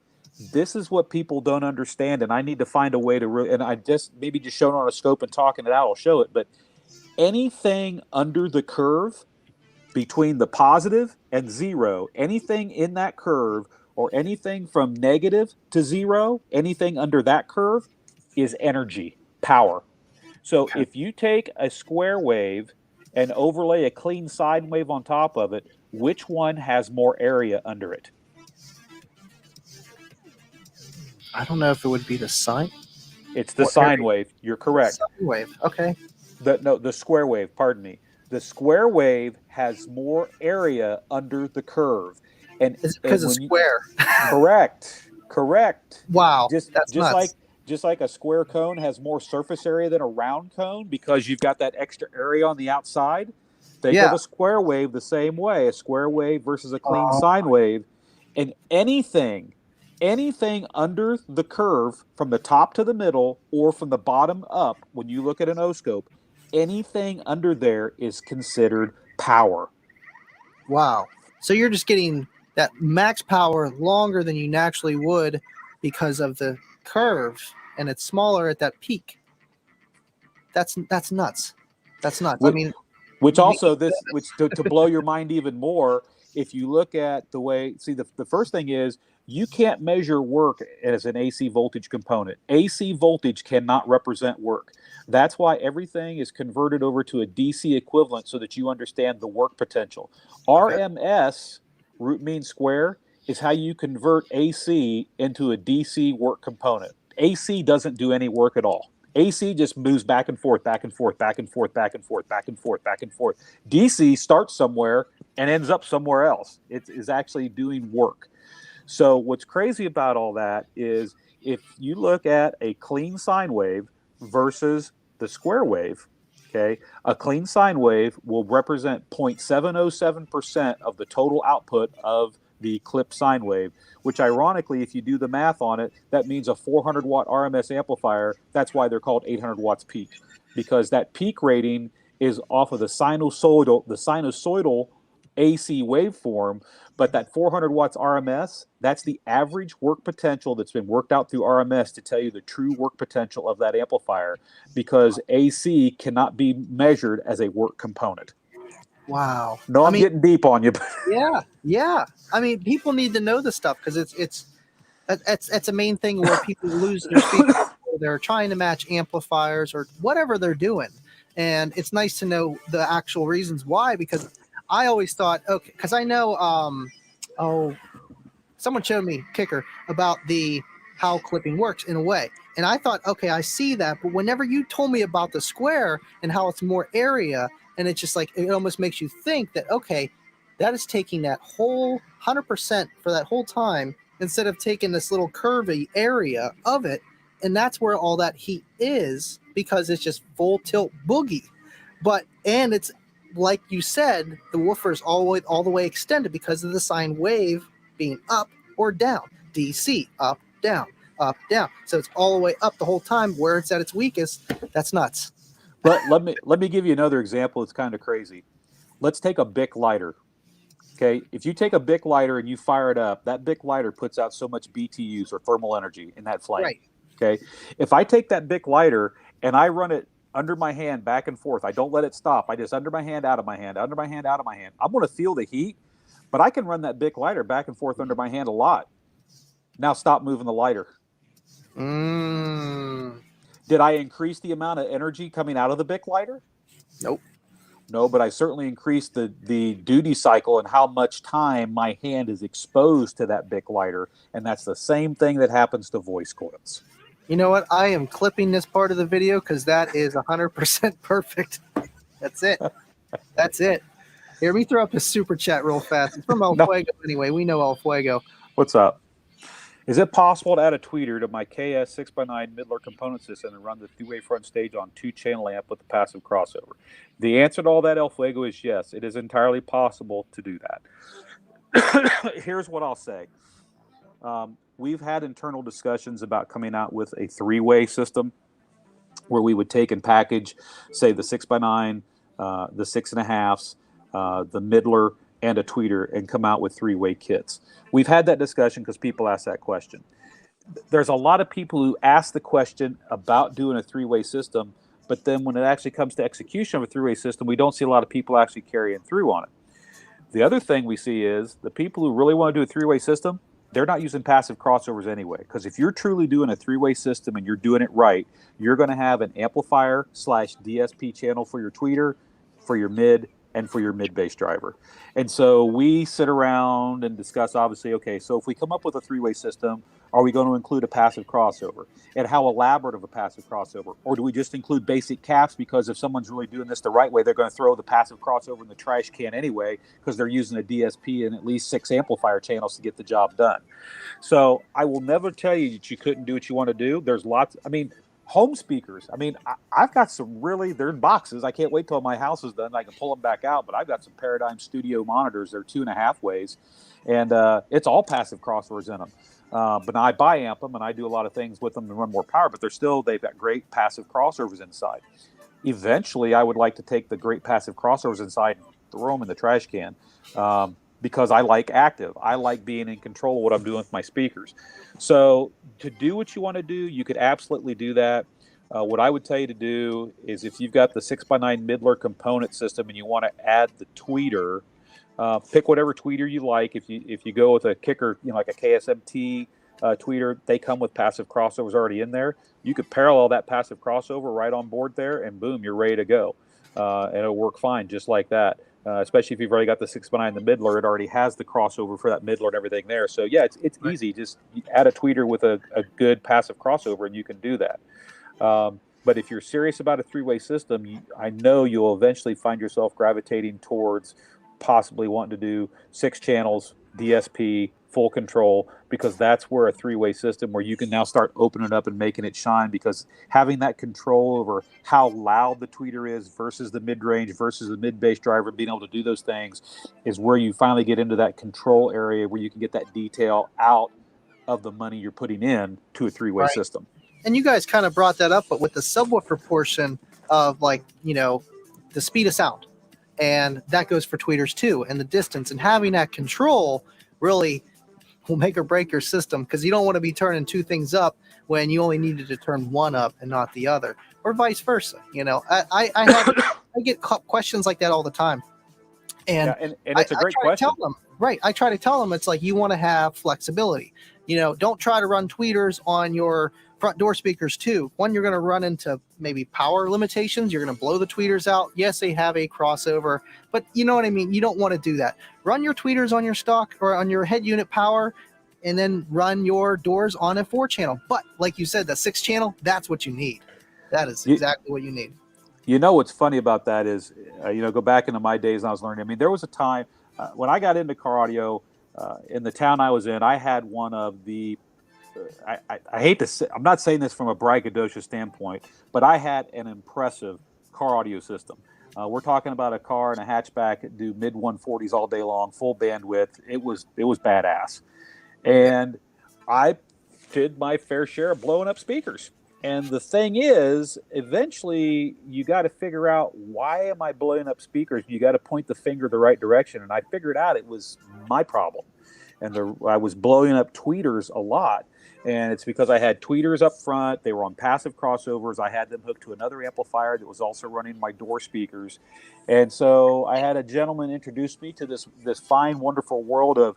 [SPEAKER 2] This is what people don't understand, and I need to find a way to really, and I just maybe just showing on a scope and talking it out, I'll show it. But anything under the curve between the positive and zero, anything in that curve or anything from negative to zero, anything under that curve is energy, power. So if you take a square wave and overlay a clean sine wave on top of it, which one has more area under it?
[SPEAKER 1] I don't know if it would be the sine.
[SPEAKER 2] It's the sine wave. You're correct.
[SPEAKER 1] Sine wave. Okay.
[SPEAKER 2] The square wave, pardon me. The square wave has more area under the curve. And
[SPEAKER 1] is it because it's square?
[SPEAKER 2] Correct.
[SPEAKER 1] Wow. That's nuts.
[SPEAKER 2] Just like a square cone has more surface area than a round cone because you've got that extra area on the outside. Think of a square wave the same way, a square wave versus a clean sine wave. And anything under the curve from the top to the middle or from the bottom up, when you look at an O-scope, anything under there is considered power.
[SPEAKER 1] Wow. So you're just getting that max power longer than you naturally would because of the curve, and it's smaller at that peak. That's nuts. That's nuts.
[SPEAKER 2] To blow your mind even more, if you look at the way, the first thing is you can't measure work as an AC voltage component. AC voltage cannot represent work. That's why everything is converted over to a DC equivalent so that you understand the work potential. RMS, root mean square, is how you convert AC into a DC work component. AC doesn't do any work at all. AC just moves back and forth, back and forth, back and forth, back and forth, back and forth, back and forth. DC starts somewhere and ends up somewhere else. It is actually doing work. So what's crazy about all that is if you look at a clean sine wave versus the square wave, okay, a clean sine wave will represent 0.707% of the total output of the clipped sine wave, which ironically, if you do the math on it, that means a 400 watt RMS amplifier. That's why they're called 800 watts peak, because that peak rating is off of the sinusoidal AC waveform. But that 400 watts RMS, that's the average work potential that's been worked out through RMS to tell you the true work potential of that amplifier, because AC cannot be measured as a work component.
[SPEAKER 1] Wow.
[SPEAKER 2] No, I'm getting deep on you.
[SPEAKER 1] Yeah. I mean, people need to know this stuff because it's a main thing where people lose their speakers. They're trying to match amplifiers or whatever they're doing, and it's nice to know the actual reasons why. Because I always thought, okay, because I know, someone showed me Kicker about how clipping works in a way, and I thought, okay, I see that, but whenever you told me about the square and how it's more area. And it's just like, it almost makes you think that, okay, that is taking that whole 100% for that whole time instead of taking this little curvy area of it. And that's where all that heat is, because it's just full tilt boogie. And it's like you said, the woofer is all the way extended because of the sine wave being up or down. DC, up, down, up, down. So it's all the way up the whole time where it's at its weakest. That's nuts.
[SPEAKER 2] But let me give you another example. It's kind of crazy. Let's take a Bic lighter. Okay, if you take a Bic lighter and you fire it up, that Bic lighter puts out so much BTUs or thermal energy in that flame.
[SPEAKER 1] Right.
[SPEAKER 2] Okay, if I take that Bic lighter and I run it under my hand back and forth, I don't let it stop. I just under my hand, out of my hand, under my hand, out of my hand. I'm going to feel the heat, but I can run that Bic lighter back and forth under my hand a lot. Now stop moving the lighter. Did I increase the amount of energy coming out of the Bic lighter?
[SPEAKER 1] Nope.
[SPEAKER 2] No, but I certainly increased the duty cycle and how much time my hand is exposed to that Bic lighter. And that's the same thing that happens to voice coils.
[SPEAKER 1] You know what? I am clipping this part of the video because that is 100% perfect. That's it. That's it. Here, let me throw up a super chat real fast. It's from El Fuego anyway. We know El Fuego.
[SPEAKER 2] What's up? Is it possible to add a tweeter to my KS 6x9 Midler component system and run the three-way front stage on 2-channel amp with a passive crossover? The answer to all that, El Fuego, is yes. It is entirely possible to do that. Here's what I'll say. We've had internal discussions about coming out with a three-way system where we would take and package, say, the 6x9, the 6.5s, the Midler, and a tweeter, and come out with three-way kits. We've had that discussion because people ask that question. There's a lot of people who ask the question about doing a three-way system, but then when it actually comes to execution of a three-way system, we don't see a lot of people actually carrying through on it. The other thing we see is the people who really want to do a three-way system, they're not using passive crossovers anyway. Because if you're truly doing a three-way system and you're doing it right, you're going to have an amplifier / DSP channel for your tweeter, for your mid, and for your mid-bass driver. And so we sit around and discuss, obviously, okay, so if we come up with a three-way system, are we going to include a passive crossover? And how elaborate of a passive crossover? Or do we just include basic caps because if someone's really doing this the right way, they're going to throw the passive crossover in the trash can anyway because they're using a DSP and at least 6 amplifier channels to get the job done. So I will never tell you that you couldn't do what you want to do. There's lots, home speakers. I've got some they're in boxes. I can't wait till my house is done. I can pull them back out, but I've got some Paradigm Studio monitors. They're 2.5 ways, and it's all passive crossovers in them. But I bi-amp them, and I do a lot of things with them to run more power, but they've got great passive crossovers inside. Eventually, I would like to take the great passive crossovers inside and throw them in the trash can. Because I like active. I like being in control of what I'm doing with my speakers. So to do what you want to do, you could absolutely do that. What I would tell you to do is if you've got the 6x9 Midler component system and you want to add the tweeter, pick whatever tweeter you like. If you go with a kicker, like a KSMT tweeter, they come with passive crossovers already in there. You could parallel that passive crossover right on board there, and boom, you're ready to go. And it'll work fine just like that. Especially if you've already got the 6x9, the Midler, it already has the crossover for that Midler and everything there. So yeah, it's right. Easy. Just add a tweeter with a good passive crossover, and you can do that. But if you're serious about a three-way system, I know you'll eventually find yourself gravitating towards possibly wanting to do 6 channels, DSP, full control, because that's where a three-way system where you can now start opening it up and making it shine, because having that control over how loud the tweeter is versus the mid-range versus the mid-bass driver, being able to do those things is where you finally get into that control area where you can get that detail out of the money you're putting in to a three-way system.
[SPEAKER 1] And you guys kind of brought that up, but with the subwoofer portion of the speed of sound, and that goes for tweeters too, and the distance, and having that control really will make or break your system, because you don't want to be turning 2 things up when you only needed to turn one up and not the other, or vice versa. I get questions like that all the time, and
[SPEAKER 2] it's a great question.
[SPEAKER 1] I try to tell them it's like you want to have flexibility. Don't try to run tweeters on your front door speakers too. One, you're going to run into maybe power limitations. You're going to blow the tweeters out. Yes, they have a crossover, but you know what I mean? You don't want to do that. Run your tweeters on your stock or on your head unit power, and then run your doors on a 4-channel. But like you said, the 6-channel, that's what you need. That is exactly what you need.
[SPEAKER 2] What's funny about that is, go back into my days when I was learning. There was a time when I got into car audio in the town I was in, I had one of the I hate to say, I'm not saying this from a braggadocious standpoint, but I had an impressive car audio system. We're talking about a car and a hatchback that do mid 140s all day long, full bandwidth. It was badass. And I did my fair share of blowing up speakers. And the thing is, eventually you got to figure out, why am I blowing up speakers? You got to point the finger the right direction. And I figured out it was my problem. And I was blowing up tweeters a lot. And it's because I had tweeters up front. They were on passive crossovers. I had them hooked to another amplifier that was also running my door speakers. And so I had a gentleman introduce me to this fine, wonderful world of,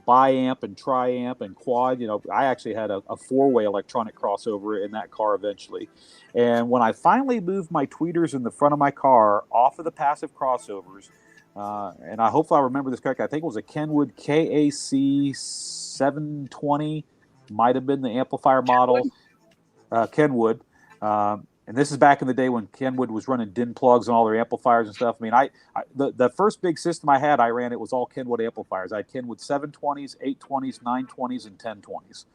[SPEAKER 2] bi-amp and tri-amp and quad. I actually had a 4-way electronic crossover in that car eventually. And when I finally moved my tweeters in the front of my car off of the passive crossovers, and I hopefully I remember this correctly, I think it was a Kenwood KAC 720, might have been the amplifier model, Kenwood. And and this is back in the day when Kenwood was running DIN plugs on all their amplifiers and stuff. I mean, the first big system I had, I ran, it was all Kenwood amplifiers. I had Kenwood 720s, 820s, 920s, and 1020s.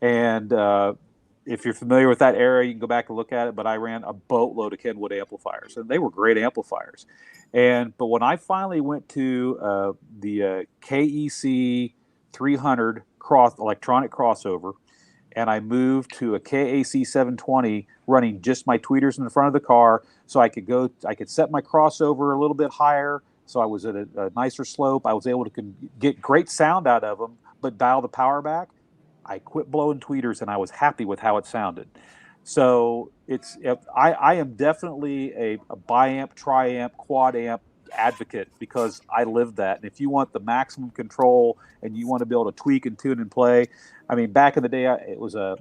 [SPEAKER 2] And if you're familiar with that era, you can go back and look at it. But I ran a boatload of Kenwood amplifiers, and they were great amplifiers. But when I finally went to the KEC 300 electronic crossover, and I moved to a KAC 720 running just my tweeters in the front of the car, so I could set my crossover a little bit higher, so I was at a nicer slope. I was able to get great sound out of them, but dial the power back. I quit blowing tweeters, and I was happy with how it sounded. So I am definitely a biamp, triamp, quad amp advocate, because I lived that. And if you want the maximum control and you want to be able to tweak and tune and play, I mean, back in the day, it was a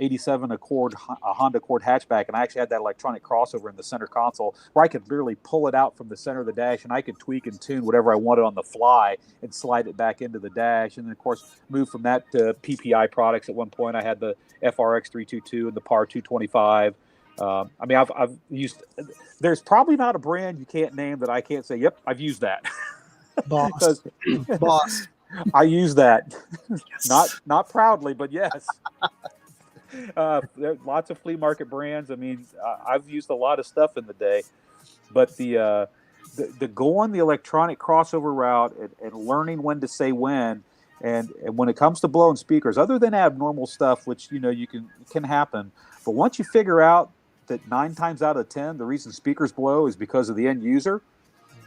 [SPEAKER 2] 87 Accord, a Honda Accord hatchback, and I actually had that electronic crossover in the center console where I could literally pull it out from the center of the dash, and I could tweak and tune whatever I wanted on the fly and slide it back into the dash. And then, of course, move from that to PPI products. At one point, I had the FRX 322 and the PAR 225. I mean, I've used. There's probably not a brand you can't name that I can't say, yep, I've used that.
[SPEAKER 1] Boss. Boss.
[SPEAKER 2] I use that.
[SPEAKER 1] Yes.
[SPEAKER 2] Not proudly, but yes. There are lots of flea market brands. I mean, I've used a lot of stuff in the day, but the going the electronic crossover route and learning when to say when, and when it comes to blowing speakers, other than abnormal stuff, which you can happen, but once you figure out that 9 times out of 10 the reason speakers blow is because of the end user,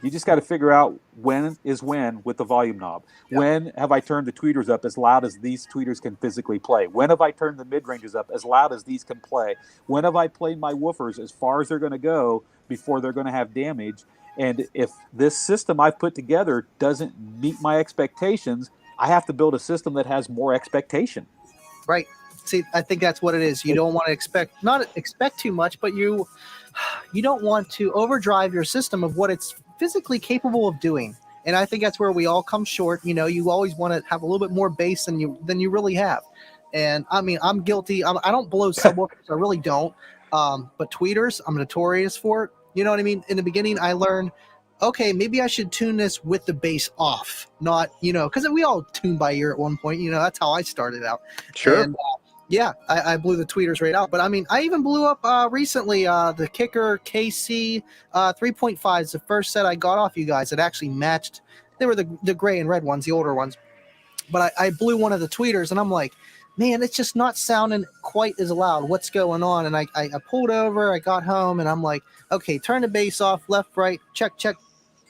[SPEAKER 2] you just got to figure out when with the volume knob. Yep. When have I turned the tweeters up as loud as these tweeters can physically play? When have I turned the mid-ranges up as loud as these can play? When have I played my woofers as far as they're going to go before they're going to have damage? And if this system I've put together doesn't meet my expectations, I have to build a system that has more expectation.
[SPEAKER 1] Right. See, I think that's what it is. You don't want to not expect too much, but you don't want to overdrive your system of what it's physically capable of doing. And I think that's where we all come short. You always want to have a little bit more bass than you really have. And I mean, I'm guilty. I don't blow subwoofers. I really don't. But tweeters, I'm notorious for it. You know what I mean? In the beginning, I learned, okay, maybe I should tune this with the bass off, not, because we all tune by ear at one point. That's how I started out.
[SPEAKER 2] Sure.
[SPEAKER 1] And, yeah, I blew the tweeters right out. But, I mean, I even blew up recently the Kicker KC 3.5 is the first set I got off you guys. It actually matched. They were the gray and red ones, the older ones. But I blew one of the tweeters, and I'm like, man, it's just not sounding quite as loud. What's going on? And I pulled over. I got home, and I'm like, okay, turn the bass off, left, right, check.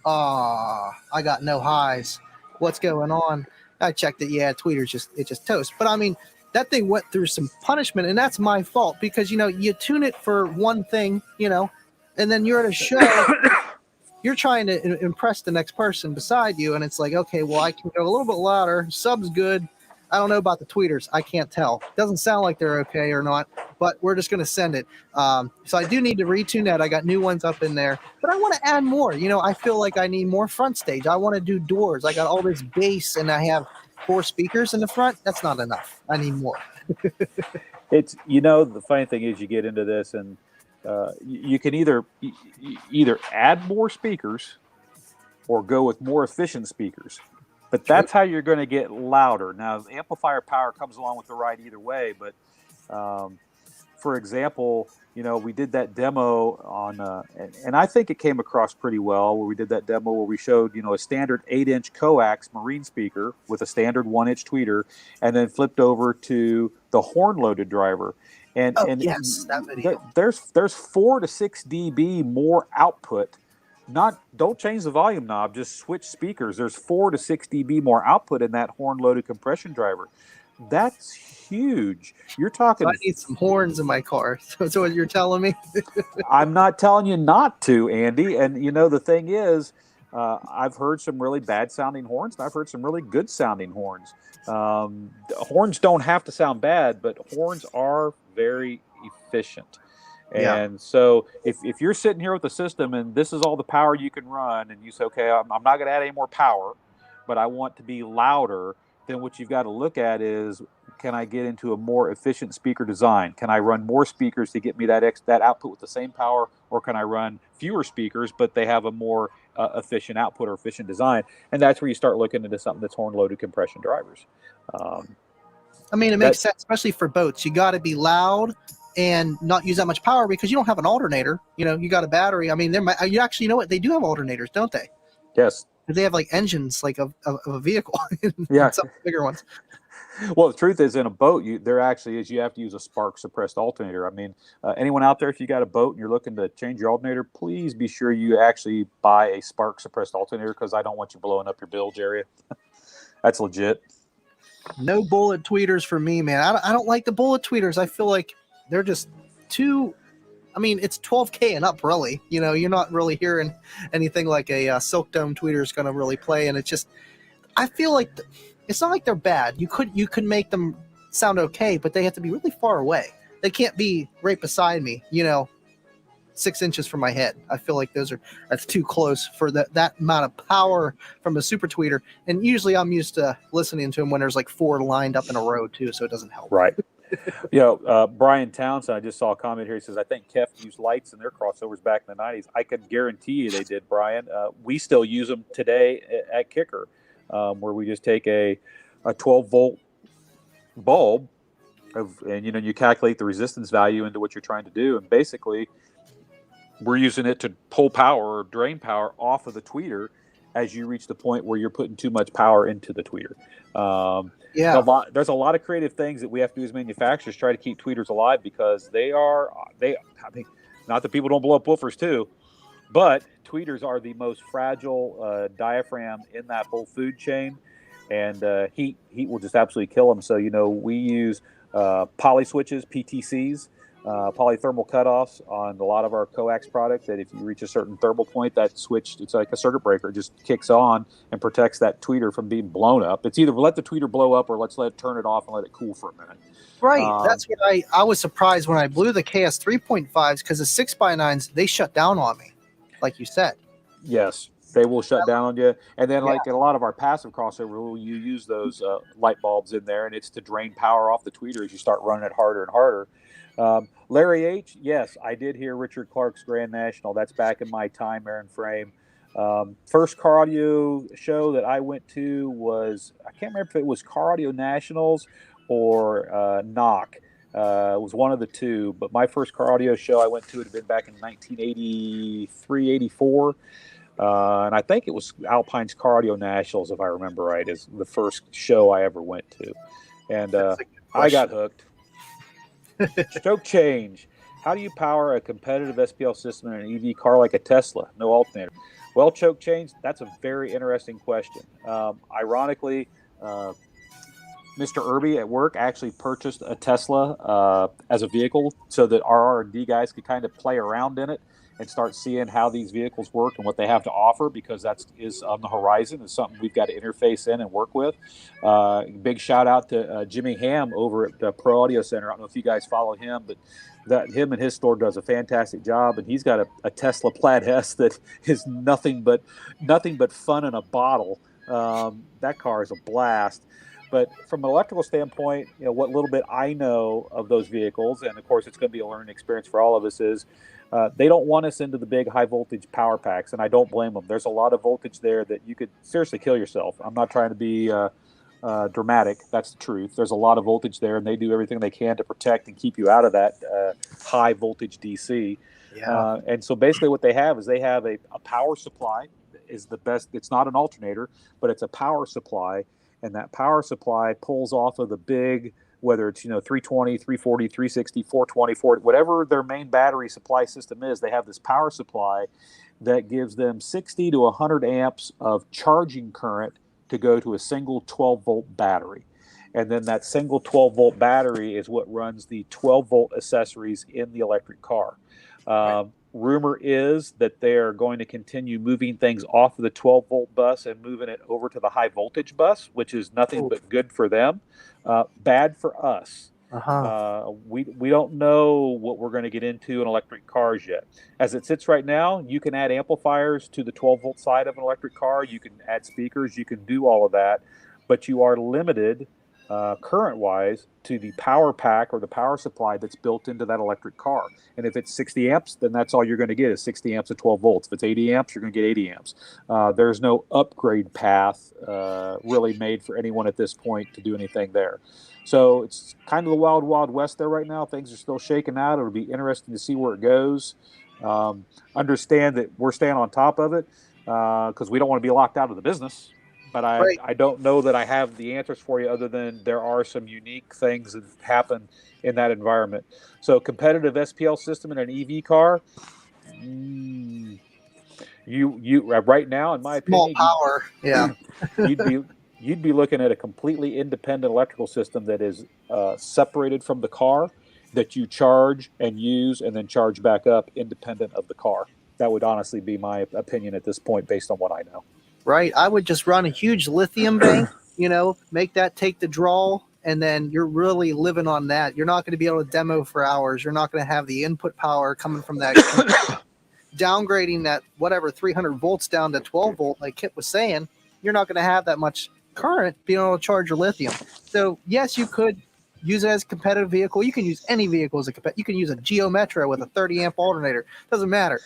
[SPEAKER 1] I got no highs. What's going on? I checked it. Yeah, tweeters just toast. But, I mean, that thing went through some punishment, and that's my fault because, you tune it for one thing, and then you're at a show, you're trying to impress the next person beside you, and it's like, okay, well, I can go a little bit louder. Sub's good. I don't know about the tweeters. I can't tell. Doesn't sound like they're okay or not, but we're just going to send it. So I do need to retune that. I got new ones up in there, but I want to add more. I feel like I need more front stage. I want to do doors. I got all this bass, and I have 4 speakers in the front. That's not enough. I need more.
[SPEAKER 2] It's the funny thing is you get into this and you can either add more speakers or go with more efficient speakers, but that's how you're going to get louder. Now, amplifier power comes along with the ride either way, but for example, we did that demo on, and I think it came across pretty well, where we did that demo where we showed, a standard 8-inch coax marine speaker with a standard 1-inch tweeter, and then flipped over to the horn-loaded driver. And
[SPEAKER 1] yes, that video.
[SPEAKER 2] There's 4 to 6 dB more output. Don't change the volume knob, just switch speakers. There's 4 to 6 dB more output in that horn-loaded compression driver. That's huge. You're talking.
[SPEAKER 1] So I need some horns in my car. So what you're telling me?
[SPEAKER 2] I'm not telling you not to, Andy. And the thing is, I've heard some really bad sounding horns, and I've heard some really good sounding horns. Horns don't have to sound bad, but horns are very efficient. And so if you're sitting here with the system and this is all the power you can run, and you say, okay, I'm not going to add any more power, but I want to be louder, then what you've got to look at is can I get into a more efficient speaker design? Can I run more speakers to get me that output with the same power, or can I run fewer speakers but they have a more efficient output or efficient design? And that's where you start looking into something that's horn-loaded compression drivers.
[SPEAKER 1] I mean, it makes sense, especially for boats. You got to be loud and not use that much power because you don't have an alternator. You got a battery. I mean, you actually, you know what? They do have alternators, don't they?
[SPEAKER 2] Yes.
[SPEAKER 1] They have like engines like of a vehicle.
[SPEAKER 2] Yeah.
[SPEAKER 1] Some bigger ones.
[SPEAKER 2] Well, the truth is, in a boat, there actually is. You have to use a spark suppressed alternator. I mean, anyone out there, if you got a boat and you're looking to change your alternator, please be sure you actually buy a spark suppressed alternator, because I don't want you blowing up your bilge area. That's legit.
[SPEAKER 1] No bullet tweeters for me, man. I don't like the bullet tweeters. I feel like they're just too. I mean, it's 12K and up, really. You're not really hearing anything like a Silk Dome tweeter is going to really play, and it's just. I feel like it's not like they're bad. You could make them sound okay, but they have to be really far away. They can't be right beside me, 6 inches from my head. I feel like that's too close for that amount of power from a super tweeter. And usually I'm used to listening to them when there's like 4 lined up in a row too, so it doesn't help.
[SPEAKER 2] Right. Brian Townsend, I just saw a comment here. He says, I think Kef used lights in their crossovers back in the 90s. I can guarantee you they did, Brian. We still use them today at Kicker. Where we just take a 12-volt bulb and you calculate the resistance value into what you're trying to do, and basically we're using it to pull power or drain power off of the tweeter as you reach the point where you're putting too much power into the tweeter. There's a lot of creative things that we have to do as manufacturers, try to keep tweeters alive, because not that people don't blow up woofers too, but tweeters are the most fragile diaphragm in that whole food chain, and heat will just absolutely kill them. So we use poly switches, PTCs, polythermal cutoffs on a lot of our coax products. That if you reach a certain thermal point, that switch, it's like a circuit breaker, just kicks on and protects that tweeter from being blown up. It's either let the tweeter blow up or let's turn it off and let it cool for a minute.
[SPEAKER 1] Right. That's what I was surprised when I blew the KS 3.5s, because the 6x9s, they shut down on me. Like you said.
[SPEAKER 2] Yes, they will shut down on you. And then like in a lot of our passive crossover, you use those light bulbs in there, and it's to drain power off the tweeter as you start running it harder and harder. Larry H., yes, I did hear Richard Clark's Grand National. That's back in my time, Aaron Frame. First car audio show that I went to was, I can't remember if it was Car Audio Nationals or Knock. It was one of the two, but my first car audio show I went to had been back in 1983, 84. And I think it was Alpine's Car Audio Nationals, if I remember right, is the first show I ever went to. And I got hooked. Choke change. How do you power a competitive SPL system in an EV car like a Tesla? No alternator. Well, choke change, that's a very interesting question. Ironically, Mr. Irby at work actually purchased a Tesla as a vehicle so that our R&D guys could kind of play around in it and start seeing how these vehicles work and what they have to offer, because that is on the horizon. It's something we've got to interface in and work with. Big shout out to Jimmy Ham over at the Pro Audio Center. I don't know if you guys follow him, but him and his store does a fantastic job, and he's got a Tesla Plaid S that is nothing but fun in a bottle. That car is a blast. But from an electrical standpoint, what little bit I know of those vehicles, and of course it's going to be a learning experience for all of us, is they don't want us into the big high voltage power packs, and I don't blame them. There's a lot of voltage there that you could seriously kill yourself. I'm not trying to be dramatic. That's the truth. There's a lot of voltage there, and they do everything they can to protect and keep you out of that high voltage DC. Yeah. And so basically what they have is a power supply is the best. It's not an alternator, but it's a power supply. And that power supply pulls off of the big, whether it's 320, 340, 360, 420, 40, whatever their main battery supply system is, they have this power supply that gives them 60 to 100 amps of charging current to go to a single 12-volt battery. And then that single 12-volt battery is what runs the 12-volt accessories in the electric car. Right. Rumor is that they're going to continue moving things off of the 12-volt bus and moving it over to the high-voltage bus, which is nothing but good for them, bad for us. We don't know what we're going to get into in electric cars yet. As it sits right now, you can add amplifiers to the 12-volt side of an electric car. You can add speakers. You can do all of that, but you are limited current-wise to the power pack or the power supply that's built into that electric car. And if it's 60 amps, then that's all you're going to get is 60 amps at 12 volts. If it's 80 amps, you're going to get 80 amps. There's no upgrade path really made for anyone at this point to do anything there. So it's kind of the wild, wild west there right now. Things are still shaking out. It'll be interesting to see where it goes. Understand that we're staying on top of it because we don't want to be locked out of the business. But I don't know that I have the answers for you other than there are some unique things that happen in that environment. So competitive SPL system in an EV car, you right now, in my
[SPEAKER 1] Small
[SPEAKER 2] opinion,
[SPEAKER 1] power. Yeah.
[SPEAKER 2] you'd be looking at a completely independent electrical system that is separated from the car, that you charge and use and then charge back up independent of the car. That would honestly be my opinion at this point based on what I know.
[SPEAKER 1] Right. I would just run a huge lithium bank, make that take the draw, and then you're really living on that. You're not going to be able to demo for hours. You're not going to have the input power coming from that. Downgrading that, whatever, 300 volts down to 12 volt, like Kit was saying, you're not going to have that much current being able to charge your lithium. So, yes, you could use it as a competitive vehicle. You can use any vehicle as a competitive. You can use a Geo Metro with a 30 amp alternator. Doesn't matter,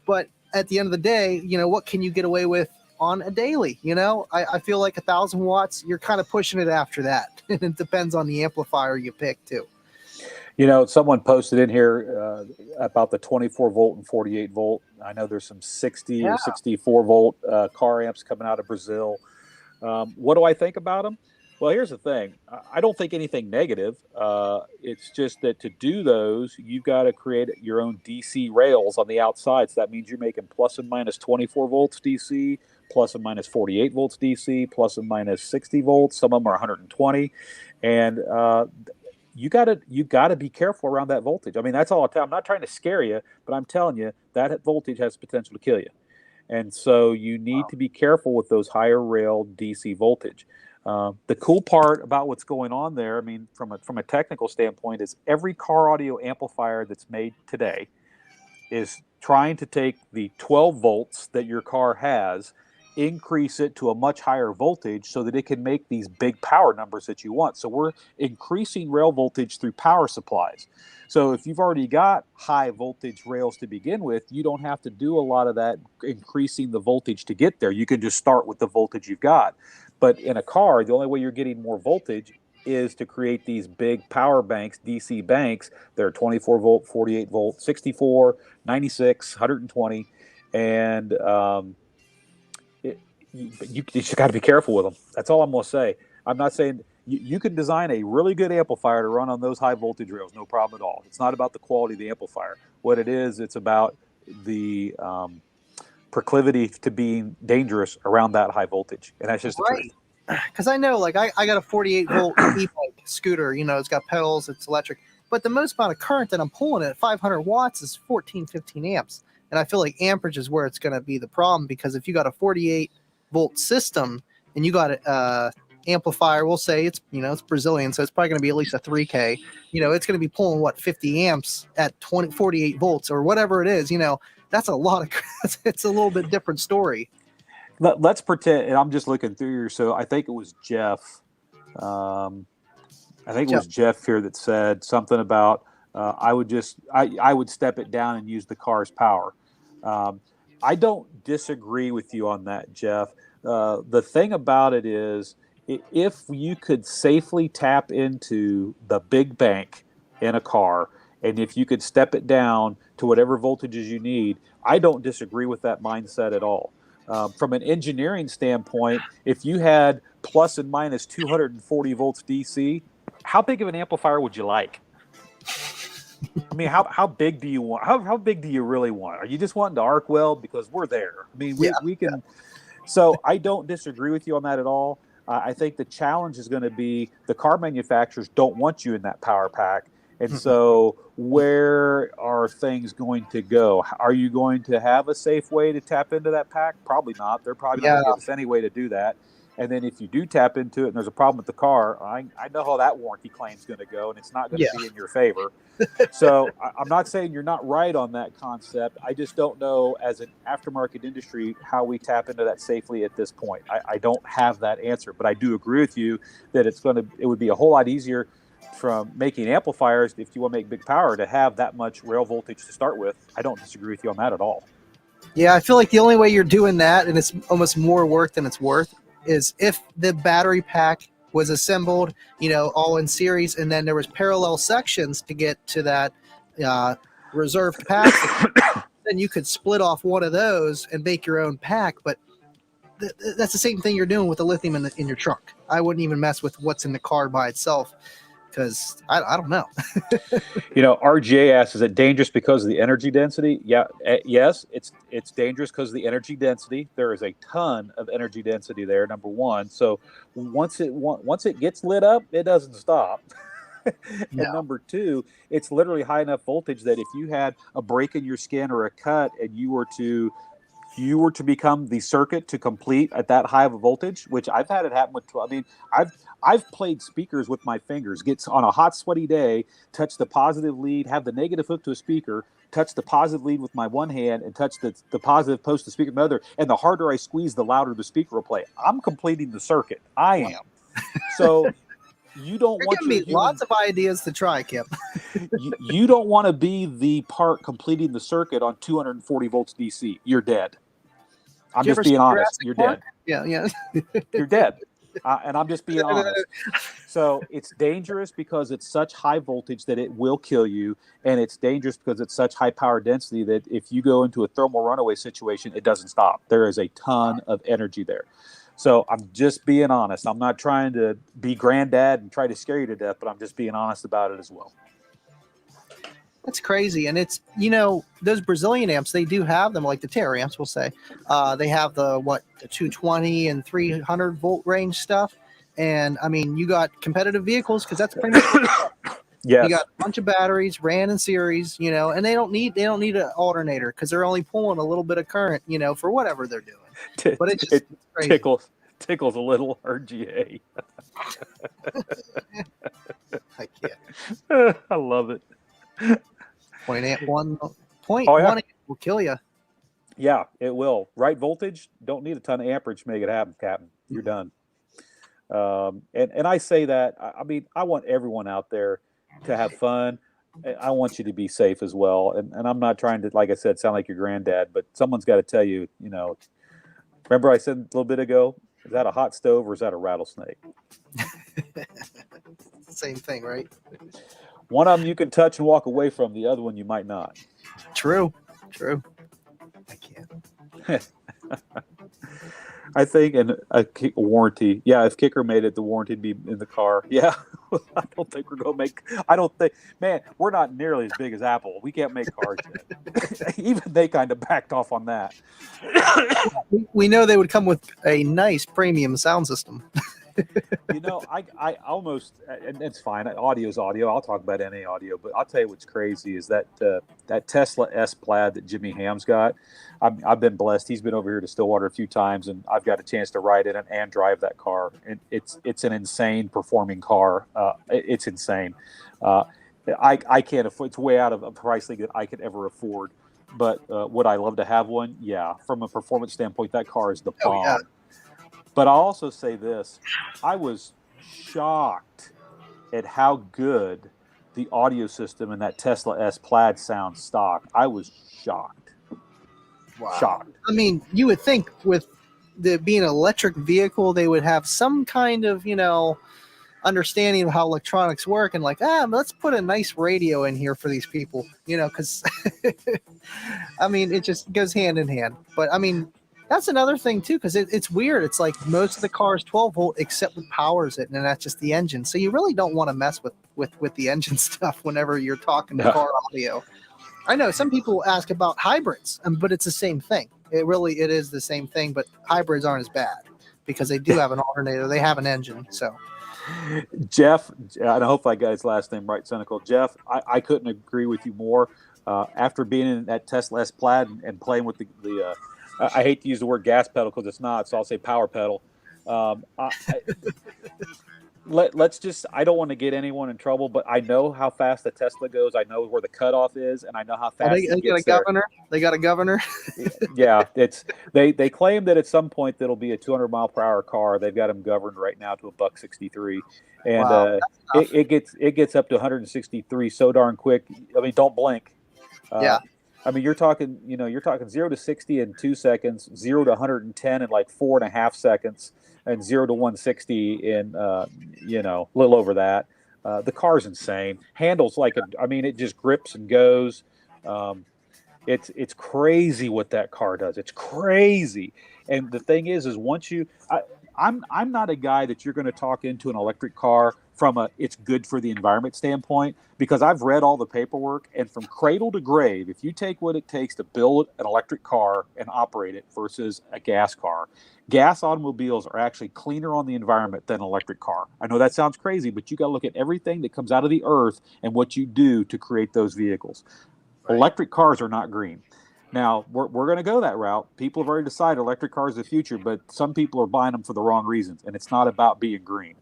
[SPEAKER 1] But at the end of the day, what can you get away with on a daily? I feel like 1,000 watts, you're kind of pushing it after that. And it depends on the amplifier you pick too.
[SPEAKER 2] Someone posted in here about the 24 volt and 48 volt. I know there's some 60 or 64 volt car amps coming out of Brazil. What do I think about them? Well, here's the thing. I don't think anything negative. It's just that to do those, you've got to create your own DC rails on the outside. So that means you're making plus and minus 24 volts DC, plus and minus 48 volts DC, plus and minus 60 volts. Some of them are 120. And you gotta be careful around that voltage. I mean, that's all I'm not trying to scare you, but I'm telling you that voltage has potential to kill you. And so you need to be careful with those higher rail DC voltage. The cool part about what's going on there, I mean, from a technical standpoint, is every car audio amplifier that's made today is trying to take the 12 volts that your car has, increase it to a much higher voltage so that it can make these big power numbers that you want. So we're increasing rail voltage through power supplies. So if you've already got high voltage rails to begin with, you don't have to do a lot of that increasing the voltage to get there. You can just start with the voltage you've got. But in a car, the only way you're getting more voltage is to create these big power banks, DC banks. They're 24 volt, 48 volt, 64, 96, 120. And you just got to be careful with them. That's all I'm going to say. I'm not saying you can design a really good amplifier to run on those high voltage rails, no problem at all. It's not about the quality of the amplifier. What it is, it's about the proclivity to being dangerous around that high voltage. And that's just the truth.
[SPEAKER 1] Because I know, like, I got a 48 volt e-bike scooter, it's got pedals, it's electric. But the most amount of current that I'm pulling at 500 watts is 14, 15 amps. And I feel like amperage is where it's going to be the problem, because if you got a 48 volt system and you got a amplifier, we'll say it's Brazilian, so it's probably going to be at least a 3K. It's going to be pulling 50 amps at 48 volts or whatever it is. That's a lot of. It's a little bit different story.
[SPEAKER 2] Let's pretend, and I'm just looking through here. So I think it was Jeff. I think it was Jeff here that said something about I would step it down and use the car's power. I don't disagree with you on that, Jeff. The thing about it is, if you could safely tap into the big bank in a car, and if you could step it down to whatever voltages you need, I don't disagree with that mindset at all. From an engineering standpoint, if you had plus and minus 240 volts DC, how big of an amplifier would you like? I mean, how big do you want? How big do you really want? Are you just wanting to arc weld? Because we're there. I mean, we can. Yeah. So I don't disagree with you on that at all. I think the challenge is going to be the car manufacturers don't want you in that power pack. And so where are things going to go? Are you going to have a safe way to tap into that pack? Probably not. They're probably not going to give us any way to do that. And then if you do tap into it and there's a problem with the car, I know how that warranty claim is going to go, and it's not going to be in your favor. So I'm not saying you're not right on that concept. I just don't know, as an aftermarket industry, how we tap into that safely at this point. I don't have that answer, but I do agree with you that it would be a whole lot easier from making amplifiers, if you want to make big power, to have that much rail voltage to start with. I don't disagree with you on that at all.
[SPEAKER 1] Yeah, I feel like the only way you're doing that, and it's almost more work than it's worth, is if the battery pack was assembled, all in series, and then there was parallel sections to get to that reserve capacity. Then you could split off one of those and make your own pack. But that's the same thing you're doing with the lithium in your trunk. I wouldn't even mess with what's in the car by itself, because I don't know.
[SPEAKER 2] RGA asks, is it dangerous because of the energy density? Yeah, yes, it's dangerous because of the energy density. There is a ton of energy density there, number one. So once it gets lit up, it doesn't stop.
[SPEAKER 1] No.
[SPEAKER 2] And number two, it's literally high enough voltage that if you had a break in your skin or a cut and you were to become the circuit to complete at that high of a voltage, which I've had it happen with. I've played speakers with my fingers. Gets on a hot, sweaty day, touch the positive lead, have the negative hook to a speaker, touch the positive lead with my one hand, and touch the positive post to speaker with my other. And the harder I squeeze, the louder the speaker will play. I'm completing the circuit. I am. So you don't want
[SPEAKER 1] to me lots of ideas to try, Kip.
[SPEAKER 2] you don't want to be the part completing the circuit on 240 volts DC. You're dead. I'm just being honest. You're dead.
[SPEAKER 1] Yeah.
[SPEAKER 2] You're dead. And I'm just being honest. So it's dangerous because it's such high voltage that it will kill you. And it's dangerous because it's such high power density that if you go into a thermal runaway situation, it doesn't stop. There is a ton of energy there. So I'm just being honest. I'm not trying to be granddad and try to scare you to death, but I'm just being honest about it as well.
[SPEAKER 1] That's crazy. And it's, those Brazilian amps, they do have them, like the Terror amps, we'll say. They have the 220 and 300 volt range stuff. And I mean, you got competitive vehicles, because that's pretty much
[SPEAKER 2] yes.
[SPEAKER 1] You got a bunch of batteries ran in series, and they don't need an alternator, because they're only pulling a little bit of current, for whatever they're doing. But it's crazy.
[SPEAKER 2] Tickles a little RGA.
[SPEAKER 1] I can't.
[SPEAKER 2] I love it.
[SPEAKER 1] 0.1 will kill you.
[SPEAKER 2] Yeah, it will. Right voltage, don't need a ton of amperage to make it happen, Captain. You're done. And I say that, I mean, I want everyone out there to have fun. I want you to be safe as well. And I'm not trying to, like I said, sound like your granddad, but someone's got to tell you, remember I said a little bit ago, is that a hot stove or is that a rattlesnake?
[SPEAKER 1] Same thing, right?
[SPEAKER 2] One of them you can touch and walk away from. The other one you might not.
[SPEAKER 1] True. I can't.
[SPEAKER 2] I think a warranty. Yeah, if Kicker made it, the warranty would be in the car. Yeah, I don't think we're going to make. I don't think, man, we're not nearly as big as Apple. We can't make cars yet. Even they kind of backed off on that.
[SPEAKER 1] We know they would come with a nice premium sound system.
[SPEAKER 2] I almost, and it's fine. Audio's audio. I'll talk about any audio, but I'll tell you what's crazy is that Tesla S Plaid that Jimmy Ham's got. I've been blessed. He's been over here to Stillwater a few times, and I've got a chance to ride in it and drive that car. And it's an insane performing car. It's insane. I can't afford. It's way out of a price league that I could ever afford. But would I love to have one? Yeah. From a performance standpoint, that car is the bomb. Oh, yeah. But I'll also say this. I was shocked at how good the audio system in that Tesla S Plaid sounds stock. I was shocked.
[SPEAKER 1] Wow.
[SPEAKER 2] Shocked.
[SPEAKER 1] I mean, you would think with being an electric vehicle, they would have some kind of, understanding of how electronics work, and let's put a nice radio in here for these people, because I mean, it just goes hand in hand. But I mean, that's another thing too, because it's weird. It's like most of the cars 12 volt except what powers it, and that's just the engine. So you really don't want to mess with the engine stuff whenever you're talking car audio. I know some people ask about hybrids, but it's the same thing. It is the same thing, but hybrids aren't as bad because they do have an alternator. They have an engine. So
[SPEAKER 2] Jeff, and I hope I got his last name right, Cynical. Jeff, I couldn't agree with you more. After being in that Tesla S Plaid and playing with the I hate to use the word gas pedal because it's not, so I'll say power pedal. I let's just, I don't want to get anyone in trouble, but I know how fast the Tesla goes. I know where the cutoff is, and I know how
[SPEAKER 1] Oh,
[SPEAKER 2] fast
[SPEAKER 1] they
[SPEAKER 2] it
[SPEAKER 1] got a
[SPEAKER 2] gets there.
[SPEAKER 1] governor. They got a governor.
[SPEAKER 2] Yeah, it's they claim that at some point that'll be a 200-mile-per-hour car. They've got them governed right now to a buck 63, and
[SPEAKER 1] Wow, that's
[SPEAKER 2] it gets up to 163 so darn quick. I mean, don't blink.
[SPEAKER 1] yeah,
[SPEAKER 2] I mean, you're talking 0 to 60 in 2 seconds, 0 to 110 in like 4.5 seconds, and 0 to 160 in a little over that. The car's insane. Handles I mean, it just grips and goes. Um, it's crazy what that car does. It's crazy. And the thing is once I'm not a guy that you're going to talk into an electric car from a it's good for the environment standpoint, because I've read all the paperwork, and from cradle to grave, if you take what it takes to build an electric car and operate it versus a gas car, gas automobiles are actually cleaner on the environment than an electric car. I know that sounds crazy, but you got to look at everything that comes out of the earth and what you do to create those vehicles.
[SPEAKER 1] right.
[SPEAKER 2] Electric cars are not green. Now, we're going to go that route. People have already decided electric cars are the future, but some people are buying them for the wrong reasons, and it's not about being green.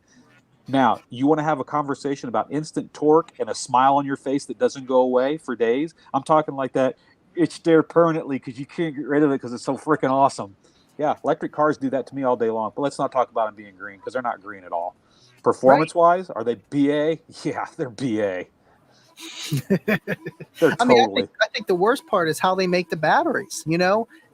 [SPEAKER 2] Now, you want to have a conversation about instant torque and a smile on your face that doesn't go away for days? I'm talking like that. It's there permanently because you can't get rid of it because it's so freaking awesome. Yeah, electric cars do that to me all day long, but let's not talk about them being green because they're not green at all.
[SPEAKER 1] Right.
[SPEAKER 2] Performance-wise, are they BA? Yeah, they're BA. They're
[SPEAKER 1] I mean,
[SPEAKER 2] totally.
[SPEAKER 1] I think the worst part is how they make the batteries.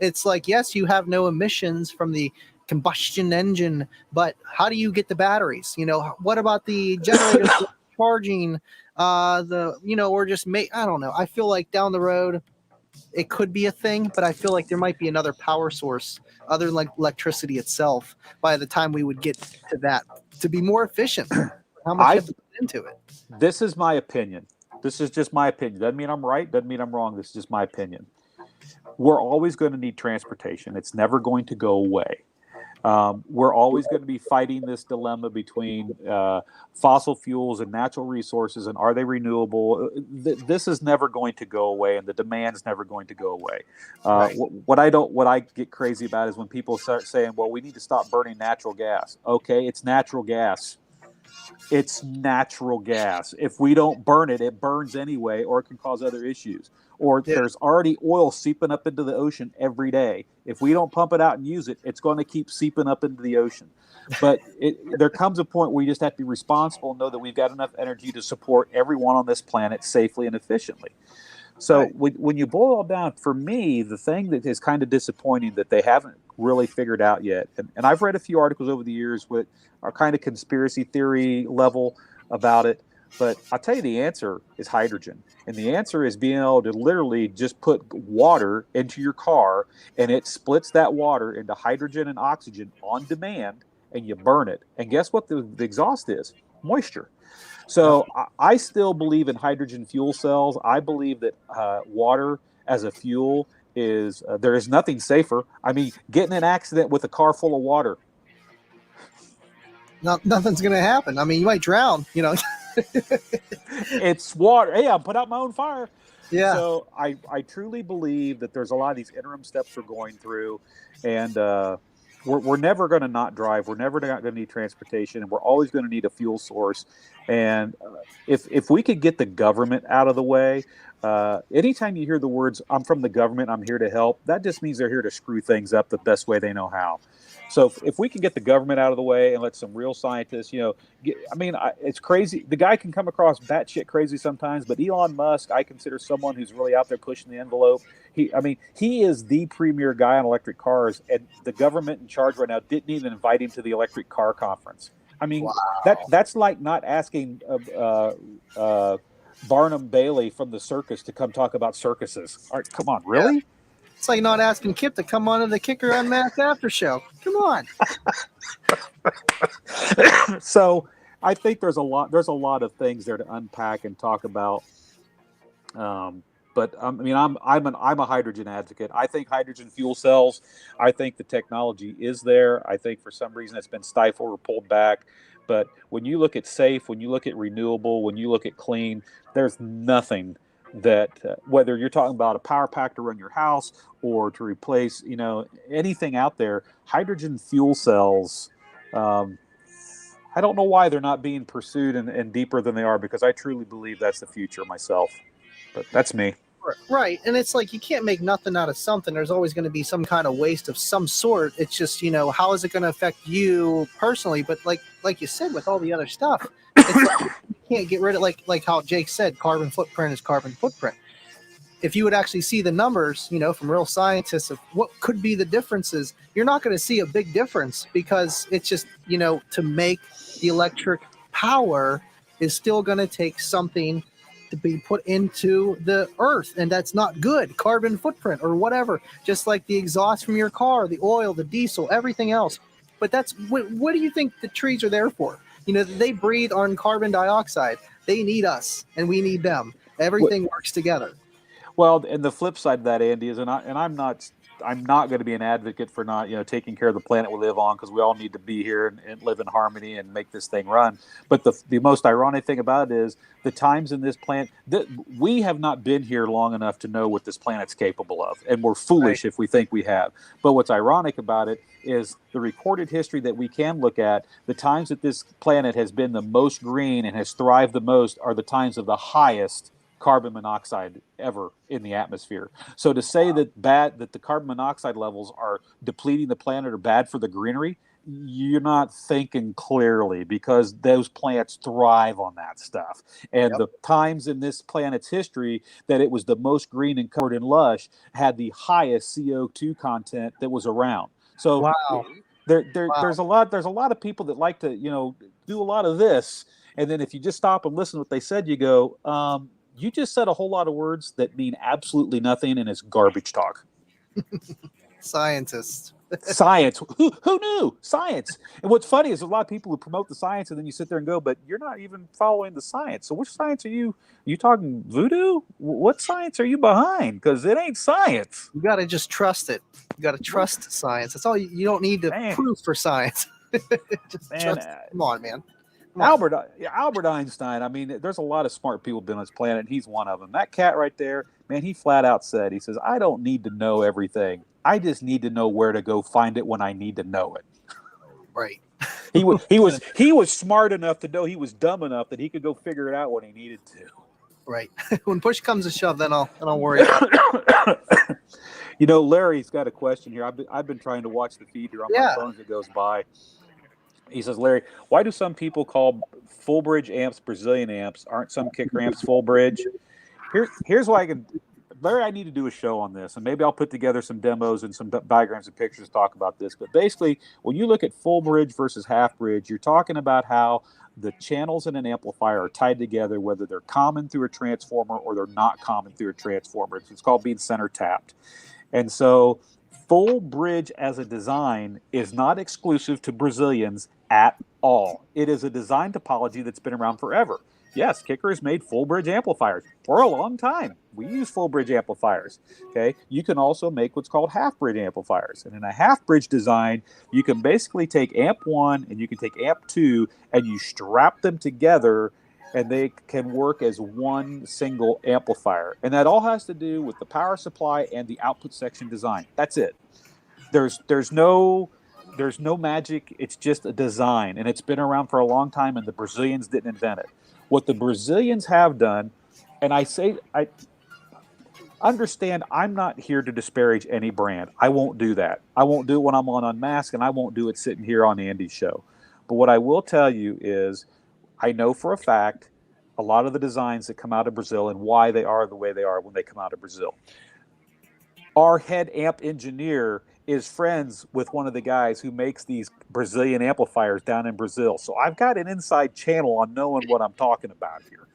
[SPEAKER 1] It's like, yes, you have no emissions from the combustion engine, but how do you get the batteries? What about the generators charging? Or just I don't know. I feel like down the road it could be a thing, but I feel like there might be another power source other than like electricity itself by the time we would get to that to be more efficient. How much you
[SPEAKER 2] I
[SPEAKER 1] have to put into it?
[SPEAKER 2] This is my opinion. This is just my opinion. Doesn't mean I'm right. Doesn't mean I'm wrong. This is just my opinion. We're always going to need transportation. It's never going to go away. We're always going to be fighting this dilemma between fossil fuels and natural resources, and are they renewable? This is never going to go away, and the demand's never going to go away.
[SPEAKER 1] Right.
[SPEAKER 2] What I get crazy about is when people start saying, "Well, we need to stop burning natural gas." Okay, it's natural gas. It's natural gas. If we don't burn it, it burns anyway, or it can cause other issues. Or
[SPEAKER 1] Yeah.
[SPEAKER 2] there's already oil seeping up into the ocean every day. If we don't pump it out and use it, it's going to keep seeping up into the ocean. But there comes a point where you just have to be responsible and know that we've got enough energy to support everyone on this planet safely and efficiently. So
[SPEAKER 1] Right.
[SPEAKER 2] when you boil it all down, for me, the thing that is kind of disappointing that they haven't really figured out yet, and I've read a few articles over the years with are kind of conspiracy theory level about it, but I'll tell you the answer is hydrogen. And the answer is being able to literally just put water into your car and it splits that water into hydrogen and oxygen on demand and you burn it. And guess what the exhaust is? Moisture.
[SPEAKER 1] Yep.
[SPEAKER 2] So I still believe in hydrogen fuel cells. I believe that water as a fuel is there is nothing safer. I mean, getting in an accident with a car full of water.
[SPEAKER 1] Nothing's gonna happen. I mean, you might drown.
[SPEAKER 2] It's water. Hey, I put out my own fire.
[SPEAKER 1] Yeah.
[SPEAKER 2] So I truly believe that there's a lot of these interim steps we're going through, and we're never going to not drive. We're never not going to need transportation, and we're always going to need a fuel source. And if we could get the government out of the way, anytime you hear the words "I'm from the government, I'm here to help," that just means they're here to screw things up the best way they know how. So if we can get the government out of the way and let some real scientists, it's crazy. The guy can come across batshit crazy sometimes, but Elon Musk, I consider someone who's really out there pushing the envelope. He is the premier guy on electric cars, and the government in charge right now didn't even invite him to the electric car conference. I mean,
[SPEAKER 1] Wow.
[SPEAKER 2] that's like not asking Barnum Bailey from the circus to come talk about circuses. All right, come on,
[SPEAKER 1] Yeah.
[SPEAKER 2] really?
[SPEAKER 1] It's like not asking Kip to come on to the Kicker Unmasked Aftershow. Come on.
[SPEAKER 2] So I think there's a lot of things there to unpack and talk about. But I'm a hydrogen advocate. I think hydrogen fuel cells. I think the technology is there. I think for some reason it's been stifled or pulled back. But when you look at safe, when you look at renewable, when you look at clean, there's nothing that whether you're talking about a power pack to run your house or to replace anything out there, hydrogen fuel cells I don't know why they're not being pursued and deeper than they are, because I truly believe that's the future myself. But that's me.
[SPEAKER 1] Right. And it's like you can't make nothing out of something. There's always going to be some kind of waste of some sort. It's just, how is it going to affect you personally? But like you said, with all the other stuff, it's like you can't get rid of, like how Jake said, carbon footprint is carbon footprint. If you would actually see the numbers, from real scientists of what could be the differences, you're not going to see a big difference, because it's just, to make the electric power is still going to take something to be put into the earth, and that's not good. Carbon footprint or whatever, just like the exhaust from your car, the oil, the diesel, everything else. But that's what do you think the trees are there for? They breathe on carbon dioxide. They need us and we need them. Everything works together.
[SPEAKER 2] Well, and the flip side of that, Andy, is, I'm not going to be an advocate for not, taking care of the planet we live on, because we all need to be here and live in harmony and make this thing run. But the most ironic thing about it is the times in this planet that we have not been here long enough to know what this planet's capable of, and we're foolish if we think we have. But what's ironic about it is the recorded history that we can look at. The times that this planet has been the most green and has thrived the most are the times of the highest carbon monoxide ever in the atmosphere. So to say that the carbon monoxide levels are depleting the planet or bad for the greenery, you're not thinking clearly, because those plants thrive on that stuff. And the times in this planet's history that it was the most green and covered and lush had the highest CO2 content that was around. So there's a lot of people that like to, do a lot of this. And then if you just stop and listen to what they said, you go, you just said a whole lot of words that mean absolutely nothing, and it's garbage talk.
[SPEAKER 1] Scientists.
[SPEAKER 2] Science. Who knew? Science. And what's funny is a lot of people who promote the science, and then you sit there and go, but you're not even following the science. So which science are you? Are you talking voodoo? What science are you behind? Because it ain't science.
[SPEAKER 1] You got to just trust it. You got to trust science. That's all. You don't need to prove for science. Come on, man.
[SPEAKER 2] Albert Einstein, I mean, there's a lot of smart people been on this planet, and he's one of them. That cat right there, man, he flat out said, he says, I don't need to know everything. I just need to know where to go find it when I need to know it.
[SPEAKER 1] Right.
[SPEAKER 2] He was smart enough to know he was dumb enough that he could go figure it out when he needed to.
[SPEAKER 1] Right. When push comes to shove, then I'll worry about it.
[SPEAKER 2] Larry's got a question here. I've been trying to watch the feed here on my phone as it goes by. He says, Larry, why do some people call full bridge amps Brazilian amps? Aren't some kicker amps full bridge? Here's why Larry, I need to do a show on this, and maybe I'll put together some demos and some diagrams and pictures to talk about this. But basically, when you look at full bridge versus half bridge, you're talking about how the channels in an amplifier are tied together, whether they're common through a transformer or they're not common through a transformer. It's called being center tapped. And so full bridge as a design is not exclusive to Brazilians at all. It is a design topology that's been around forever. Yes, Kicker has made full bridge amplifiers for a long time. We use full bridge amplifiers. Okay, you can also make what's called half bridge amplifiers. And in a half bridge design, you can basically take amp 1 and you can take amp 2 and you strap them together, and they can work as one single amplifier. And that all has to do with the power supply and the output section design. That's it. There's no magic. It's just a design, and it's been around for a long time, and the Brazilians didn't invent it. What the Brazilians have done, and I understand, I'm not here to disparage any brand. I won't do that. I won't do it when I'm on Unmasked, and I won't do it sitting here on Andy's show. But what I will tell you is, I know for a fact a lot of the designs that come out of Brazil and why they are the way they are when they come out of Brazil. Our head amp engineer is friends with one of the guys who makes these Brazilian amplifiers down in Brazil. So I've got an inside channel on knowing what I'm talking about here.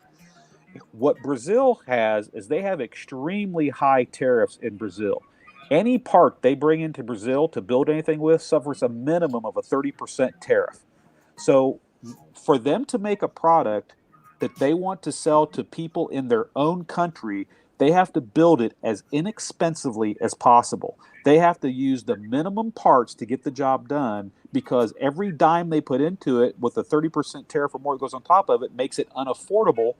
[SPEAKER 2] What Brazil has is they have extremely high tariffs in Brazil. Any part they bring into Brazil to build anything with suffers a minimum of a 30% tariff. So for them to make a product that they want to sell to people in their own country, they have to build it as inexpensively as possible. They have to use the minimum parts to get the job done, because every dime they put into it with a 30% tariff or more that goes on top of it makes it unaffordable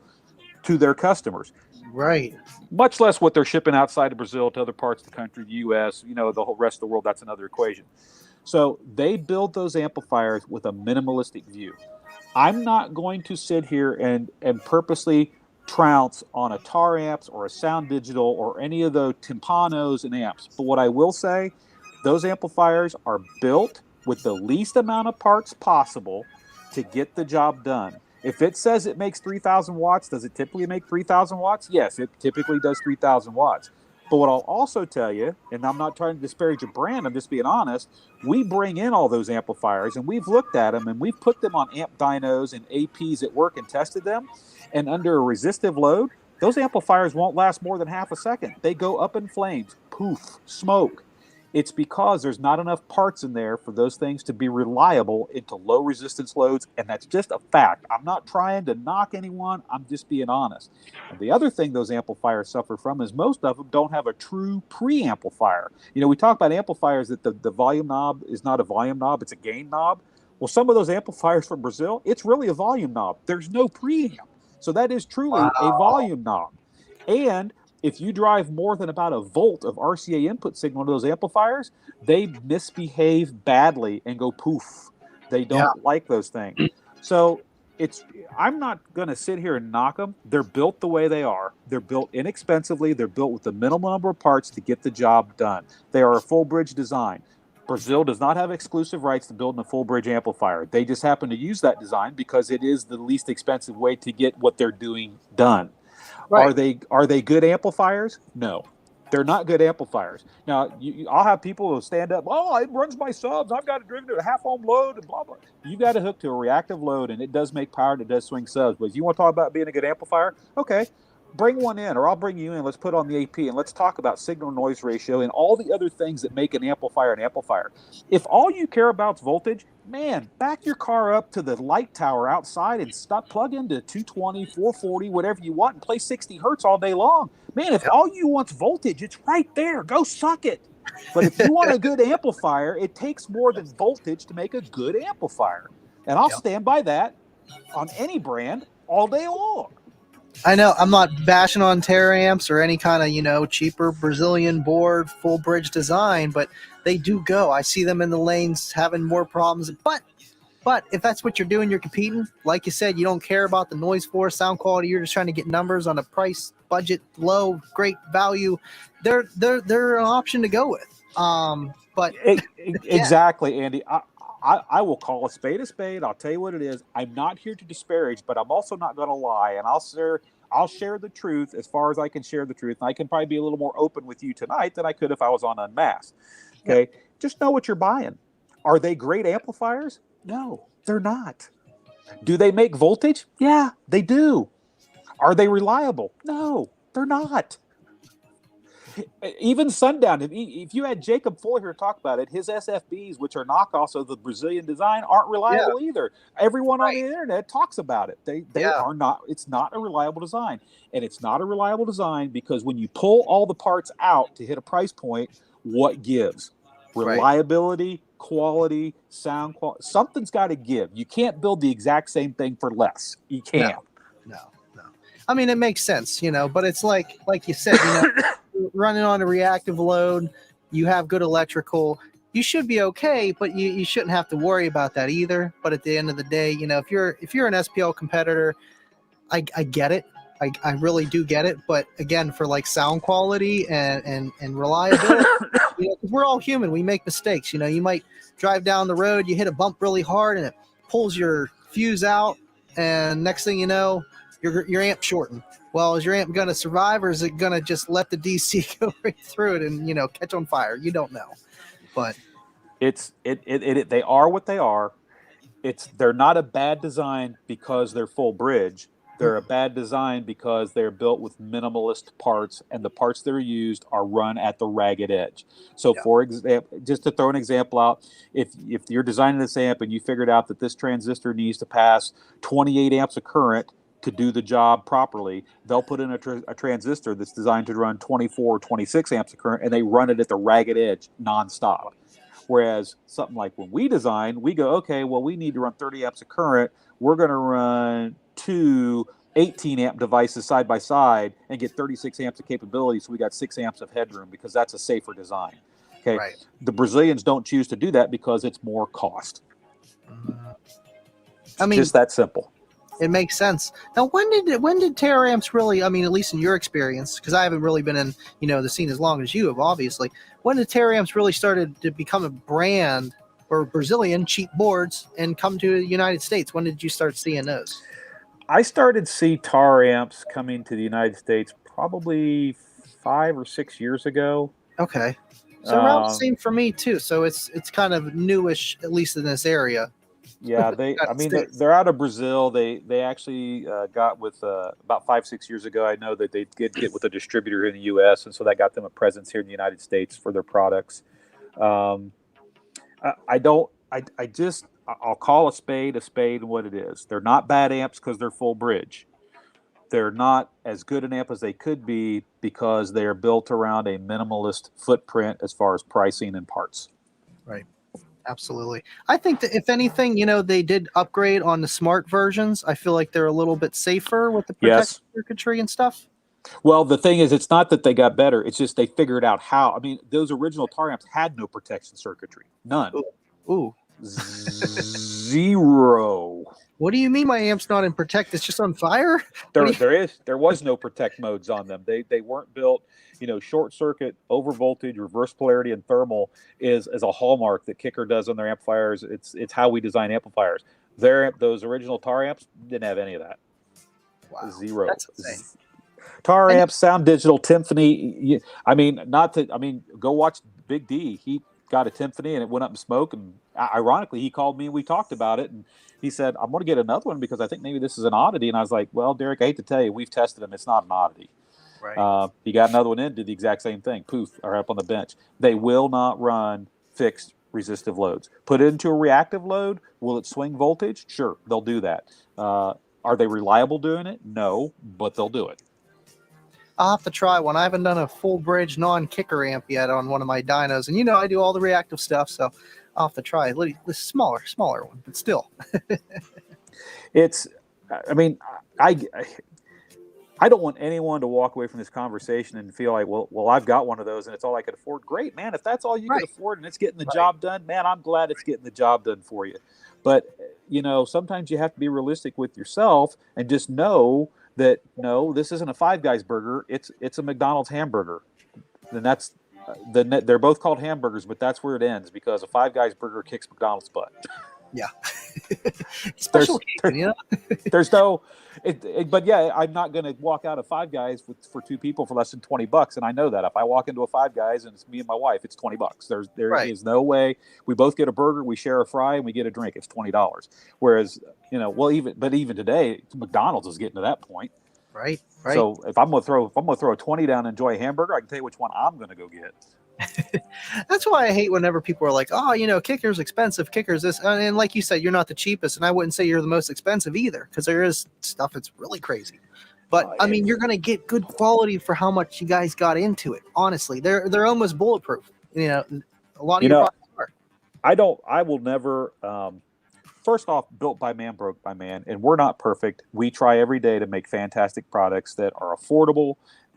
[SPEAKER 2] to their customers.
[SPEAKER 1] Right.
[SPEAKER 2] Much less what they're shipping outside of Brazil to other parts of the country, the U.S., the whole rest of the world. That's another equation. So they build those amplifiers with a minimalistic view. I'm not going to sit here and purposely trounce on a tar amps or a sound digital or any of the tympanos and amps. But what I will say, those amplifiers are built with the least amount of parts possible to get the job done. If it says it makes 3,000 watts, does it typically make 3,000 watts? Yes, it typically does 3,000 watts. But what I'll also tell you, and I'm not trying to disparage your brand, I'm just being honest, we bring in all those amplifiers and we've looked at them and we've put them on amp dynos and APs at work and tested them. And under a resistive load, those amplifiers won't last more than half a second. They go up in flames, poof, smoke. It's because there's not enough parts in there for those things to be reliable into low resistance loads, and that's just a fact. I'm not trying to knock anyone. I'm just being honest. And the other thing those amplifiers suffer from is most of them don't have a true preamplifier. You know, we talk about amplifiers that the volume knob is not a volume knob, it's a gain knob. Well, some of those amplifiers from Brazil, it's really a volume knob. There's no preamp. So that is truly a volume knob. And if you drive more than about a volt of RCA input signal to those amplifiers, they misbehave badly and go poof. They don't like those things. So I'm not going to sit here and knock them. They're built the way they are. They're built inexpensively. They're built with the minimal number of parts to get the job done. They are a full bridge design. Brazil does not have exclusive rights to building a full bridge amplifier. They just happen to use that design because it is the least expensive way to get what they're doing done. Right. Are they good amplifiers? No, they're not good amplifiers. Now, I'll have people who stand up, oh, it runs my subs. I've got it driven to a half ohm load and blah, blah. You got to hook to a reactive load, and it does make power and it does swing subs. But if you want to talk about being a good amplifier, okay, bring one in, or I'll bring you in. Let's put on the AP, and let's talk about signal noise ratio and all the other things that make an amplifier an amplifier. If all you care about is voltage, man, back your car up to the light tower outside and plug into 220, 440, whatever you want, and play 60 hertz all day long. Man, if all you want's voltage, it's right there. Go suck it. But if you want a good amplifier, it takes more than voltage to make a good amplifier. And I'll stand by that on any brand all day long.
[SPEAKER 1] I know I'm not bashing on Teraamps or any kind of, cheaper Brazilian board, full bridge design, but they do go. I see them in the lanes having more problems. But if that's what you're doing, you're competing. Like you said, you don't care about the noise floor, sound quality. You're just trying to get numbers on a price, budget, low, great value. They're an option to go with.
[SPEAKER 2] Exactly, Andy. I will call a spade a spade. I'll tell you what it is. I'm not here to disparage, but I'm also not going to lie. And I'll share the truth as far as I can share the truth. And I can probably be a little more open with you tonight than I could if I was on Unmasked. Okay? Yeah. Just know what you're buying. Are they great amplifiers? No, they're not. Do they make voltage? Yeah, they do. Are they reliable? No, they're not. Even Sundown, if you had Jacob Fuller here to talk about it, his SFBs, which are knockoffs of the Brazilian design, aren't reliable either. Everyone on the internet talks about it. They are not. It's not a reliable design. And it's not a reliable design because when you pull all the parts out to hit a price point, what gives? Reliability, quality, sound quality. Something's got to give. You can't build the exact same thing for less. You can't.
[SPEAKER 1] No. I mean, it makes sense, but it's like you said, running on a reactive load, you have good electrical, you should be okay, but you shouldn't have to worry about that either. But at the end of the day, if you're an SPL competitor, I get it. I really do get it. But again, for like sound quality and reliability, we're all human. We make mistakes. You might drive down the road, you hit a bump really hard, and it pulls your fuse out, and next thing you know, your amp shortened. Well, is your amp going to survive, or is it going to just let the DC go right through it and catch on fire? You don't know. But
[SPEAKER 2] they are what they are. They're not a bad design because they're full bridge. They're a bad design because they're built with minimalist parts, and the parts that are used are run at the ragged edge. So, for example, just to throw an example out, if you're designing this amp and you figured out that this transistor needs to pass 28 amps of current to do the job properly, they'll put in a transistor that's designed to run 24 or 26 amps of current, and they run it at the ragged edge nonstop. Whereas something like when we design, we go, okay, well, we need to run 30 amps of current. We're going to run two 18 amp devices side by side and get 36 amps of capability. So we got 6 amps of headroom because that's a safer design. Okay.
[SPEAKER 1] Right.
[SPEAKER 2] The Brazilians don't choose to do that because it's more cost.
[SPEAKER 1] I mean,
[SPEAKER 2] just that simple.
[SPEAKER 1] It makes sense. Now, when did Terra Amps really? I mean, at least in your experience, because I haven't really been in the scene as long as you have, obviously. When did Terra Amps really started to become a brand for Brazilian cheap boards and come to the United States? When did you start seeing those?
[SPEAKER 2] I started to see tar amps coming to the United States probably 5 or 6 years ago.
[SPEAKER 1] Okay, so around the same for me too. So it's kind of newish, at least in this area.
[SPEAKER 2] Yeah, they're out of Brazil. They actually got with about 5-6 years ago. I know that they did get with a distributor in the U.S., and so that got them a presence here in the United States for their products. I'll call a spade and what it is. They're not bad amps because they're full bridge. They're not as good an amp as they could be because they are built around a minimalist footprint as far as pricing and parts.
[SPEAKER 1] Right. Absolutely. I think that if anything, they did upgrade on the smart versions. I feel like they're a little bit safer with the protective circuitry and stuff.
[SPEAKER 2] Well, the thing is, it's not that they got better. It's just they figured out how. I mean, those original tar amps had no protection circuitry. None.
[SPEAKER 1] Ooh.
[SPEAKER 2] Zero.
[SPEAKER 1] What do you mean my amp's not in protect? It's just on fire?
[SPEAKER 2] There was no protect modes on them. They weren't built. Short circuit, over voltage, reverse polarity, and thermal is a hallmark that Kicker does on their amplifiers. It's how we design amplifiers. Those original tar amps didn't have any of that.
[SPEAKER 1] Wow.
[SPEAKER 2] Zero.
[SPEAKER 1] That's insane.
[SPEAKER 2] Tar amps, Sound Digital, Timpani. Go watch Big D. He got a Timpani and it went up in smoke. And ironically, he called me and we talked about it. And he said, I'm going to get another one because I think maybe this is an oddity. And I was like, well, Derek, I hate to tell you, we've tested them. It's not an oddity.
[SPEAKER 1] Right.
[SPEAKER 2] He got another one in, did the exact same thing. Poof, are up on the bench. They will not run fixed resistive loads. Put it into a reactive load. Will it swing voltage? Sure, they'll do that. Are they reliable doing it? No, but they'll do it.
[SPEAKER 1] I'll have to try one. I haven't done a full bridge non-kicker amp yet on one of my dynos. And I do all the reactive stuff, so I'll have to try the smaller one, but still.
[SPEAKER 2] I don't want anyone to walk away from this conversation and feel like, well, I've got one of those and it's all I could afford. Great, man. If that's all you can afford and it's getting the job done, man, I'm glad it's getting the job done for you. But, sometimes you have to be realistic with yourself and just know that, no, this isn't a Five Guys burger. It's a McDonald's hamburger. And that's they're both called hamburgers, but that's where it ends because a Five Guys burger kicks McDonald's butt.
[SPEAKER 1] Yeah. Special occasion,
[SPEAKER 2] There's no, but yeah, I'm not going to walk out of Five Guys for two people for less than $20. And I know that if I walk into a Five Guys and it's me and my wife, it's $20. There is no way. We both get a burger, we share a fry, and we get a drink. It's $20. Whereas, even today, McDonald's is getting to that point.
[SPEAKER 1] Right.
[SPEAKER 2] So if I'm gonna throw a 20 down and enjoy a hamburger, I can tell you which one I'm gonna go get.
[SPEAKER 1] That's why I hate whenever people are like, oh, Kicker's expensive, Kicker's this. And like you said, you're not the cheapest. And I wouldn't say you're the most expensive either, because there is stuff that's really crazy. But, you're going to get good quality for how much you guys got into it. Honestly, they're almost bulletproof. A lot of your products are.
[SPEAKER 2] I will never, first off, built by man, broke by man. And we're not perfect. We try every day to make fantastic products that are affordable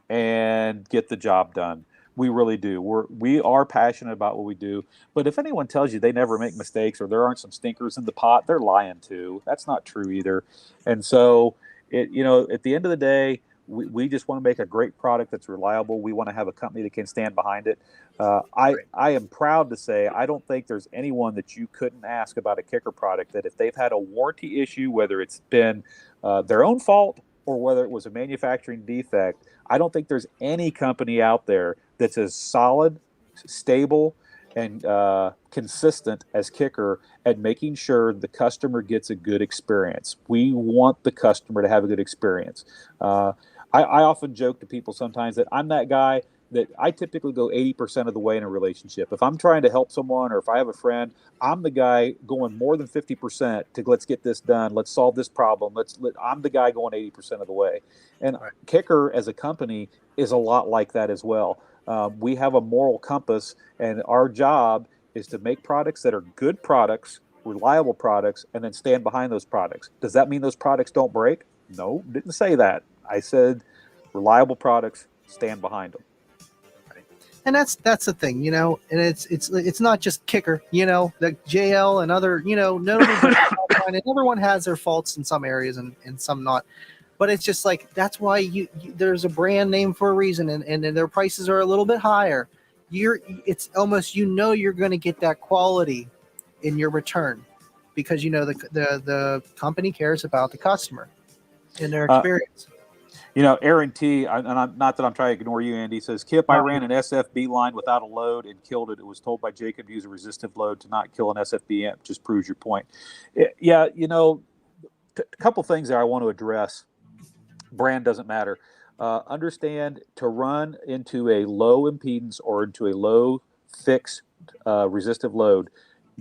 [SPEAKER 2] and get the job done. We really do. We are passionate about what we do. But if anyone tells you they never make mistakes or there aren't some stinkers in the pot, they're lying too. That's not true either. And so, at the end of the day, we just want to make a great product that's reliable. We want to have a company that can stand behind it. I am proud to say I don't think there's anyone that you couldn't ask about a Kicker product that if they've had a warranty issue, whether it's been their own fault or whether it was a manufacturing defect, I don't think there's any company out there that's as solid, stable, and consistent as Kicker at making sure the customer gets a good experience. We want the customer to have a good experience. I often joke to people sometimes that I'm that guy that I typically go 80% of the way in a relationship. If I'm trying to help someone or if I have a friend, I'm the guy going more than 50% to let's get this done. Let's solve this problem. I'm the guy going 80% of the way. And Kicker as a company is a lot like that as well. We have a moral compass, and our job is to make products that are good products, reliable products, and then stand behind those products. Does that mean those products don't break? No, didn't say that. I said reliable products, stand behind them.
[SPEAKER 1] And that's the thing, you know, and it's not just kicker, you know, the JL and other, you know, nobody but and everyone has their faults in some areas and some not. But it's just like that's why there's a brand name for a reason, and their prices are a little bit higher. It's almost, you know, you're going to get that quality in your return because you know the company cares about the customer and their experience.
[SPEAKER 2] You know, Aaron T, and I'm not that I'm trying to ignore you, Andy, says, Kip, I ran an SFB line without a load and killed it. It was told by Jacob to use a resistive load to not kill an SFB amp. Just proves your point. Yeah, you know, a couple things there I want to address. Brand doesn't matter. Understand, to run into a low impedance or into a low fixed resistive load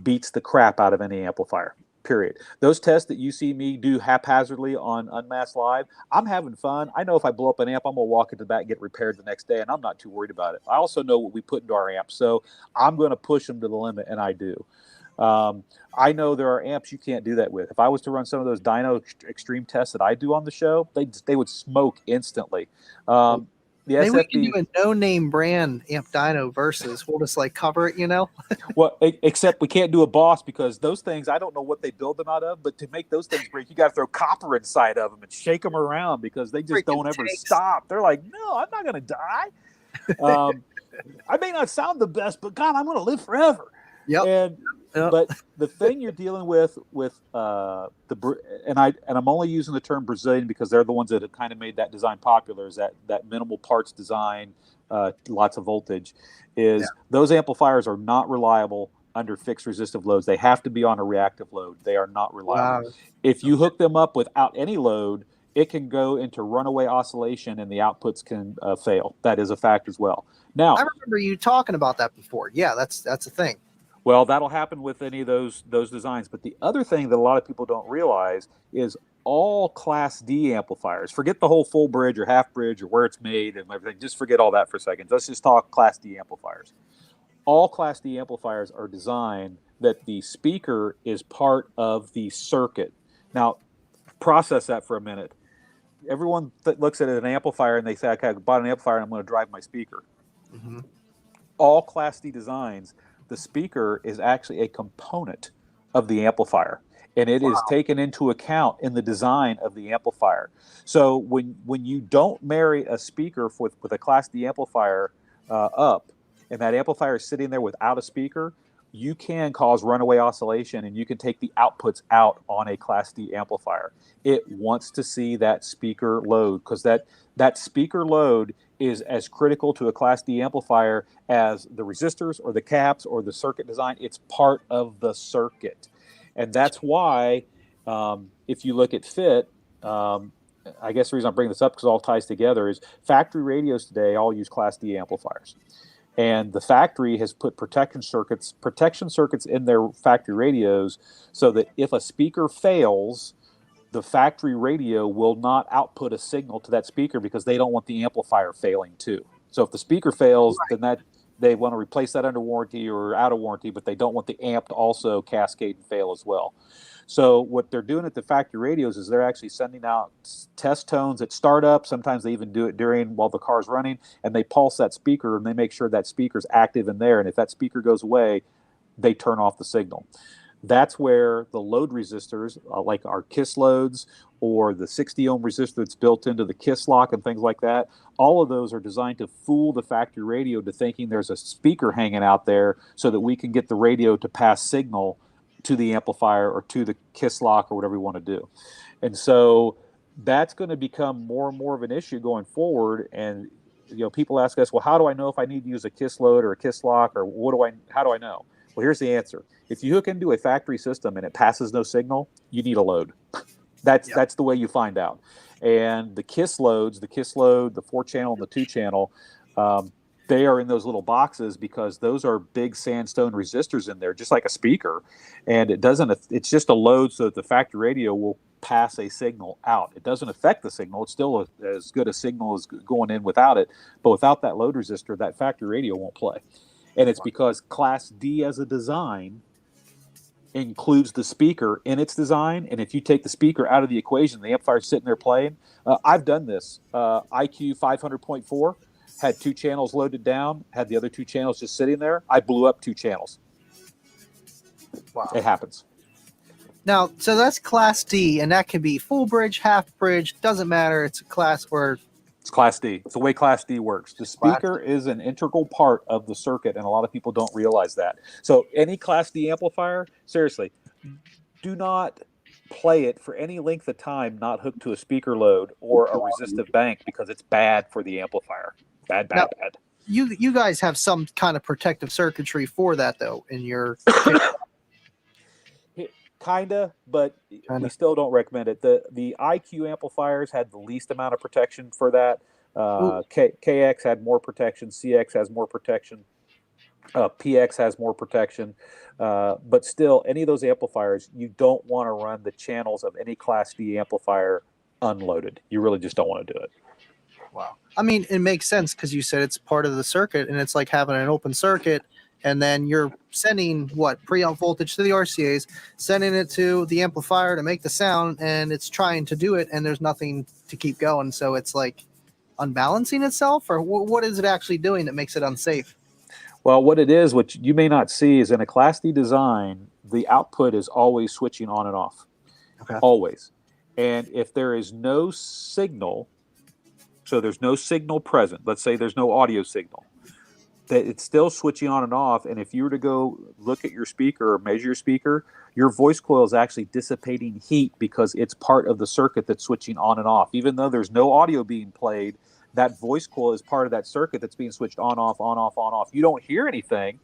[SPEAKER 2] beats the crap out of any amplifier. Period. Those tests that you see me do haphazardly on Unmasked Live, I'm having fun. I know if I blow up an amp, I'm going to walk into that and get repaired the next day, and I'm not too worried about it. I also know what we put into our amps, so I'm going to push them to the limit, and I do. I know there are amps you can't do that with. If I was to run some of those dyno extreme tests that I do on the show, they would smoke instantly.
[SPEAKER 1] Maybe we can do a no-name brand amp dyno versus. We'll just like cover it, you know.
[SPEAKER 2] Well, except we can't do a Boss because those things, I don't know what they build them out of, but to make those things break, you got to throw copper inside of them and shake them around because they just don't ever stop. They're like, no, I'm not going to die. I may not sound the best, but God, I'm going to live forever.
[SPEAKER 1] Yep.
[SPEAKER 2] But the thing you're dealing with and I'm only using the term Brazilian because they're the ones that have kind of made that design popular, is that minimal parts design, lots of voltage, those amplifiers are not reliable under fixed resistive loads. They have to be on a reactive load. They are not reliable. Wow. If you hook them up without any load, it can go into runaway oscillation and the outputs can fail. That is a fact as well. Now,
[SPEAKER 1] I remember you talking about that before. Yeah, that's a thing.
[SPEAKER 2] Well, that'll happen with any of those designs. But the other thing that a lot of people don't realize is all Class D amplifiers, forget the whole full bridge or half bridge or where it's made and everything. Just forget all that for a second. Let's just talk Class D amplifiers. All Class D amplifiers are designed that the speaker is part of the circuit. Now, process that for a minute. Everyone that looks at an amplifier and they say, okay, I bought an amplifier and I'm going to drive my speaker. Mm-hmm. All Class D designs, the speaker is actually a component of the amplifier, and it is taken into account in the design of the amplifier. So when you don't marry a speaker with a Class D amplifier up, and that amplifier is sitting there without a speaker, you can cause runaway oscillation, and you can take the outputs out on a Class D amplifier. It wants to see that speaker load because that speaker load is as critical to a Class D amplifier as the resistors or the caps or the circuit design. It's part of the circuit. And that's why if you look at FIT, I guess the reason I'm bringing this up because it all ties together is factory radios today all use Class D amplifiers. And the factory has put protection circuits in their factory radios so that if a speaker fails, the factory radio will not output a signal to that speaker because they don't want the amplifier failing too. So if the speaker fails, then they want to replace that under warranty or out of warranty, but they don't want the amp to also cascade and fail as well. So what they're doing at the factory radios is they're actually sending out test tones at startup. Sometimes they even do it while the car's running, and they pulse that speaker and they make sure that speaker's active in there. And if that speaker goes away, they turn off the signal. That's where the load resistors, like our KISS loads or the 60 ohm resistor that's built into the KISS lock and things like that, all of those are designed to fool the factory radio to thinking there's a speaker hanging out there so that we can get the radio to pass signal to the amplifier or to the KISS lock or whatever we want to do. And so that's going to become more and more of an issue going forward. And people ask us, well, how do I know if I need to use a KISS load or a KISS lock, or how do I know? Well, here's the answer. If you hook into a factory system and it passes no signal, you need a load. That's the way you find out. And the KISS loads, the KISS load, the 4-channel and the 2-channel, they are in those little boxes because those are big sandstone resistors in there, just like a speaker. And it's just a load so that the factory radio will pass a signal out. It doesn't affect the signal. It's still as good a signal as going in without it. But without that load resistor, that factory radio won't play. And it's because Class D as a design includes the speaker in its design. And if you take the speaker out of the equation, the amplifier's sitting there playing. I've done this. IQ 500.4. had 2 channels loaded down, had the other 2 channels just sitting there, I blew up 2 channels.
[SPEAKER 1] Wow.
[SPEAKER 2] It happens.
[SPEAKER 1] Now, so that's Class D, and that can be full bridge, half bridge, doesn't matter. It's a class where
[SPEAKER 2] It's Class D. It's the way Class D works. The speaker
[SPEAKER 1] Class
[SPEAKER 2] is an integral part of the circuit, and a lot of people don't realize that. So any Class D amplifier, seriously, do not play it for any length of time not hooked to a speaker load or a resistive bank, because it's bad for the amplifier. Bad.
[SPEAKER 1] you guys have some kind of protective circuitry for that, though, in your
[SPEAKER 2] Kinda, but
[SPEAKER 1] Kinda.
[SPEAKER 2] we still don't recommend it. The IQ amplifiers had the least amount of protection for that. KX had more protection. CX has more protection. PX has more protection. But still, any of those amplifiers, you don't want to run the channels of any Class D amplifier unloaded. You really just don't want to do it.
[SPEAKER 1] Wow. I mean, it makes sense because you said it's part of the circuit, and it's like having an open circuit, and then you're sending pre-out voltage to the RCAs, sending it to the amplifier to make the sound, and it's trying to do it, and there's nothing to keep going. So it's like unbalancing itself, or what is it actually doing that makes it unsafe?
[SPEAKER 2] Well, what it is, which you may not see, is in a Class D design, the output is always switching on and off.
[SPEAKER 1] Okay.
[SPEAKER 2] Always. And if there is no signal, so there's no signal present, let's say there's no audio signal, that it's still switching on and off. And if you were to go look at your speaker or measure your speaker, your voice coil is actually dissipating heat because it's part of the circuit that's switching on and off. Even though there's no audio being played, that voice coil is part of that circuit that's being switched on, off, on, off, on, off. You don't hear anything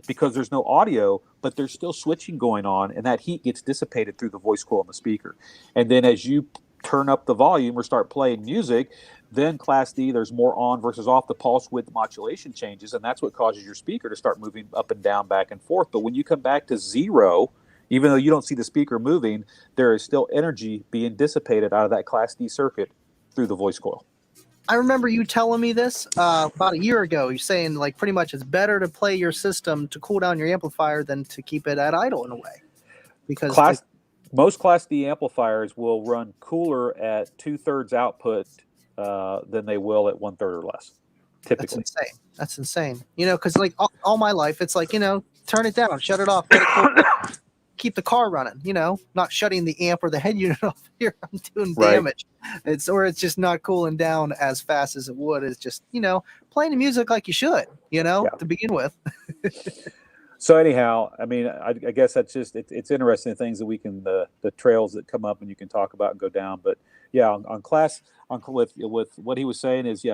[SPEAKER 2] because there's no audio, but there's still switching going on, and that heat gets dissipated through the voice coil in the speaker. And then as you turn up the volume or start playing music, then Class D, there's more on versus off. The pulse width modulation changes, and that's what causes your speaker to start moving up and down, back and forth. But when you come back to 0, even though you don't see the speaker moving, there is still energy being dissipated out of that Class D circuit through the voice coil.
[SPEAKER 1] I remember you telling me this about a year ago. You're saying like pretty much it's better to play your system to cool down your amplifier than to keep it at idle in a way, because
[SPEAKER 2] most Class D amplifiers will run cooler at 2/3 output than they will at 1/3 or less. Typically,
[SPEAKER 1] that's insane. Because like all my life, it's like turn it down, shut it off, let it cool, keep the car running. Not shutting the amp or the head unit off here. I'm doing damage. It's just not cooling down as fast as it would. It's just playing the music like you should. To begin with.
[SPEAKER 2] So anyhow, I mean, I guess that's just it's interesting things that we can the trails that come up and you can talk about and go down. But yeah, with what he was saying is,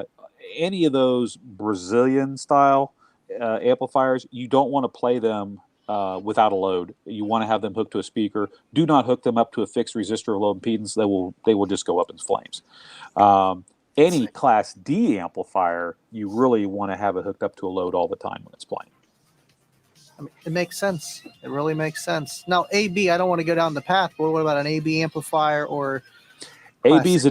[SPEAKER 2] any of those Brazilian style amplifiers, you don't want to play them without a load. You want to have them hooked to a speaker. Do not hook them up to a fixed resistor or low impedance. They will just go up in flames. Any Class D amplifier, you really want to have it hooked up to a load all the time when it's playing.
[SPEAKER 1] I mean, it makes sense. It really makes sense. Now, AB, I don't want to go down the path, but what about an AB amplifier or
[SPEAKER 2] AB's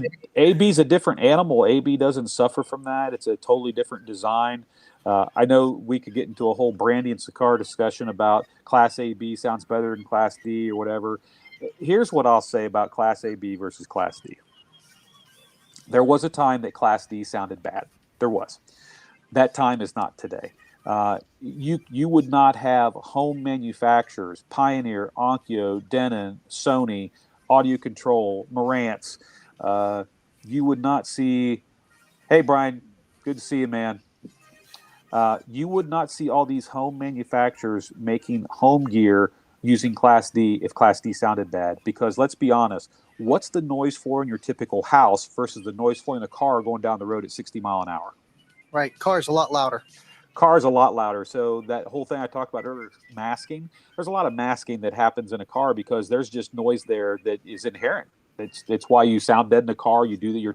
[SPEAKER 2] a different animal. AB doesn't suffer from that. It's a totally different design. I know we could get into a whole Brandy and Sakar discussion about Class AB sounds better than Class D or whatever. Here's what I'll say about Class AB versus Class D. There was a time that Class D sounded bad. There was. That time is not today. You would not have home manufacturers, Pioneer, Onkyo, Denon, Sony, Audio Control, Marantz. You would not see, hey, Brian, good to see you, man. You would not see all these home manufacturers making home gear using Class D if Class D sounded bad. Because let's be honest, what's the noise floor in your typical house versus the noise floor in a car going down the road at 60 miles an hour?
[SPEAKER 1] Right. Car's a lot louder.
[SPEAKER 2] Car's a lot louder. So that whole thing I talked about earlier, masking, there's a lot of masking that happens in a car because there's just noise there that is inherent. It's why you sound dead in a car. You do that. You're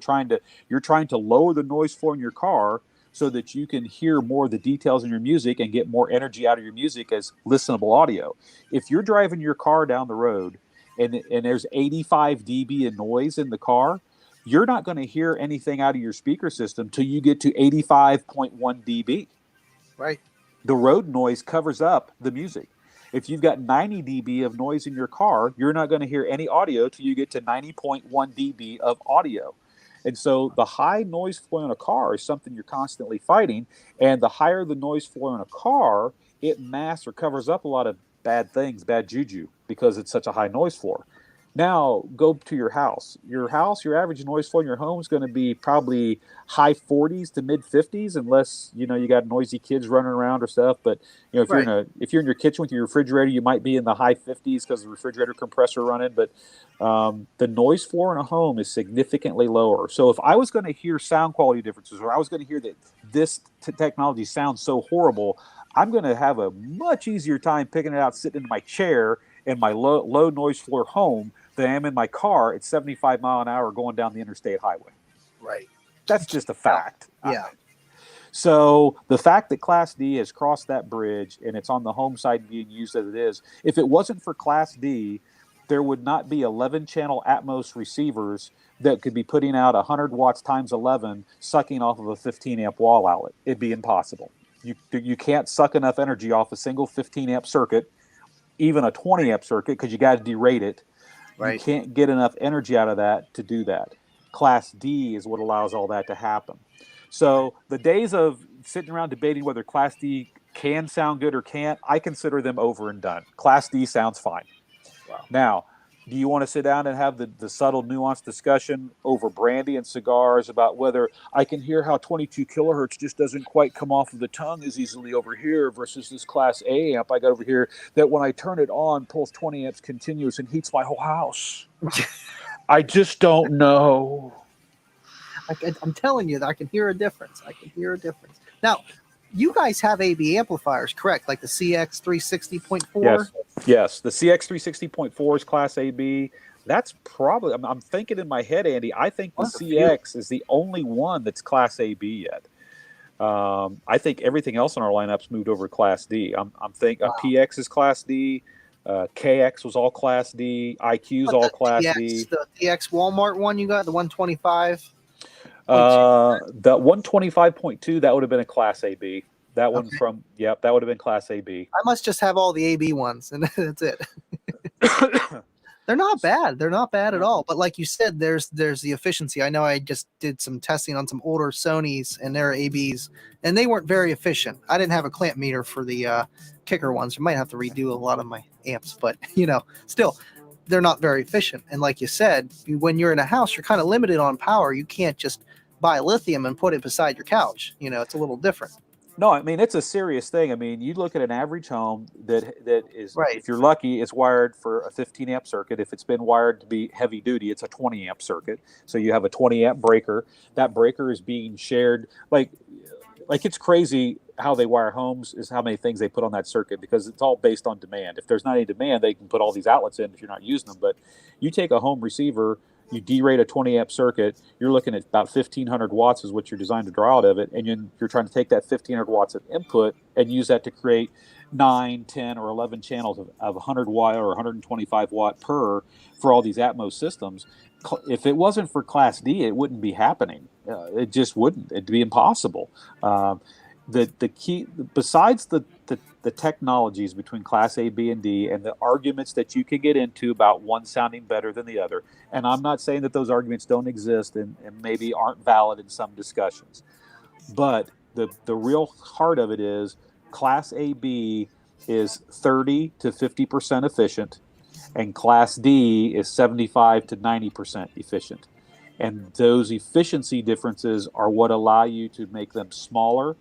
[SPEAKER 2] trying to lower the noise floor in your car so that you can hear more of the details in your music and get more energy out of your music as listenable audio. If you're driving your car down the road and there's 85 dB of noise in the car, you're not going to hear anything out of your speaker system till you get to 85.1 dB.
[SPEAKER 1] Right.
[SPEAKER 2] The road noise covers up the music. If you've got 90 dB of noise in your car, you're not going to hear any audio till you get to 90.1 dB of audio. And so the high noise floor in a car is something you're constantly fighting. And the higher the noise floor in a car, it masks or covers up a lot of bad things, bad juju, because it's such a high noise floor. Now go to your house. Your house, your average noise floor in your home is going to be probably high 40s to mid 50s, unless you got noisy kids running around or stuff. But if
[SPEAKER 1] Right.
[SPEAKER 2] you're in your kitchen with your refrigerator, you might be in the high 50s because the refrigerator compressor running. But the noise floor in a home is significantly lower. So if I was going to hear sound quality differences, or I was going to hear that this technology sounds so horrible, I'm going to have a much easier time picking it out sitting in my chair in my low noise floor home than I am in my car at 75 mile an hour going down the interstate highway.
[SPEAKER 1] Right.
[SPEAKER 2] That's just a fact.
[SPEAKER 1] Yeah.
[SPEAKER 2] So the fact that Class D has crossed that bridge and it's on the home side being used as it is, if it wasn't for Class D, there would not be 11 channel Atmos receivers that could be putting out 100 watts times 11 sucking off of a 15 amp wall outlet. It'd be impossible. You can't suck enough energy off a single 15 amp circuit, even a 20 amp circuit, because you got to derate it.
[SPEAKER 1] Right.
[SPEAKER 2] You can't get enough energy out of that to do that. Class D is what allows all that to happen. So the days of sitting around debating whether Class D can sound good or can't, I consider them over and done. Class D sounds fine.
[SPEAKER 1] Wow.
[SPEAKER 2] Now, do you want to sit down and have the subtle, nuanced discussion over brandy and cigars about whether I can hear how 22 kilohertz just doesn't quite come off of the tongue as easily over here versus this Class A amp I got over here that when I turn it on pulls 20 amps continuous and heats my whole house? I just don't know.
[SPEAKER 1] I'm telling you that I can hear a difference. Now, you guys have AB amplifiers, correct? Like the CX360.4?
[SPEAKER 2] Yes. The CX360.4 is Class AB. That's probably, I'm thinking in my head, Andy, I think the CX is the only one that's Class AB yet. I think everything else in our lineup's moved over to Class D. I'm thinking PX is Class D. KX was all Class D. IQ's all Class D.
[SPEAKER 1] The TX Walmart one you got, the 125?
[SPEAKER 2] The 125.2, that would have been a Class AB. That one that would have been Class AB.
[SPEAKER 1] I must just have all the AB ones, and that's it. They're not bad. They're not bad at all. But like you said, there's the efficiency. I know I just did some testing on some older Sonys and their ABs, and they weren't very efficient. I didn't have a clamp meter for the kicker ones. I might have to redo a lot of my amps, but still, they're not very efficient. And like you said, when you're in a house, you're kind of limited on power. You can't just buy lithium and put it beside your couch. It's a little different.
[SPEAKER 2] No, I mean, it's a serious thing. I mean, you look at an average home that is,
[SPEAKER 1] right.
[SPEAKER 2] If you're lucky, it's wired for a 15 amp circuit. If it's been wired to be heavy duty, it's a 20 amp circuit. So you have a 20 amp breaker. That breaker is being shared. Like it's crazy how they wire homes is how many things they put on that circuit, because it's all based on demand. If there's not any demand, they can put all these outlets in if you're not using them. But you take a home receiver, you derate a 20 amp circuit, you're looking at about 1,500 watts is what you're designed to draw out of it. And you're trying to take that 1,500 watts of input and use that to create 9, 10, or 11 channels of 100 watt or 125 watt per for all these Atmos systems. If it wasn't for Class D, it wouldn't be happening. It just wouldn't. It'd be impossible. The key, besides the technologies between Class A, B, and D, and the arguments that you can get into about one sounding better than the other, and I'm not saying that those arguments don't exist and maybe aren't valid in some discussions, but the real heart of it is Class AB is 30 to 50% efficient, and Class D is 75 to 90% efficient. And those efficiency differences are what allow you to make them smaller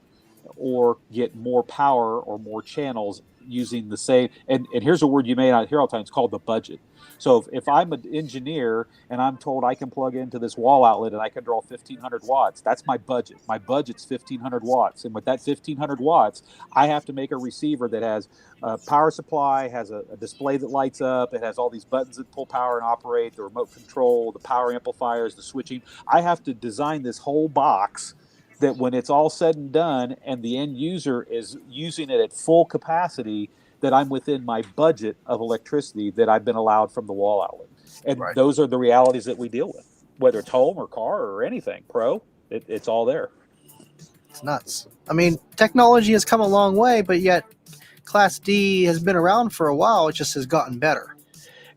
[SPEAKER 2] or get more power or more channels using the same. And here's a word you may not hear all the time. It's called the budget. So if I'm an engineer and I'm told I can plug into this wall outlet and I can draw 1,500 watts, that's my budget. My budget's 1,500 watts. And with that 1,500 watts, I have to make a receiver that has a power supply, has a display that lights up, it has all these buttons that pull power and operate, the remote control, the power amplifiers, the switching. I have to design this whole box that when it's all said and done and the end user is using it at full capacity, that I'm within my budget of electricity that I've been allowed from the wall outlet. And those are the realities that we deal with, whether it's home or car or anything. It's all there.
[SPEAKER 1] It's nuts. I mean, technology has come a long way, but yet Class D has been around for a while. It just has gotten better.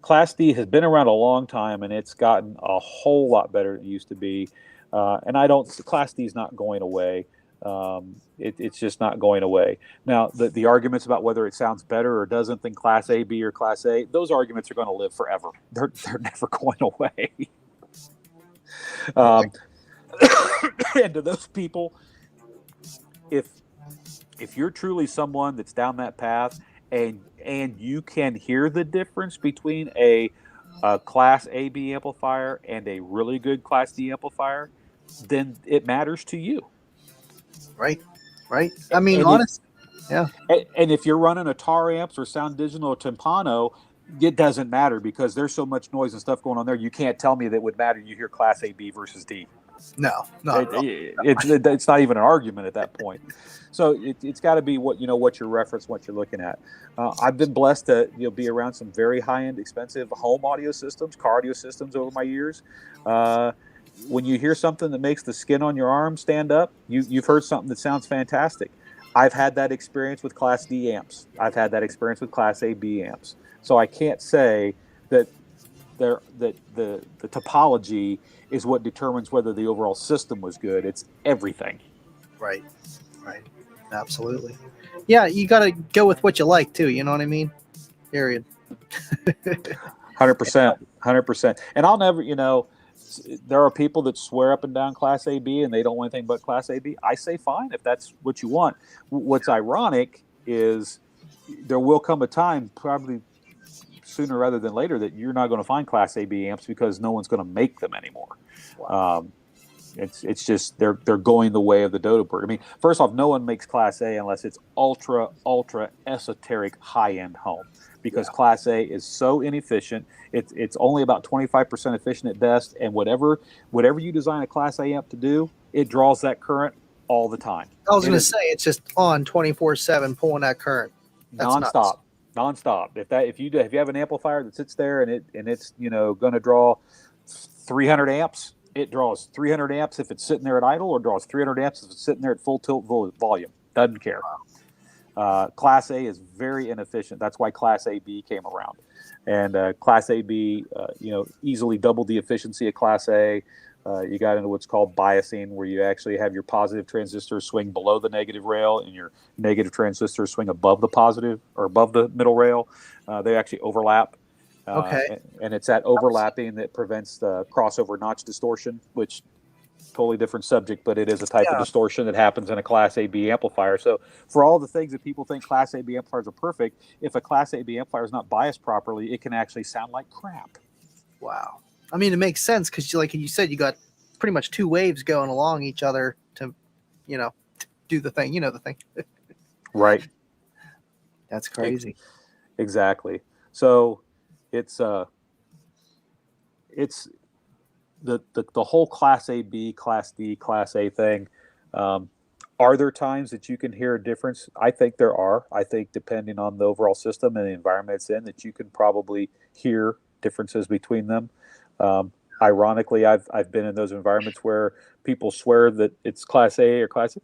[SPEAKER 2] Class D has been around a long time, and it's gotten a whole lot better than it used to be. And I don't. Class D is not going away. It's just not going away. Now, the arguments about whether it sounds better or doesn't than Class A, B, or Class A, those arguments are going to live forever. They're never going away. And to those people, if you're truly someone that's down that path and you can hear the difference between a Class AB amplifier and a really good Class D amplifier, then it matters to you.
[SPEAKER 1] Right. I mean,
[SPEAKER 2] And
[SPEAKER 1] honestly, yeah.
[SPEAKER 2] And if you're running a Tar amps or Sound Digital or Timpano, it doesn't matter because there's so much noise and stuff going on there. You can't tell me that it would matter. You hear Class A, B versus D.
[SPEAKER 1] No, not at all.
[SPEAKER 2] It's not even an argument at that point. So it's got to be what your reference, what you're looking at. I've been blessed to be around some very high-end, expensive home audio systems, car audio systems over my years. When you hear something that makes the skin on your arm stand up, you've heard something that sounds fantastic. I've had that experience with Class D amps. I've had that experience with Class A, B amps. So I can't say that the topology is what determines whether the overall system was good. It's everything.
[SPEAKER 1] Right. Absolutely. Yeah, you got to go with what you like too. You know what I mean? Period.
[SPEAKER 2] 100%. And I'll never, there are people that swear up and down Class A, B, and they don't want anything but Class A, B. I say fine if that's what you want. What's ironic is there will come a time, probably sooner rather than later, that you're not going to find Class A, B amps because no one's going to make them anymore. Wow. It's just they're going the way of the dodo bird. I mean, first off, no one makes Class A unless it's ultra esoteric high-end home, because Class A is so inefficient. It's only about 25% efficient at best, and whatever you design a Class A amp to do, it draws that current all the time.
[SPEAKER 1] I was going to say it's just on 24/7 pulling that current. That's
[SPEAKER 2] nonstop. If you have an amplifier that sits there and it's going to draw 300 amps, it draws 300 amps if it's sitting there at idle, or draws 300 amps if it's sitting there at full tilt volume. Doesn't care. Class A is very inefficient. That's why Class AB came around. And Class AB, easily doubled the efficiency of Class A. You got into what's called biasing, where you actually have your positive transistor swing below the negative rail and your negative transistor swing above the positive or above the middle rail. They actually overlap.
[SPEAKER 1] Okay.
[SPEAKER 2] And it's that overlapping that prevents the crossover notch distortion, which totally different subject, but it is a type of distortion that happens in a Class AB amplifier. So for all the things that people think Class AB amplifiers are perfect, if a Class AB amplifier is not biased properly, it can actually sound like crap.
[SPEAKER 1] Wow. I mean, it makes sense because, like you said, you got pretty much two waves going along each other to, do the thing. The thing.
[SPEAKER 2] Right.
[SPEAKER 1] That's crazy.
[SPEAKER 2] Exactly. So it's the whole Class A, B, Class D, Class A thing. Are there times that you can hear a difference? I think there are. I think depending on the overall system and the environment it's in, that you can probably hear differences between them. Ironically, I've been in those environments where people swear that it's Class A or Class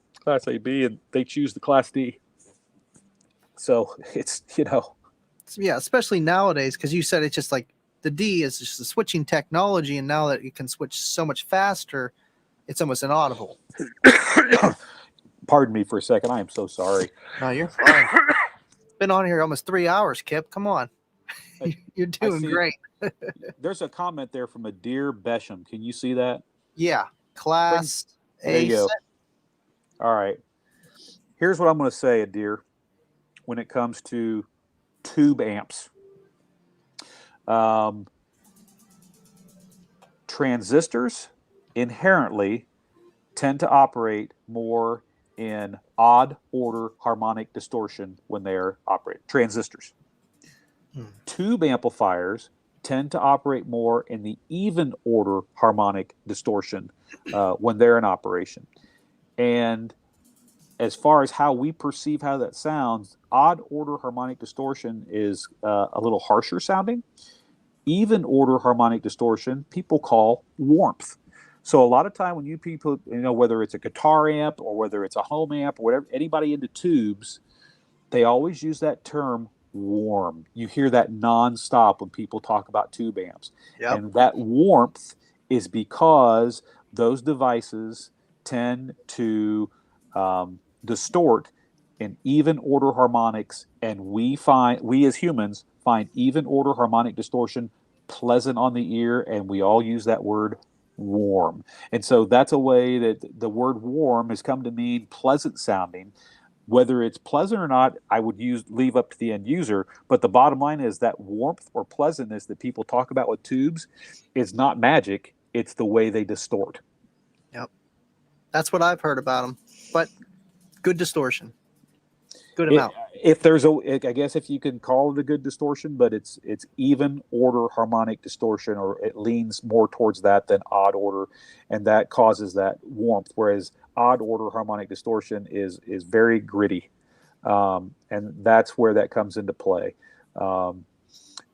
[SPEAKER 2] AB, and they choose the Class D. So it's
[SPEAKER 1] Yeah, especially nowadays, because you said it's just like the D is just the switching technology, and now that it can switch so much faster, it's almost inaudible.
[SPEAKER 2] Pardon me for a second. I am so sorry.
[SPEAKER 1] No, you're fine. Been on here almost 3 hours, Kip. Come on. You're doing great.
[SPEAKER 2] There's a comment there from a dear Besham. Can you see that?
[SPEAKER 1] Yeah. Class A.
[SPEAKER 2] There you go. All right. Here's what I'm going to say, Adir, when it comes to tube amps. Transistors inherently tend to operate more in odd order harmonic distortion when they're operating. Transistors. Tube amplifiers tend to operate more in the even order harmonic distortion when they're in operation. And as far as how we perceive how that sounds, odd order harmonic distortion is a little harsher sounding. Even order harmonic distortion people call warmth. So a lot of time when you people, whether it's a guitar amp or whether it's a home amp or whatever, anybody into tubes, they always use that term warm. You hear that nonstop when people talk about tube amps.
[SPEAKER 1] Yep.
[SPEAKER 2] And that warmth is because those devices tend to distort in even order harmonics, and we as humans find even order harmonic distortion pleasant on the ear, and we all use that word warm. And so that's a way that the word warm has come to mean pleasant sounding. Whether it's pleasant or not, I would leave up to the end user. But the bottom line is that warmth or pleasantness that people talk about with tubes is not magic. It's the way they distort.
[SPEAKER 1] Yep. That's what I've heard about them. But good distortion. Good amount.
[SPEAKER 2] If there's I guess if you can call it a good distortion, but it's even order harmonic distortion, or it leans more towards that than odd order, and that causes that warmth. Whereas odd order harmonic distortion is very gritty, and that's where that comes into play. Now,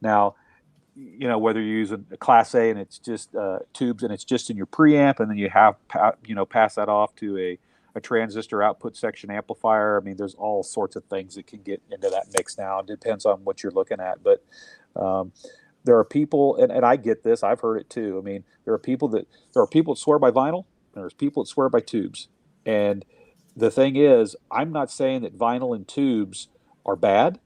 [SPEAKER 2] whether you're using a Class A and it's just tubes and it's just in your preamp, and then you have pass that off to a transistor output section amplifier. I mean, there's all sorts of things that can get into that mix now. It depends on what you're looking at. But there are people, and I get this, I've heard it too. I mean, there are people that swear by vinyl, and there's people that swear by tubes. And the thing is, I'm not saying that vinyl and tubes are bad.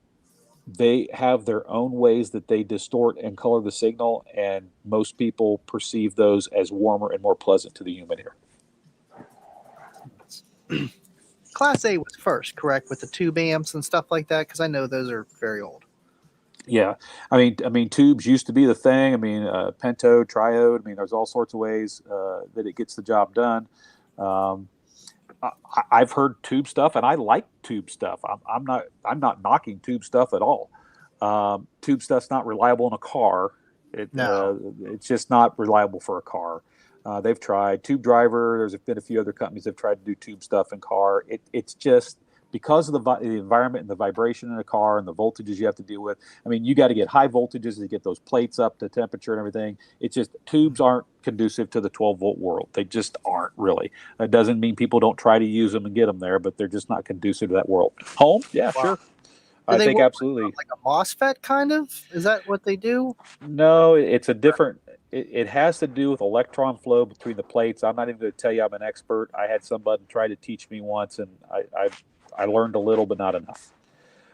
[SPEAKER 2] They have their own ways that they distort and color the signal, and most people perceive those as warmer and more pleasant to the human ear.
[SPEAKER 1] Class A was first, correct, with the tube amps and stuff like that? Because I know those are very old.
[SPEAKER 2] Yeah, I mean, tubes used to be the thing. I mean, pentode, triode. I mean, there's all sorts of ways that it gets the job done. I've heard tube stuff, and I like tube stuff. I'm not knocking tube stuff at all. Tube stuff's not reliable in a car. It's just not reliable for a car. They've tried Tube Driver. There's been a few other companies that have tried to do tube stuff in car. It's just because of the environment and the vibration in a car and the voltages you have to deal with. I mean, you got to get high voltages to get those plates up to temperature and everything. It's just tubes aren't conducive to the 12-volt world. They just aren't really. That doesn't mean people don't try to use them and get them there, but they're just not conducive to that world. Home? Yeah, wow. Sure. I think absolutely.
[SPEAKER 1] Like a MOSFET kind of? Is that what they do?
[SPEAKER 2] No, it's a different... It has to do with electron flow between the plates. I'm not even going to tell you I'm an expert. I had somebody try to teach me once, and I learned a little, but not enough.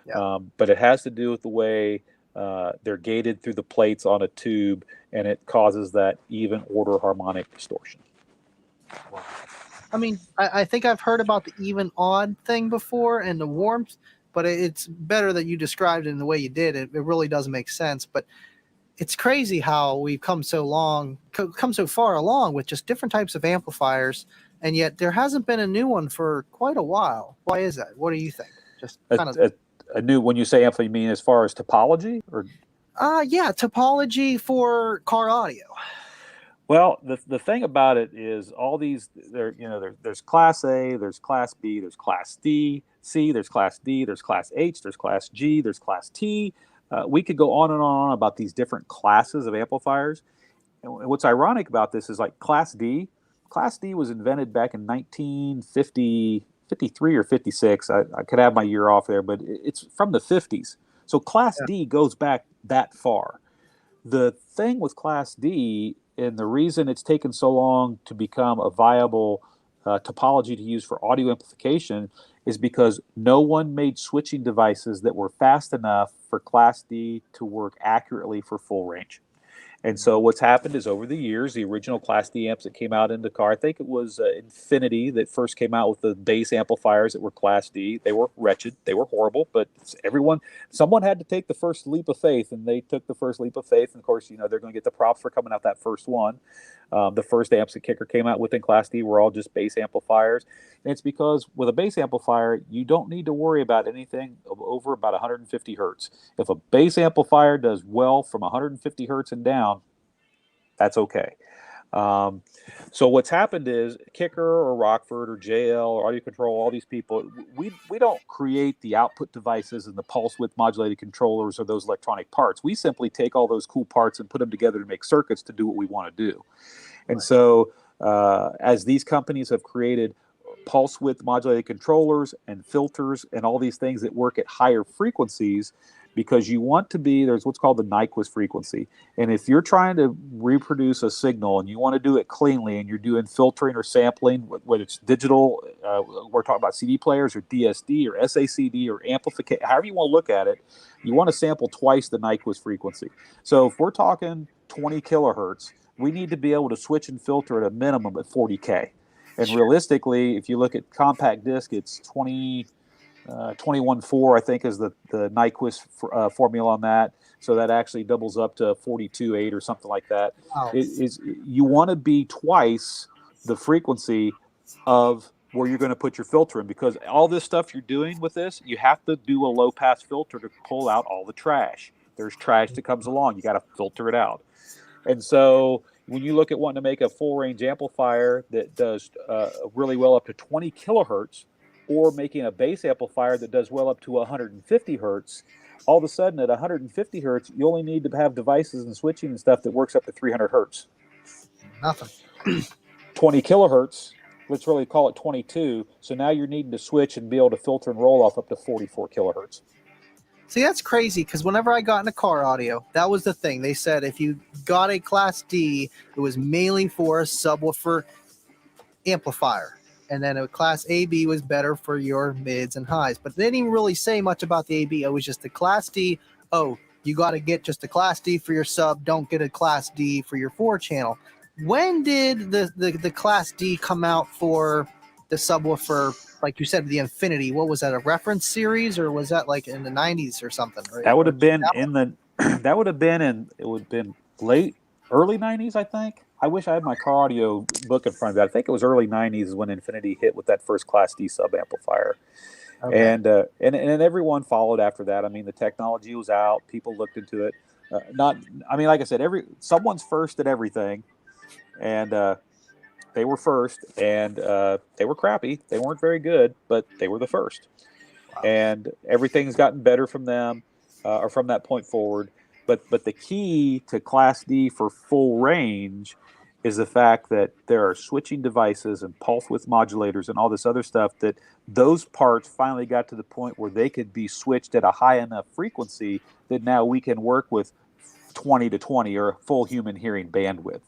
[SPEAKER 2] Yeah. But it has to do with the way they're gated through the plates on a tube, and it causes that even order harmonic distortion.
[SPEAKER 1] Wow. I mean, I think I've heard about the even odd thing before and the warmth, but it's better that you described it in the way you did. It really does make sense. But it's crazy how we've come so far along with just different types of amplifiers, and yet there hasn't been a new one for quite a while. Why is that? What do you think? Just kind of
[SPEAKER 2] a new. When you say amp, you mean as far as topology, or?
[SPEAKER 1] Yeah, topology for car audio.
[SPEAKER 2] Well, the thing about it is all these there's Class A, there's Class B, there's Class C, there's Class D, there's Class H, there's Class G, there's Class T. We could go on and on about these different classes of amplifiers. And what's ironic about this is like Class D was invented back in 1953 or 56. I could have my year off there, but it's from the 50s. So Class D goes back that far. The thing with Class D, and the reason it's taken so long to become a viable topology to use for audio amplification, is because no one made switching devices that were fast enough for Class D to work accurately for full range. And so what's happened is over the years, the original Class D amps that came out in the car, I think it was Infinity that first came out with the bass amplifiers that were Class D. They were wretched. They were horrible, but someone had to take the first leap of faith, and they took the first leap of faith. And of course, they're going to get the props for coming out that first one. The first amps that Kicker came out with in Class D were all just bass amplifiers. And it's because with a bass amplifier, you don't need to worry about anything over about 150 hertz. If a bass amplifier does well from 150 hertz and down, that's okay. So what's happened is Kicker or Rockford or JL or Audio Control, all these people, we don't create the output devices and the pulse width modulated controllers or those electronic parts. We simply take all those cool parts and put them together to make circuits to do what we want to do. And so as these companies have created pulse width modulated controllers and filters and all these things that work at higher frequencies, because you want to be, there's what's called the Nyquist frequency. And if you're trying to reproduce a signal and you want to do it cleanly and you're doing filtering or sampling, whether it's digital, we're talking about CD players or DSD or SACD or amplification, however you want to look at it, you want to sample twice the Nyquist frequency. So if we're talking 20 kilohertz, we need to be able to switch and filter at a minimum at 40K. And realistically, if you look at compact disc, it's 21.4, I think, is the Nyquist formula on that. So that actually doubles up to 42.8 or something like that.
[SPEAKER 1] Wow.
[SPEAKER 2] You want to be twice the frequency of where you're going to put your filter in, because all this stuff you're doing with this, you have to do a low pass filter to pull out all the trash. There's trash that comes along. You got to filter it out. And so when you look at wanting to make a full range amplifier that does really well up to 20 kilohertz, or making a bass amplifier that does well up to 150 hertz, all of a sudden at 150 hertz, you only need to have devices and switching and stuff that works up to 300 hertz.
[SPEAKER 1] Nothing.
[SPEAKER 2] 20 kilohertz, let's really call it 22. So now you're needing to switch and be able to filter and roll off up to 44 kilohertz.
[SPEAKER 1] See, that's crazy, because whenever I got into car audio, that was the thing. They said if you got a Class D, it was mainly for a subwoofer amplifier. And then a Class AB was better for your mids and highs. But they didn't even really say much about the AB. It was just the Class D. Oh, you got to get just a Class D for your sub. Don't get a Class D for your 4-channel. When did the Class D come out for the subwoofer, like you said, the Infinity? What was that, a reference series, or was that like in the 90s or something? Right?
[SPEAKER 2] That would have been that would have been early 90s, I think. I wish I had my car audio book in front of me. I think it was early 90s when Infinity hit with that first Class D sub amplifier. Okay. And everyone followed after that. I mean, the technology was out. People looked into it. Like I said, someone's first at everything. And they were first, and they were crappy. They weren't very good, but they were the first. Wow. And everything's gotten better from them, or from that point forward. But the key to Class D for full range is the fact that there are switching devices and pulse width modulators and all this other stuff, that those parts finally got to the point where they could be switched at a high enough frequency that now we can work with 20 to 20 or full human hearing bandwidth.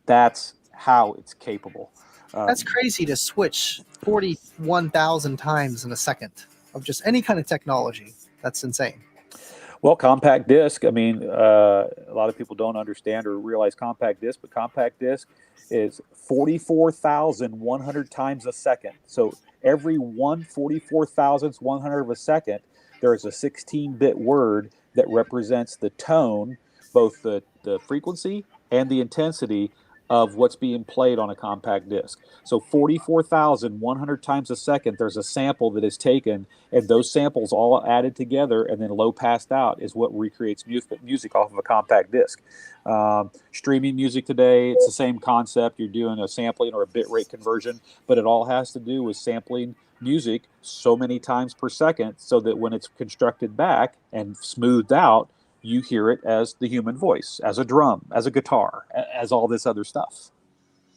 [SPEAKER 2] That's how it's capable.
[SPEAKER 1] That's crazy to switch 41,000 times in a second of just any kind of technology. That's insane.
[SPEAKER 2] Well, compact disc, I mean, a lot of people don't understand or realize compact disc, but compact disc is 44,100 times a second. So every 1/44,100 of a second, there is a 16-bit word that represents the tone, both the frequency and the intensity of what's being played on a compact disc. So 44,100 times a second, there's a sample that is taken, and those samples all added together and then low passed out is what recreates music off of a compact disc. Streaming music today, it's the same concept. You're doing a sampling or a bit rate conversion, but it all has to do with sampling music so many times per second so that when it's constructed back and smoothed out, you hear it as the human voice, as a drum, as a guitar, as all this other stuff.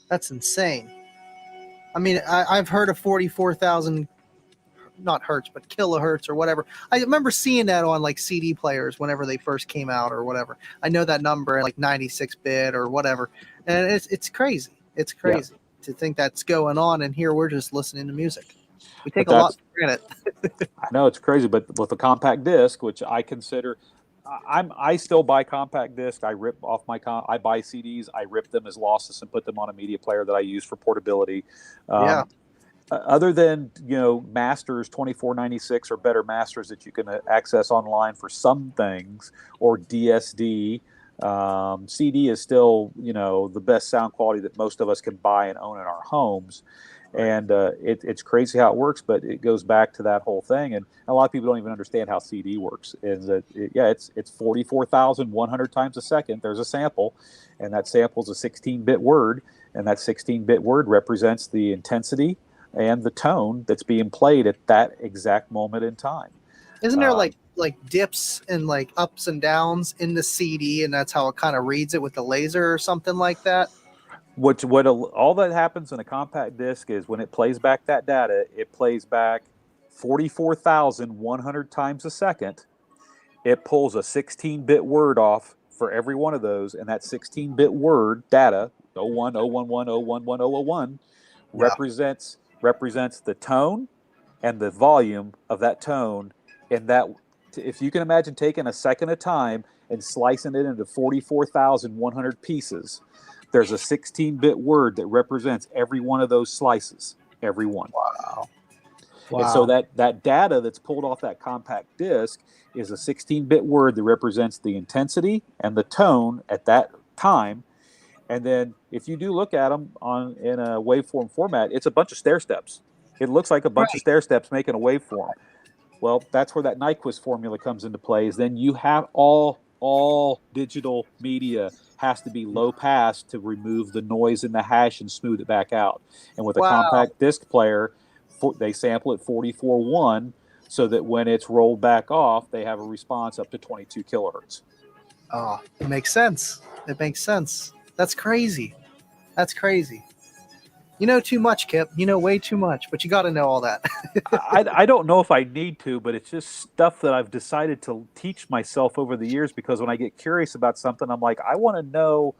[SPEAKER 1] That's insane. I mean, I've heard of 44,000, not hertz, but kilohertz or whatever. I remember seeing that on like CD players whenever they first came out or whatever. I know that number, like 96-bit or whatever. And it's crazy. It's crazy to think that's going on. And here we're just listening to music. We take a lot for granted.
[SPEAKER 2] I know it's crazy, but with the compact disc, which I consider... I still buy compact disc. I rip off I buy CDs. I rip them as lossless and put them on a media player that I use for portability. Other than masters, 2496 or better masters that you can access online for some things, or DSD. CD is still the best sound quality that most of us can buy and own in our homes. And it's crazy how it works, but it goes back to that whole thing. And a lot of people don't even understand how CD works. Is that it's 44,100 times a second. There's a sample, and that sample is a 16-bit word, and that 16-bit word represents the intensity and the tone that's being played at that exact moment in time.
[SPEAKER 1] Isn't there like dips and like ups and downs in the CD, and that's how it kind of reads it with the laser or something like that?
[SPEAKER 2] All that happens in a compact disc is when it plays back that data, it plays back 44,100 times a second, it pulls a 16-bit word off for every one of those, and that 16-bit word data 01, 011, 011, 001
[SPEAKER 1] Yeah.
[SPEAKER 2] represents the tone and the volume of that tone. And that, if you can imagine taking a second of time and slicing it into 44,100 pieces, there's a 16-bit word that represents every one of those slices, every one.
[SPEAKER 1] Wow.
[SPEAKER 2] And so
[SPEAKER 1] Wow.
[SPEAKER 2] that data that's pulled off that compact disc is a 16-bit word that represents the intensity and the tone at that time. And then if you do look at them in a waveform format, it's a bunch of stair steps. It looks like a bunch of
[SPEAKER 1] Right.
[SPEAKER 2] stair steps making a waveform. Well, that's where that Nyquist formula comes into play. Is then you have all digital media has to be low pass to remove the noise in the hash and smooth it back out. And with a
[SPEAKER 1] Wow.
[SPEAKER 2] compact disc player, they sample it 44.1 so that when it's rolled back off, they have a response up to 22 kilohertz.
[SPEAKER 1] Oh, it makes sense. It makes sense. That's crazy. That's crazy. You know too much, Kip. You know way too much, but you got to know all that.
[SPEAKER 2] I don't know if I need to, but it's just stuff that I've decided to teach myself over the years, because when I get curious about something, I'm like, I want to know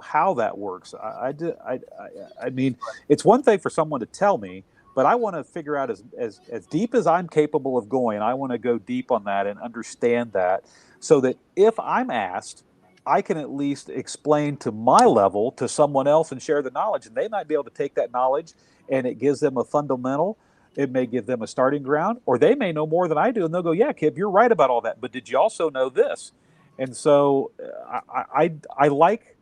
[SPEAKER 2] how that works. I mean, it's one thing for someone to tell me, but I want to figure out as deep as I'm capable of going. I want to go deep on that and understand that, so that if I'm asked, I can at least explain to my level to someone else and share the knowledge, and they might be able to take that knowledge and it gives them a fundamental. It may give them a starting ground, or they may know more than I do, and they'll go, "Yeah, Kip, you're right about all that. But did you also know this?" And so I like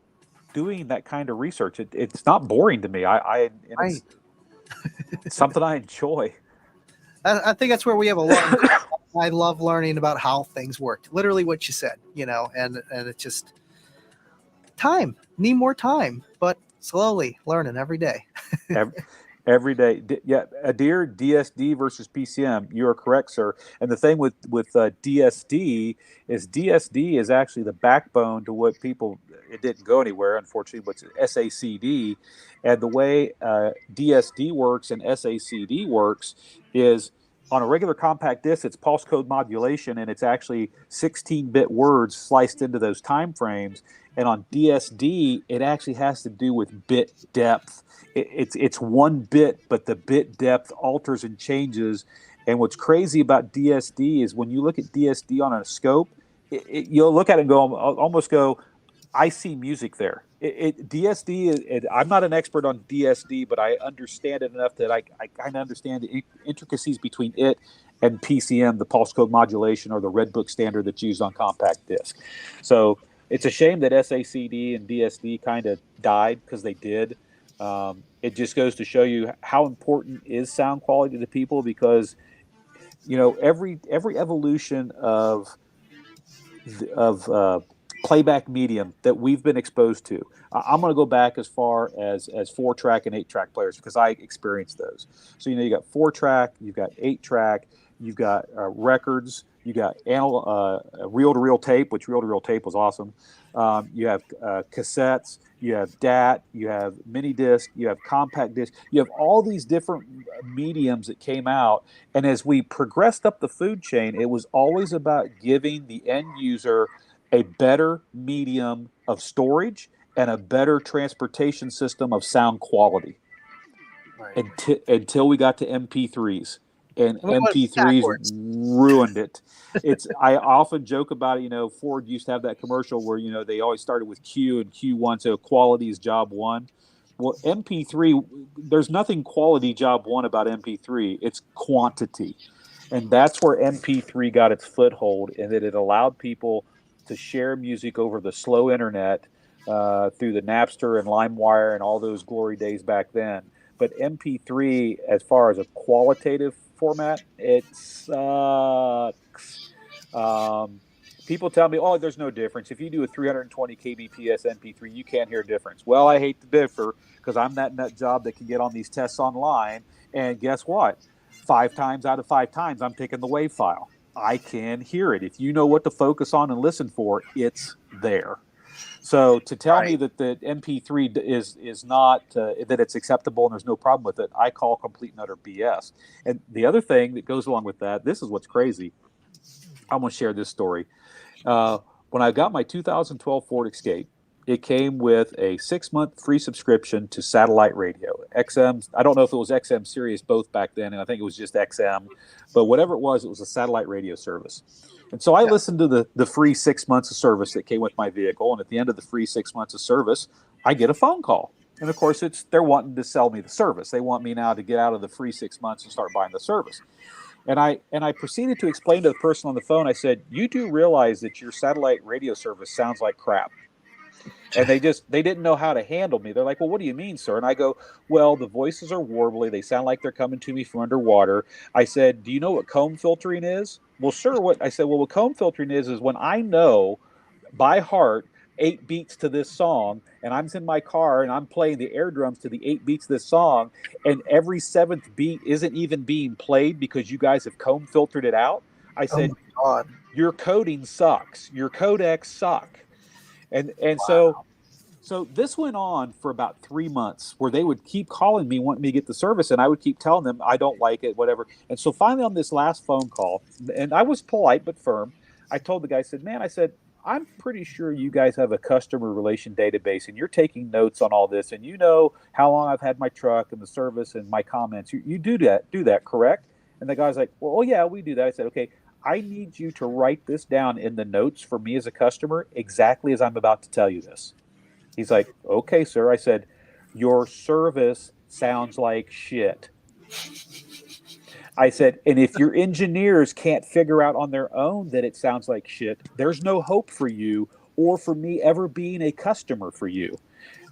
[SPEAKER 2] doing that kind of research. It's not boring to me. And
[SPEAKER 1] Right.
[SPEAKER 2] it's something I enjoy.
[SPEAKER 1] I think that's where we have a lot in common. I love learning about how things work. Literally what you said, and it's just time. Need more time, but slowly learning every day.
[SPEAKER 2] Every day. Yeah, Adair, DSD versus PCM. You are correct, sir. And the thing with DSD is actually the backbone to what people. It didn't go anywhere, unfortunately, but it's SACD. And the way DSD works and SACD works is, on a regular compact disc, it's pulse code modulation, and it's actually 16-bit words sliced into those time frames. And on DSD, it actually has to do with bit depth. It's one bit, but the bit depth alters and changes. And what's crazy about DSD is when you look at DSD on a scope, you'll look at it and almost go, I see music there. DSD, I'm not an expert on DSD, but I understand it enough that I kind of understand the intricacies between it and PCM, the pulse code modulation, or the Red Book standard that's used on compact disc. So it's a shame that SACD and DSD kind of died, because they did. It just goes to show you how important is sound quality to people, because every evolution of playback medium that we've been exposed to. I'm going to go back as far as 4-track and 8-track players, because I experienced those. So you got 4-track, you've got 8-track, you've got records, you got reel-to-reel tape, which reel-to-reel tape was awesome. You have cassettes, you have DAT, you have mini disc, you have compact disc, you have all these different mediums that came out. And as we progressed up the food chain, it was always about giving the end user a better medium of storage and a better transportation system of sound quality.
[SPEAKER 1] Right.
[SPEAKER 2] Until we got to MP3s. And
[SPEAKER 1] And we went
[SPEAKER 2] MP3s
[SPEAKER 1] backwards.
[SPEAKER 2] ruined it. I often joke about it. Ford used to have that commercial where they always started with Q and Q1, so quality is job one. Well, MP3, there's nothing quality job one about MP3. It's quantity, and that's where MP3 got its foothold, and that it allowed people to share music over the slow internet through the Napster and LimeWire and all those glory days back then. But MP3, as far as a qualitative format, it sucks. People tell me, "Oh, there's no difference. If you do a 320 kbps MP3, you can't hear a difference." Well, I hate to differ, because I'm that nut job that can get on these tests online, and guess what? 5 times out of 5 times, I'm picking the WAV file. I can hear it. If you know what to focus on and listen for, it's there. So to tell me that the MP3 is not that it's acceptable and there's no problem with it, I call complete and utter BS. And the other thing that goes along with that, this is what's crazy. I'm going to share this story. When I got my 2012 Ford Escape, it came with a 6-month free subscription to satellite radio. XM, I don't know if it was XM Sirius both back then, and I think it was just XM, but whatever it was a satellite radio service. And so I listened to the free 6 months of service that came with my vehicle, and at the end of the free 6 months of service, I get a phone call. And of course, they're wanting to sell me the service. They want me now to get out of the free 6 months and start buying the service. And I proceeded to explain to the person on the phone, I said, you do realize that your satellite radio service sounds like crap. And they didn't know how to handle me. They're like, well, what do you mean, sir? And I go, well, the voices are warbly. They sound like they're coming to me from underwater. I said, do you know what comb filtering is? Well, sir, what comb filtering is when I know by heart 8 beats to this song, and I'm in my car and I'm playing the air drums to the 8 beats of this song, and every 7th beat isn't even being played because you guys have comb filtered it out. I said,
[SPEAKER 1] oh
[SPEAKER 2] your coding sucks. Your codecs suck. And
[SPEAKER 1] wow.
[SPEAKER 2] so this went on for about 3 months where they would keep calling me, wanting me to get the service, and I would keep telling them I don't like it, whatever. And so finally on this last phone call, and I was polite but firm, I told the guy, I said, I'm pretty sure you guys have a customer relation database and you're taking notes on all this, and you know how long I've had my truck and the service and my comments. You do that, correct? And the guy's like, well, yeah, we do that. I said, okay, I need you to write this down in the notes for me as a customer exactly as I'm about to tell you this. He's like, okay, sir. I said, your service sounds like shit. I said, and if your engineers can't figure out on their own that it sounds like shit, there's no hope for you or for me ever being a customer for you.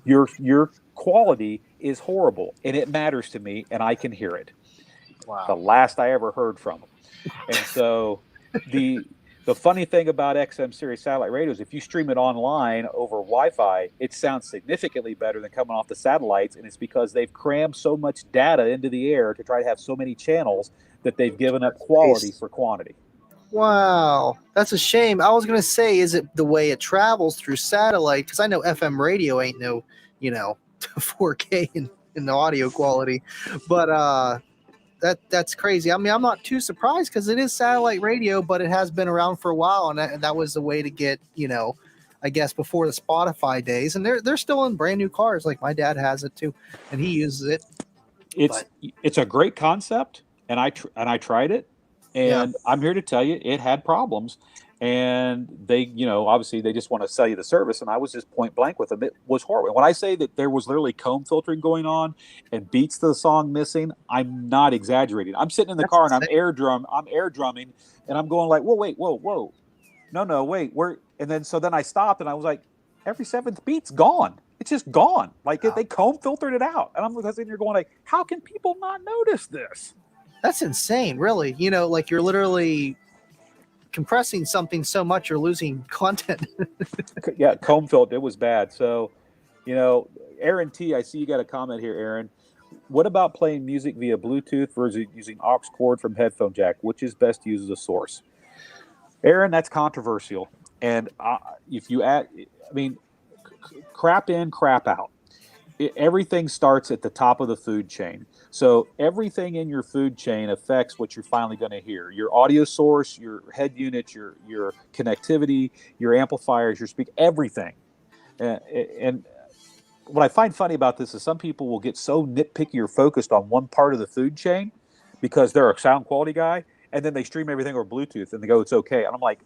[SPEAKER 2] Your quality is horrible, and it matters to me, and I can hear it.
[SPEAKER 1] Wow.
[SPEAKER 2] The last I ever heard from him. And so the funny thing about XM Sirius satellite radios, if you stream it online over Wi-Fi, it sounds significantly better than coming off the satellites, and it's because they've crammed so much data into the air to try to have so many channels that they've given up quality for quantity.
[SPEAKER 1] Wow, that's a shame. I was going to say, is it the way it travels through satellite? Because I know FM radio ain't no, 4K in the audio quality, but that's crazy. I mean, I'm not too surprised because it is satellite radio, but it has been around for a while, and that was the way to get, I guess before the Spotify days. And they're still in brand new cars. Like my dad has it too, and he uses it.
[SPEAKER 2] It's a great concept, and I tried it, and I'm here to tell you it had problems. And they, obviously they just want to sell you the service. And I was just point blank with them. It was horrible. When I say that there was literally comb filtering going on and beats to the song missing, I'm not exaggerating. I'm sitting in the car and I'm air drumming, and I'm going like, whoa. No, wait, where? And then I stopped and I was like, every 7th beat's gone. It's just gone. Like they comb filtered it out. And I'm sitting here going like, how can people not notice this?
[SPEAKER 1] That's insane, really. Like you're literally compressing something so much you're losing content.
[SPEAKER 2] Yeah, comb filter, it was bad. So, Aaron T, I see you got a comment here, Aaron. What about playing music via Bluetooth versus using aux cord from headphone jack? Which is best to use as a source? Aaron, that's controversial. And if you add, crap in, crap out. Everything starts at the top of the food chain. So everything in your food chain affects what you're finally going to hear. Your audio source, your head units, your connectivity, your amplifiers, your speak, everything. And what I find funny about this is some people will get so nitpicky or focused on one part of the food chain because they're a sound quality guy, and then they stream everything over Bluetooth and they go, it's okay. And I'm like,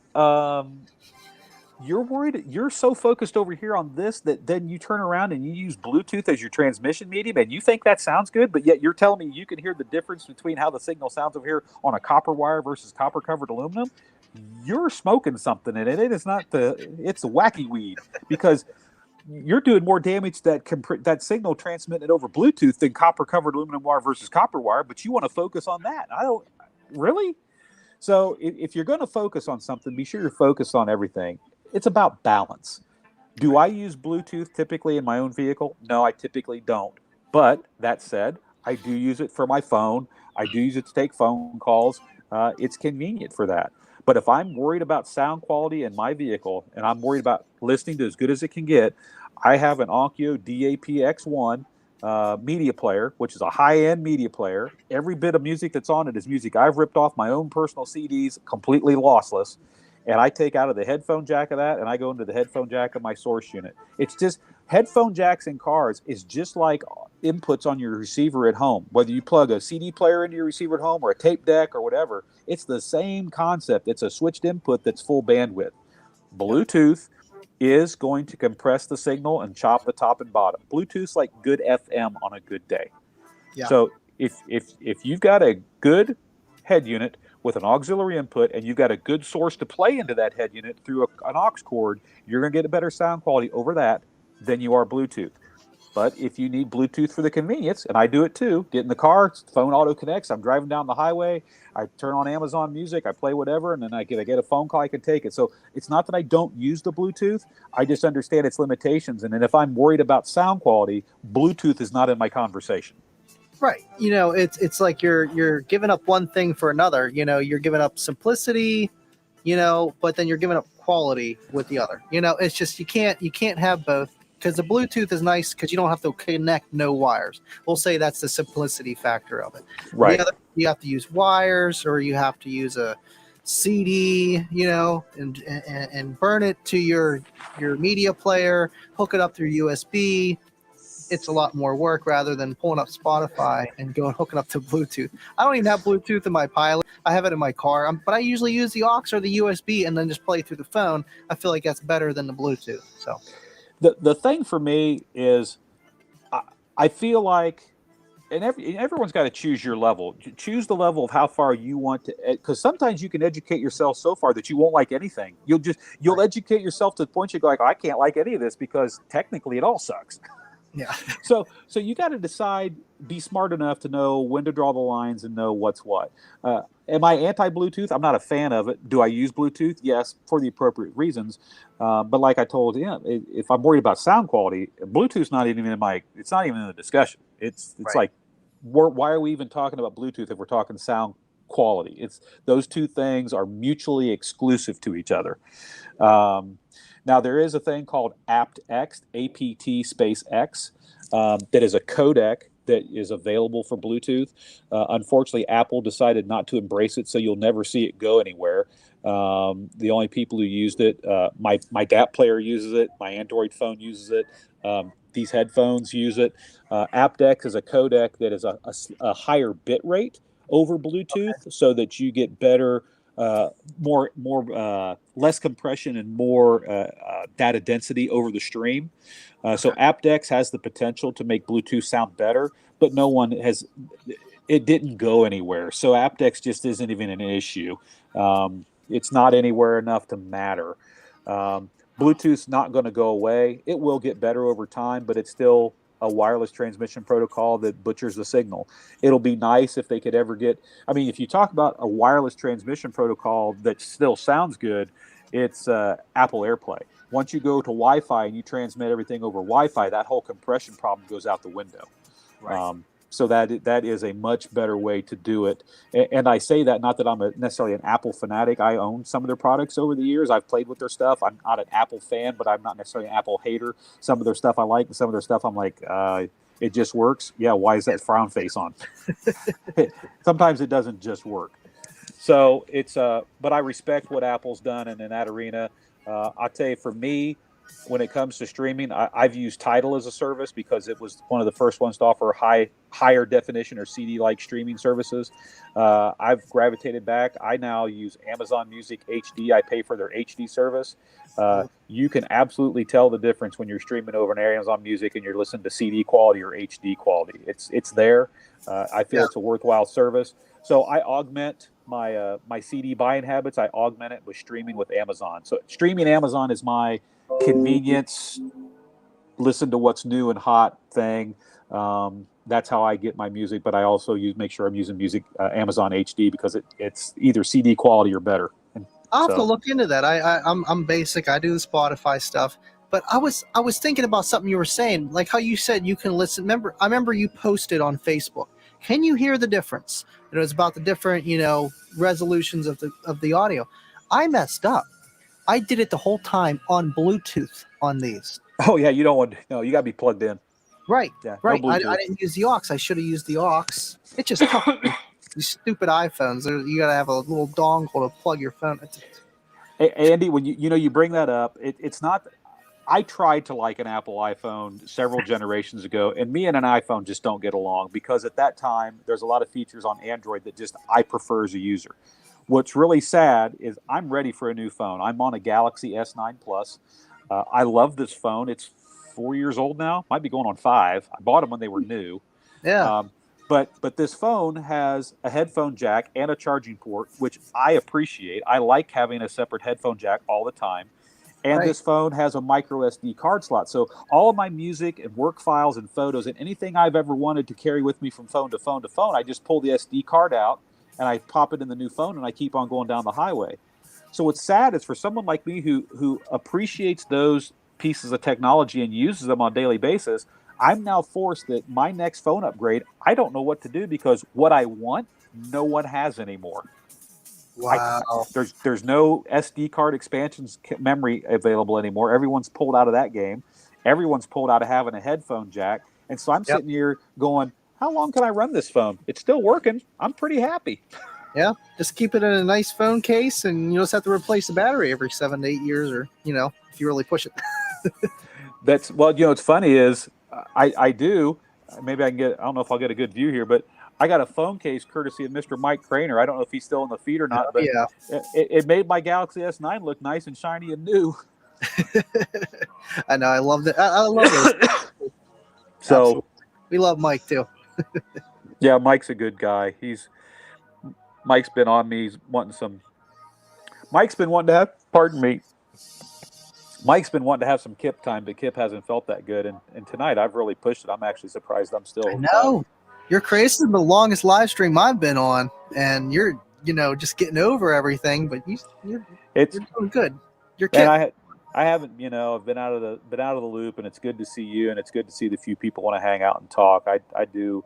[SPEAKER 2] you're worried, you're so focused over here on this that then you turn around and you use Bluetooth as your transmission medium and you think that sounds good, but yet you're telling me you can hear the difference between how the signal sounds over here on a copper wire versus copper covered aluminum. You're smoking something, and it is not it's a wacky weed, because you're doing more damage that signal transmitted over Bluetooth than copper covered aluminum wire versus copper wire, but you want to focus on that. I don't really. So if you're going to focus on something, be sure you're focused on everything. It's about balance. Do I use Bluetooth typically in my own vehicle? No, I typically don't. But that said, I do use it for my phone. I do use it to take phone calls. It's convenient for that. But if I'm worried about sound quality in my vehicle and I'm worried about listening to as good as it can get, I have an Onkyo DAP-X1 media player, which is a high-end media player. Every bit of music that's on it is music I've ripped off my own personal CDs, completely lossless. And I take out of the headphone jack of that, and I go into the headphone jack of my source unit. It's just headphone jacks in cars is just like inputs on your receiver at home. Whether you plug a CD player into your receiver at home or a tape deck or whatever, it's the same concept. It's a switched input that's full bandwidth. Bluetooth is going to compress the signal and chop the top and bottom. Bluetooth's like good FM on a good day.
[SPEAKER 1] Yeah.
[SPEAKER 2] So if you've got a good head unit with an auxiliary input and you've got a good source to play into that head unit through an aux cord, you're going to get a better sound quality over that than you are Bluetooth. But if you need Bluetooth for the convenience, and I do it too, get in the car, phone auto connects, I'm driving down the highway, I turn on Amazon Music, I play whatever, and then I get a phone call, I can take it. So it's not that I don't use the Bluetooth, I just understand its limitations. And then if I'm worried about sound quality, Bluetooth is not in my conversation.
[SPEAKER 1] Right. It's like you're giving up one thing for another. You're giving up simplicity, but then you're giving up quality with the other. It's just you can't have both. Because the Bluetooth is nice because you don't have to connect no wires. We'll say that's the simplicity factor of it.
[SPEAKER 2] Right.
[SPEAKER 1] The other, you have to use wires, or you have to use a CD, and burn it to your media player, hook it up through USB. It's a lot more work rather than pulling up Spotify and hooking up to Bluetooth. I don't even have Bluetooth in my Pilot. I have it in my car, but I usually use the aux or the USB and then just play through the phone. I feel like that's better than the Bluetooth. So.
[SPEAKER 2] The thing for me is I feel like, and everyone's got to choose your level. Choose the level of how far you want to, because sometimes you can educate yourself so far that you won't like anything. You'll educate yourself to the point you go like, I can't like any of this because technically it all sucks.
[SPEAKER 1] Yeah.
[SPEAKER 2] So you got to decide, be smart enough to know when to draw the lines and know what's what. Am I anti-Bluetooth? I'm not a fan of it. Do I use Bluetooth? Yes, for the appropriate reasons. But like I told you, if I'm worried about sound quality, Bluetooth's not even it's not even in the discussion. It's
[SPEAKER 1] Right.
[SPEAKER 2] like, why are we even talking about Bluetooth if we're talking sound quality? It's those two things are mutually exclusive to each other. Now, there is a thing called aptX, APT space X, that is a codec that is available for Bluetooth. Unfortunately, Apple decided not to embrace it, so you'll never see it go anywhere. The only people who used it, my DAP player uses it, my Android phone uses it, these headphones use it. aptX is a codec that is a higher bit rate over Bluetooth, so that you get better, more less compression and more data density over the stream. So aptX has the potential to make Bluetooth sound better, but no one has. It didn't go anywhere, so aptX just isn't even an issue. It's not anywhere enough to matter. Bluetooth's not going to go away. It will get better over time, but it's still a wireless transmission protocol that butchers the signal. It'll be nice if they could ever get, I mean, if you talk about a wireless transmission protocol that still sounds good, it's Apple AirPlay. Once you go to Wi-Fi and you transmit everything over Wi-Fi, that whole compression problem goes out the window.
[SPEAKER 1] Right.
[SPEAKER 2] So that is a much better way to do it. And I say that not that I'm necessarily an Apple fanatic. I own some of their products over the years. I've played with their stuff. I'm not an Apple fan, but I'm not necessarily an Apple hater. Some of their stuff I like, and some of their stuff I'm like, it just works. Yeah, why is that frown face on? Sometimes it doesn't just work. So it's but I respect what Apple's done in that arena. I'll tell you, for me, when it comes to streaming, I've used Tidal as a service because it was one of the first ones to offer higher definition or CD-like streaming services. I've gravitated back. I now use Amazon Music HD. I pay for their HD service. You can absolutely tell the difference when you're streaming over an Amazon Music and you're listening to CD quality or HD quality. It's there. I feel it's a worthwhile service. So I augment my CD buying habits. I augment it with streaming with Amazon. So streaming Amazon is my convenience, listen to what's new and hot thing. That's how I get my music, but I also make sure I'm using music Amazon HD because it's either CD quality or better.
[SPEAKER 1] I'll have to look into that. I'm basic. I do the Spotify stuff, but I was thinking about something you were saying, like how you said you can listen. I remember you posted on Facebook. Can you hear the difference? It was about the different, resolutions of the audio. I messed up. I did it the whole time on Bluetooth on these.
[SPEAKER 2] Oh yeah, you don't want. No, you got to be plugged in.
[SPEAKER 1] Right,
[SPEAKER 2] Yeah,
[SPEAKER 1] right.
[SPEAKER 2] no
[SPEAKER 1] I
[SPEAKER 2] Bluetooth.
[SPEAKER 1] didn't use the aux. I should have used the aux. It's just tough. These stupid iPhones. You gotta have a little dongle to plug your phone.
[SPEAKER 2] Hey, Andy, when you bring that up, it's not. I tried to like an Apple iPhone several generations ago, and me and an iPhone just don't get along because at that time there's a lot of features on Android that just I prefer as a user. What's really sad is I'm ready for a new phone. I'm on a Galaxy S9 Plus. I love this phone. It's 4 years old now. Might be going on 5. I bought them when they were new.
[SPEAKER 1] Yeah,
[SPEAKER 2] Um, but this phone has a headphone jack and a charging port, which I appreciate. I like having a separate headphone jack all the time. And
[SPEAKER 1] right.
[SPEAKER 2] this phone has a micro SD card slot. So all of my music and work files and photos and anything I've ever wanted to carry with me from phone to phone to phone, I just pull the SD card out and I pop it in the new phone and I keep on going down the highway. So what's sad is for someone like me who appreciates those pieces of technology and uses them on a daily basis, I'm now forced that my next phone upgrade, I don't know what to do because what I want, no one has anymore. I
[SPEAKER 1] Wow.
[SPEAKER 2] there's no SD card expansions memory available anymore. Everyone's pulled out of that game. Everyone's pulled out of having a headphone jack. And so I'm
[SPEAKER 1] Yep.
[SPEAKER 2] sitting here going, how long can I run this phone? It's still working. I'm pretty happy.
[SPEAKER 1] Yeah. Just keep it in a nice phone case, and you just have to replace the battery every 7 to 8 years, or if you really push it.
[SPEAKER 2] That's well, it's funny is I do. Maybe I can get. I don't know if I'll get a good view here, but I got a phone case courtesy of Mr. Mike Craner. I don't know if he's still in the feed or not,
[SPEAKER 1] Oh,
[SPEAKER 2] but
[SPEAKER 1] yeah.
[SPEAKER 2] it made my Galaxy S9 look nice and shiny and new.
[SPEAKER 1] I know. I love it. I love it.
[SPEAKER 2] So
[SPEAKER 1] Absolutely. We love Mike too.
[SPEAKER 2] yeah, Mike's a good guy. Mike's been on me. He's wanting some. Mike's been wanting to have. Pardon me. Mike's been wanting to have some Kip time, but Kip hasn't felt that good. And tonight I've really pushed it. I'm actually surprised I'm
[SPEAKER 1] I
[SPEAKER 2] still.
[SPEAKER 1] know. Your craze is the longest live stream I've been on, and you're just getting over everything. But you're
[SPEAKER 2] It's
[SPEAKER 1] doing good. You're
[SPEAKER 2] and
[SPEAKER 1] Kip.
[SPEAKER 2] I haven't I've been out of the loop, and it's good to see you, and it's good to see the few people want to hang out and talk. I do.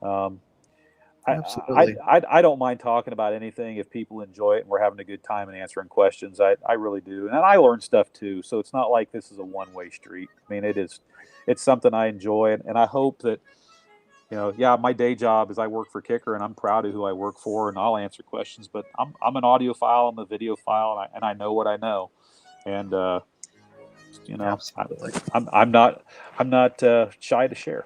[SPEAKER 2] Um,
[SPEAKER 1] Absolutely.
[SPEAKER 2] I don't mind talking about anything if people enjoy it and we're having a good time and answering questions. I really do, and I learn stuff too. So it's not like this is a one-way street. I mean, it's something I enjoy, and I hope that yeah, my day job is I work for Kicker, and I'm proud of who I work for, and I'll answer questions. But I'm an audiophile, I'm a videophile, and I know what I know, and
[SPEAKER 1] Absolutely.
[SPEAKER 2] I'm not shy to share.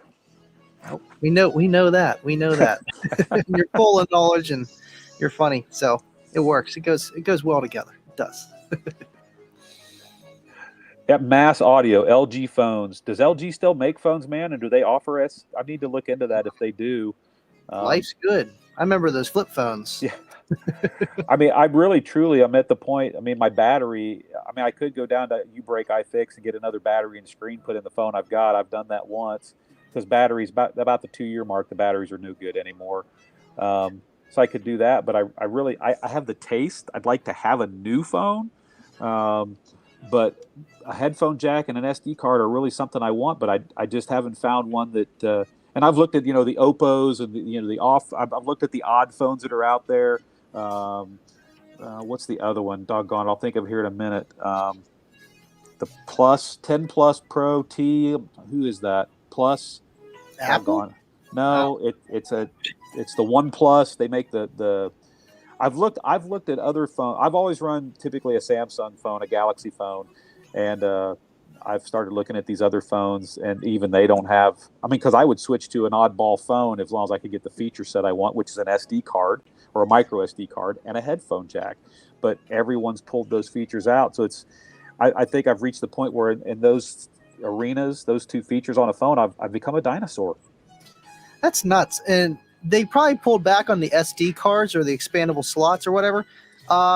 [SPEAKER 1] Nope. We know that. We know that. You're full of knowledge and you're funny, so it works. It goes well together. It does.
[SPEAKER 2] At Mass Audio, LG phones. Does LG still make phones, man? And do they offer us? I need to look into that if they do.
[SPEAKER 1] Life's good. I remember those flip phones.
[SPEAKER 2] Yeah. I mean, I'm at the point. I mean, my battery. I mean, I could go down to U-Break iFix and get another battery and screen put in the phone I've got. I've done that once because batteries about the 2-year mark. The batteries are no good anymore. So I could do that, but I have the taste. I'd like to have a new phone. But a headphone jack and an SD card are really something I want, but I just haven't found one that. And I've looked at the Oppos and the off. I've looked at the odd phones that are out there. What's the other one? Doggone, I'll think of it here in a minute. The Plus 10 Plus Pro T. Who is that? Plus.
[SPEAKER 1] Apple?
[SPEAKER 2] Doggone. No, it's the One Plus. They make the. I've looked at other phones. I've always run typically a Samsung phone, a Galaxy phone, and I've started looking at these other phones, and even they don't have. I mean, because I would switch to an oddball phone as long as I could get the feature set I want, which is an SD card or a micro SD card and a headphone jack. But everyone's pulled those features out, so it's. I think I've reached the point where in those arenas, those two features on a phone, I've become a dinosaur.
[SPEAKER 1] That's nuts. And they probably pulled back on the SD cards or the expandable slots or whatever,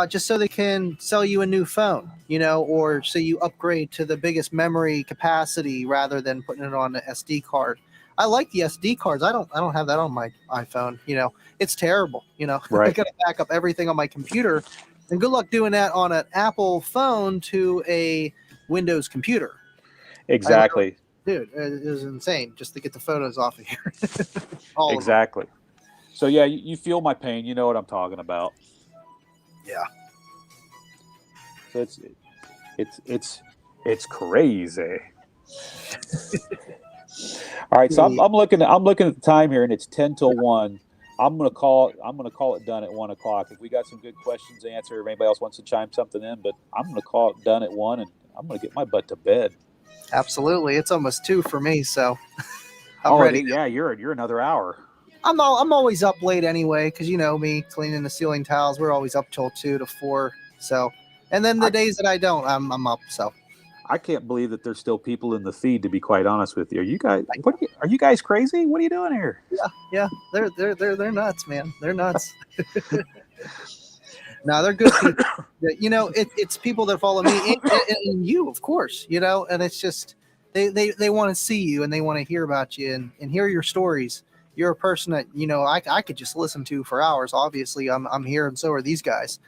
[SPEAKER 1] just so they can sell you a new phone, or so you upgrade to the biggest memory capacity rather than putting it on the SD card. I like the SD cards. I don't have that on my iPhone. It's terrible.
[SPEAKER 2] Right.
[SPEAKER 1] I got to back up everything on my computer, and good luck doing that on an Apple phone to a Windows computer.
[SPEAKER 2] Exactly.
[SPEAKER 1] Dude, it was insane just to get the photos off of here.
[SPEAKER 2] Exactly. So yeah, you feel my pain. You know what I'm talking about.
[SPEAKER 1] Yeah.
[SPEAKER 2] So it's crazy. All right, so I'm looking at the time here, and it's 10 till 1. I'm gonna call it done at 1 o'clock. If we got some good questions to answer, if anybody else wants to chime something in, but I'm gonna call it done at 1, and I'm gonna get my butt to bed.
[SPEAKER 1] Absolutely, it's almost 2 for me, so I'm ready.
[SPEAKER 2] Yeah, you're another hour.
[SPEAKER 1] I'm always up late anyway, because you know me, cleaning the ceiling tiles. We're always up till 2 to 4. So, and then the days that I don't, I'm up. So
[SPEAKER 2] I can't believe that there's still people in the feed. To be quite honest with you, are you guys crazy? What are you doing here?
[SPEAKER 1] Yeah, they're nuts, man. They're nuts. No, they're good people. You know, it's people that follow me and you, of course. You know, and it's just they want to see you and they want to hear about you and hear your stories. You're a person that, you know, I could just listen to for hours. Obviously, I'm here, and so are these guys.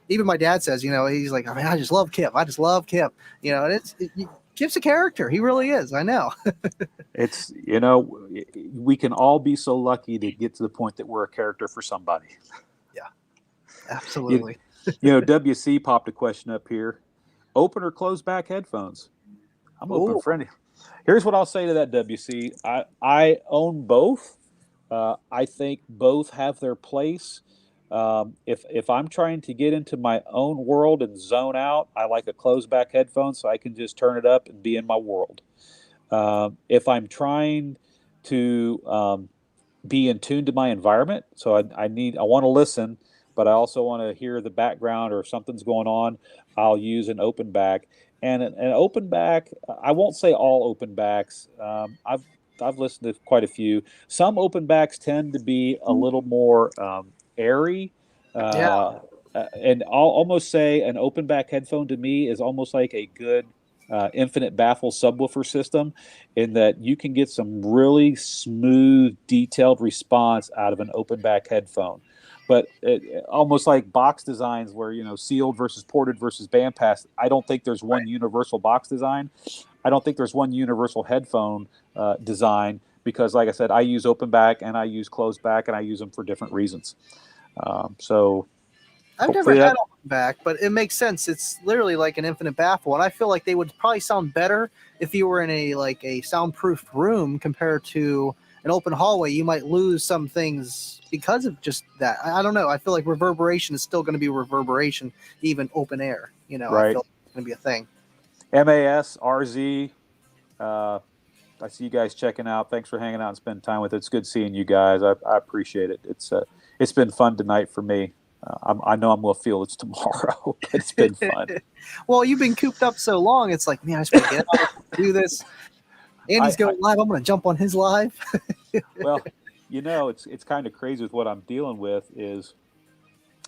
[SPEAKER 1] Even my dad says, you know, he's like, I mean, I just love Kip. I just love Kip. You know, and Kip's a character. He really is. I know.
[SPEAKER 2] It's, you know, we can all be so lucky to get to the point that we're a character for somebody.
[SPEAKER 1] Yeah, absolutely.
[SPEAKER 2] You know, WC popped a question up here: open or close back headphones? I'm open for any. Here's what I'll say to that, WC. I own both. I think both have their place. If I'm trying to get into my own world and zone out, I like a closed back headphone so I can just turn it up and be in my world. If I'm trying to be in tune to my environment, so I want to listen, but I also want to hear the background or if something's going on, I'll use an open back. And an open back, I won't say all open backs. I've listened to quite a few. Some open backs tend to be a little more airy. And I'll almost say an open back headphone to me is almost like a good infinite baffle subwoofer system, in that you can get some really smooth, detailed response out of an open back headphone. But almost like box designs where, you know, sealed versus ported versus bandpass, I don't think there's one universal box design. I don't think there's one universal headphone design, because, like I said, I use open back and I use closed back, and I use them for different reasons. So
[SPEAKER 1] I've never had open back, but it makes sense. It's literally like an infinite baffle, and I feel like they would probably sound better if you were in a soundproof room compared to an open hallway. You might lose some things because of just that. I don't know. I feel like reverberation is still going to be reverberation, even open air. You know, I feel like it's going to be a thing.
[SPEAKER 2] MAS, RZ, I see you guys checking out. Thanks for hanging out and spending time with us. It's good seeing you guys. I appreciate it. It's been fun tonight for me. I know I'm going to feel it's tomorrow, but it's been fun.
[SPEAKER 1] Well, you've been cooped up so long. It's like, man, I just want to get out and do this. Andy's going live. I'm going to jump on his live.
[SPEAKER 2] Well, you know, it's kind of crazy with what I'm dealing with is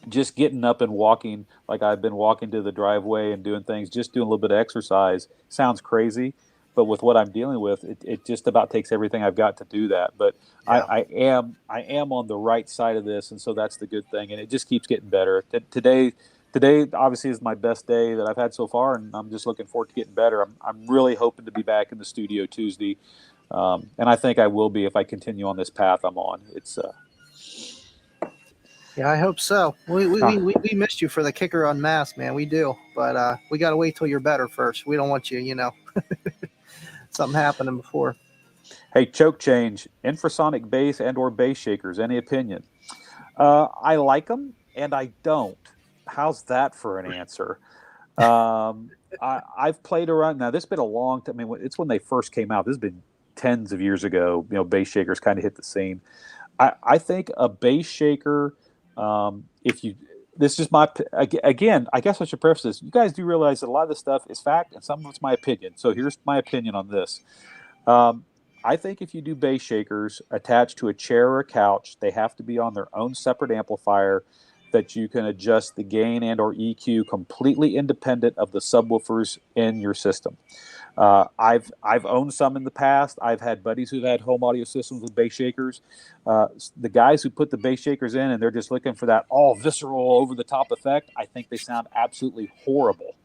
[SPEAKER 2] just getting up and walking. Like I've been walking to the driveway and doing things, just doing a little bit of exercise. Sounds crazy, but with what I'm dealing with, it just about takes everything I've got to do that. But yeah. I am on the right side of this, and so that's the good thing. And it just keeps getting better. Today obviously is my best day that I've had so far, and I'm just looking forward to getting better. I'm really hoping to be back in the studio Tuesday, and I think I will be if I continue on this path I'm on. It's
[SPEAKER 1] yeah, I hope so. We missed you for the Kicker Unmasked, man. We do, but we got to wait till you're better first. We don't want you, you know, something happening before.
[SPEAKER 2] Hey, choke change, infrasonic bass and or bass shakers. Any opinion? I like them and I don't. How's that for an answer? I've played around. Now, this has been a long time. I mean, it's when they first came out. This has been tens of years ago. You know, bass shakers kind of hit the scene. I think a bass shaker, this is just my, again, I guess I should preface this. You guys do realize that a lot of this stuff is fact and some of it's my opinion. So here's my opinion on this. I think if you do bass shakers attached to a chair or a couch, they have to be on their own separate amplifier that you can adjust the gain and or EQ completely independent of the subwoofers in your system. I've owned some in the past. I've had buddies who've had home audio systems with bass shakers. The guys who put the bass shakers in and they're just looking for that all visceral over the top effect, I think they sound absolutely horrible.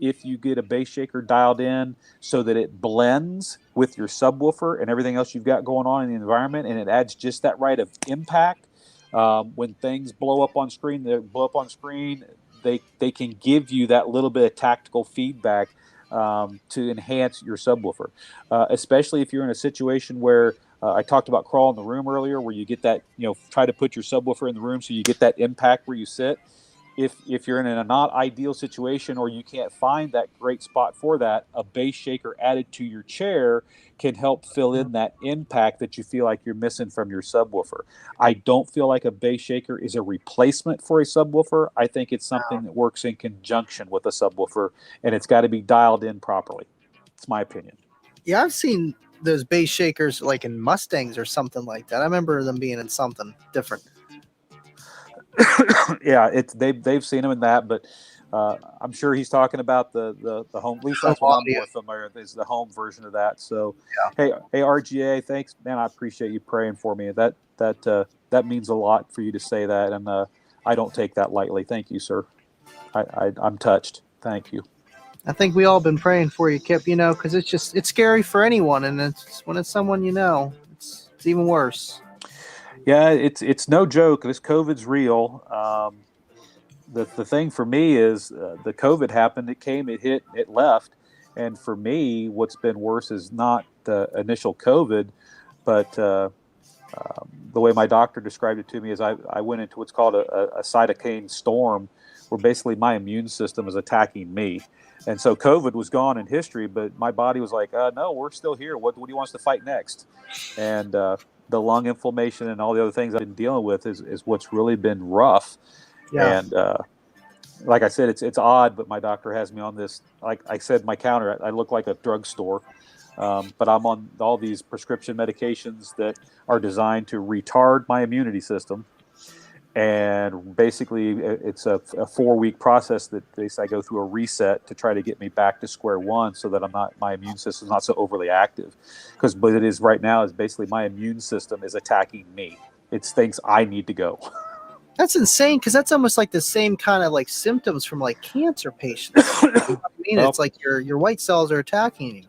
[SPEAKER 2] If you get a bass shaker dialed in so that it blends with your subwoofer and everything else you've got going on in the environment, and it adds just that right of impact, when things blow up on screen, they can give you that little bit of tactical feedback. to enhance your subwoofer, especially if you're in a situation where I talked about crawl in the room earlier, where you get that, try to put your subwoofer in the room so you get that impact where you sit. If you're in a not ideal situation or you can't find that great spot for that, a bass shaker added to your chair can help fill in that impact that you feel like you're missing from your subwoofer. I don't feel like a bass shaker is a replacement for a subwoofer. I think it's something that works in conjunction with a subwoofer, and it's got to be dialed in properly. It's my opinion.
[SPEAKER 1] Yeah, I've seen those bass shakers like in Mustangs or something like that. I remember them being in something different.
[SPEAKER 2] Yeah, they've seen him in that, but I'm sure he's talking about the home. At least that's what I'm more familiar with, is the home version of that. So, hey, RGA, thanks, man. I appreciate you praying for me. That means a lot for you to say that, and I don't take that lightly. Thank you, sir. I'm touched. Thank you.
[SPEAKER 1] I think we all been praying for you, Kip. Because it's scary for anyone, and when it's someone it's even worse.
[SPEAKER 2] Yeah, it's no joke. This COVID's real. The thing for me is the COVID happened. It came, it hit, it left. And for me, what's been worse is not the initial COVID, but the way my doctor described it to me is I went into what's called a cytokine storm, where basically my immune system is attacking me. And so COVID was gone in history, but my body was like, no, we're still here. What do you want us to fight next? And the lung inflammation and all the other things I've been dealing with is what's really been rough. Yeah. And like I said, it's odd, but my doctor has me on this. Like I said, my counter, I look like a drugstore, but I'm on all these prescription medications that are designed to retard my immunity system. And basically, it's a 4-week process that I go through a reset to try to get me back to square one, so that my immune system is not so overly active. Because what it is right now is basically my immune system is attacking me. It thinks I need to go.
[SPEAKER 1] That's insane, because that's almost like the same kind of like symptoms from like cancer patients. It's like your white cells are attacking you.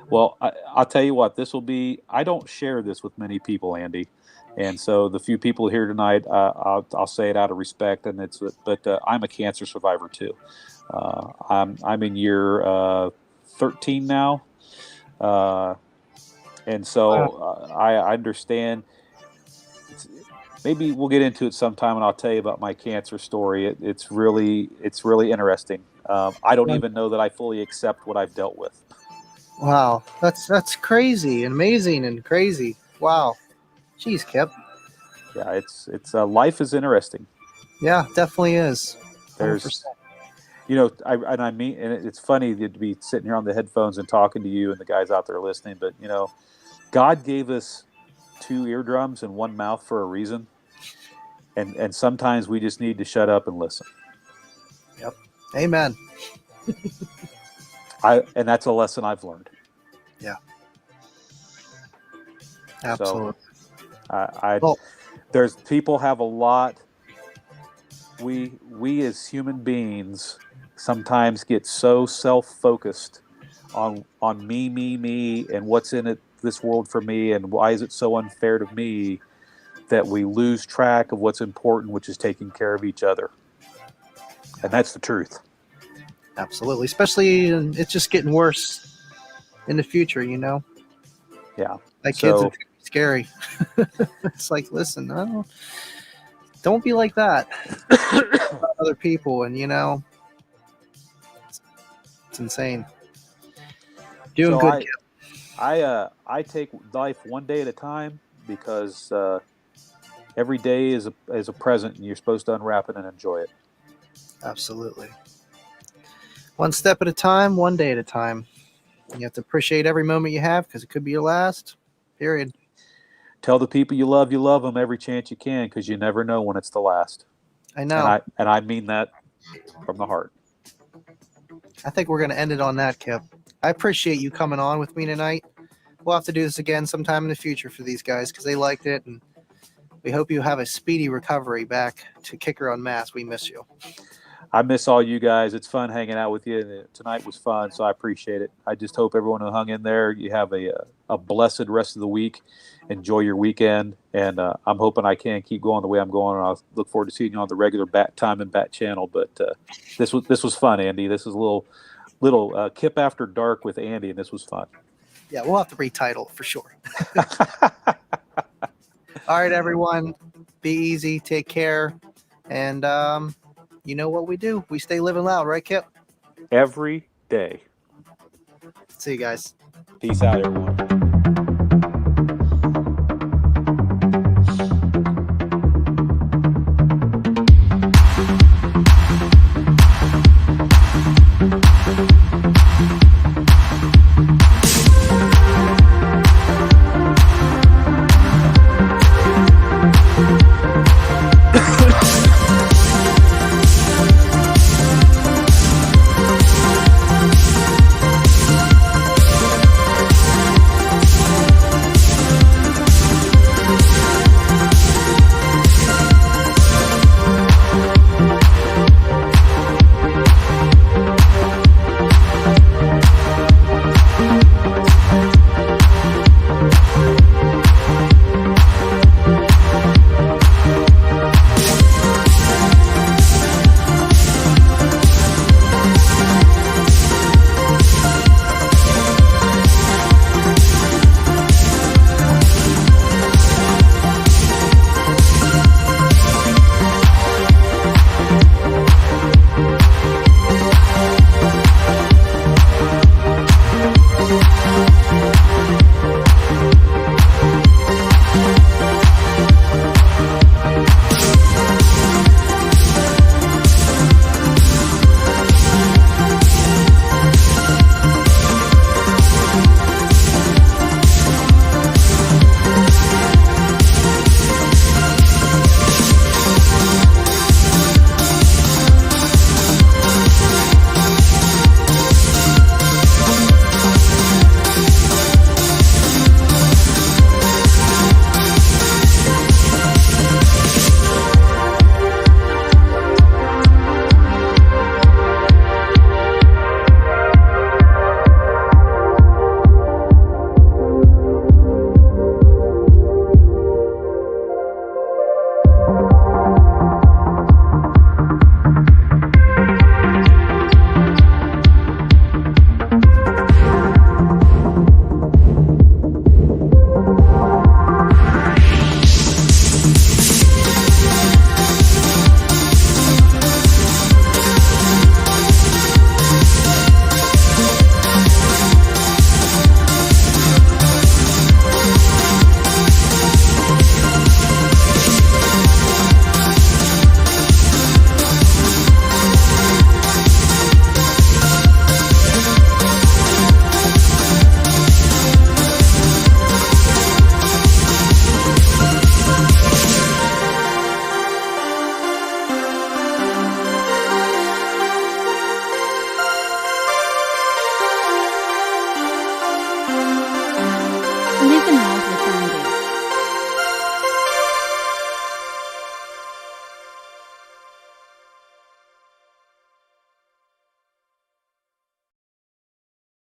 [SPEAKER 2] Well, I'll tell you what, this will be. I don't share this with many people, Andy. And so the few people here tonight, I'll say it out of respect, and but I'm a cancer survivor too. I'm in year 13 now, and so I understand. Maybe we'll get into it sometime, and I'll tell you about my cancer story. It's really interesting. I don't even know that I fully accept what I've dealt with.
[SPEAKER 1] Wow, that's crazy and amazing and crazy. Wow. Jeez, Kip.
[SPEAKER 2] Yeah, it's life is interesting.
[SPEAKER 1] Yeah, definitely is. 100%.
[SPEAKER 2] There's, and it's funny to be sitting here on the headphones and talking to you and the guys out there listening, but God gave us 2 eardrums and 1 mouth for a reason, and sometimes we just need to shut up and listen.
[SPEAKER 1] Yep. Amen.
[SPEAKER 2] And that's a lesson I've learned.
[SPEAKER 1] Yeah. Absolutely.
[SPEAKER 2] So, there's people have a lot. We as human beings sometimes get so self-focused on me and what's in this world for me, and why is it so unfair to me, that we lose track of what's important, which is taking care of each other. And that's the truth.
[SPEAKER 1] Absolutely. Especially, it's just getting worse in the future,
[SPEAKER 2] Yeah.
[SPEAKER 1] Like kids are scary. It's like, listen, don't be like that. Other people, and it's insane. Doing good.
[SPEAKER 2] I take life one day at a time, because every day is a present, and you're supposed to unwrap it and enjoy it.
[SPEAKER 1] Absolutely. One step at a time, one day at a time. You have to appreciate every moment you have, because it could be your last. Period.
[SPEAKER 2] Tell the people you love them every chance you can, because you never know when it's the last.
[SPEAKER 1] I know.
[SPEAKER 2] And I mean that from the heart.
[SPEAKER 1] I think we're going to end it on that, Kip. I appreciate you coming on with me tonight. We'll have to do this again sometime in the future for these guys, because they liked it, and we hope you have a speedy recovery back to Kicker Unmasked. We miss you.
[SPEAKER 2] I miss all you guys. It's fun hanging out with you. Tonight was fun, so I appreciate it. I just hope everyone who hung in there, you have a blessed rest of the week. Enjoy your weekend, and I'm hoping I can keep going the way I'm going. And I'll look forward to seeing you on the regular Bat Time and Bat Channel. But this was fun, Andy. This is a little Kip After Dark with Andy, and this was fun.
[SPEAKER 1] Yeah, we'll have to retitle it for sure. All right, everyone. Be easy. Take care. And you know what we do. We stay living loud, right, Kip?
[SPEAKER 2] Every day.
[SPEAKER 1] See you guys.
[SPEAKER 2] Peace out, everyone.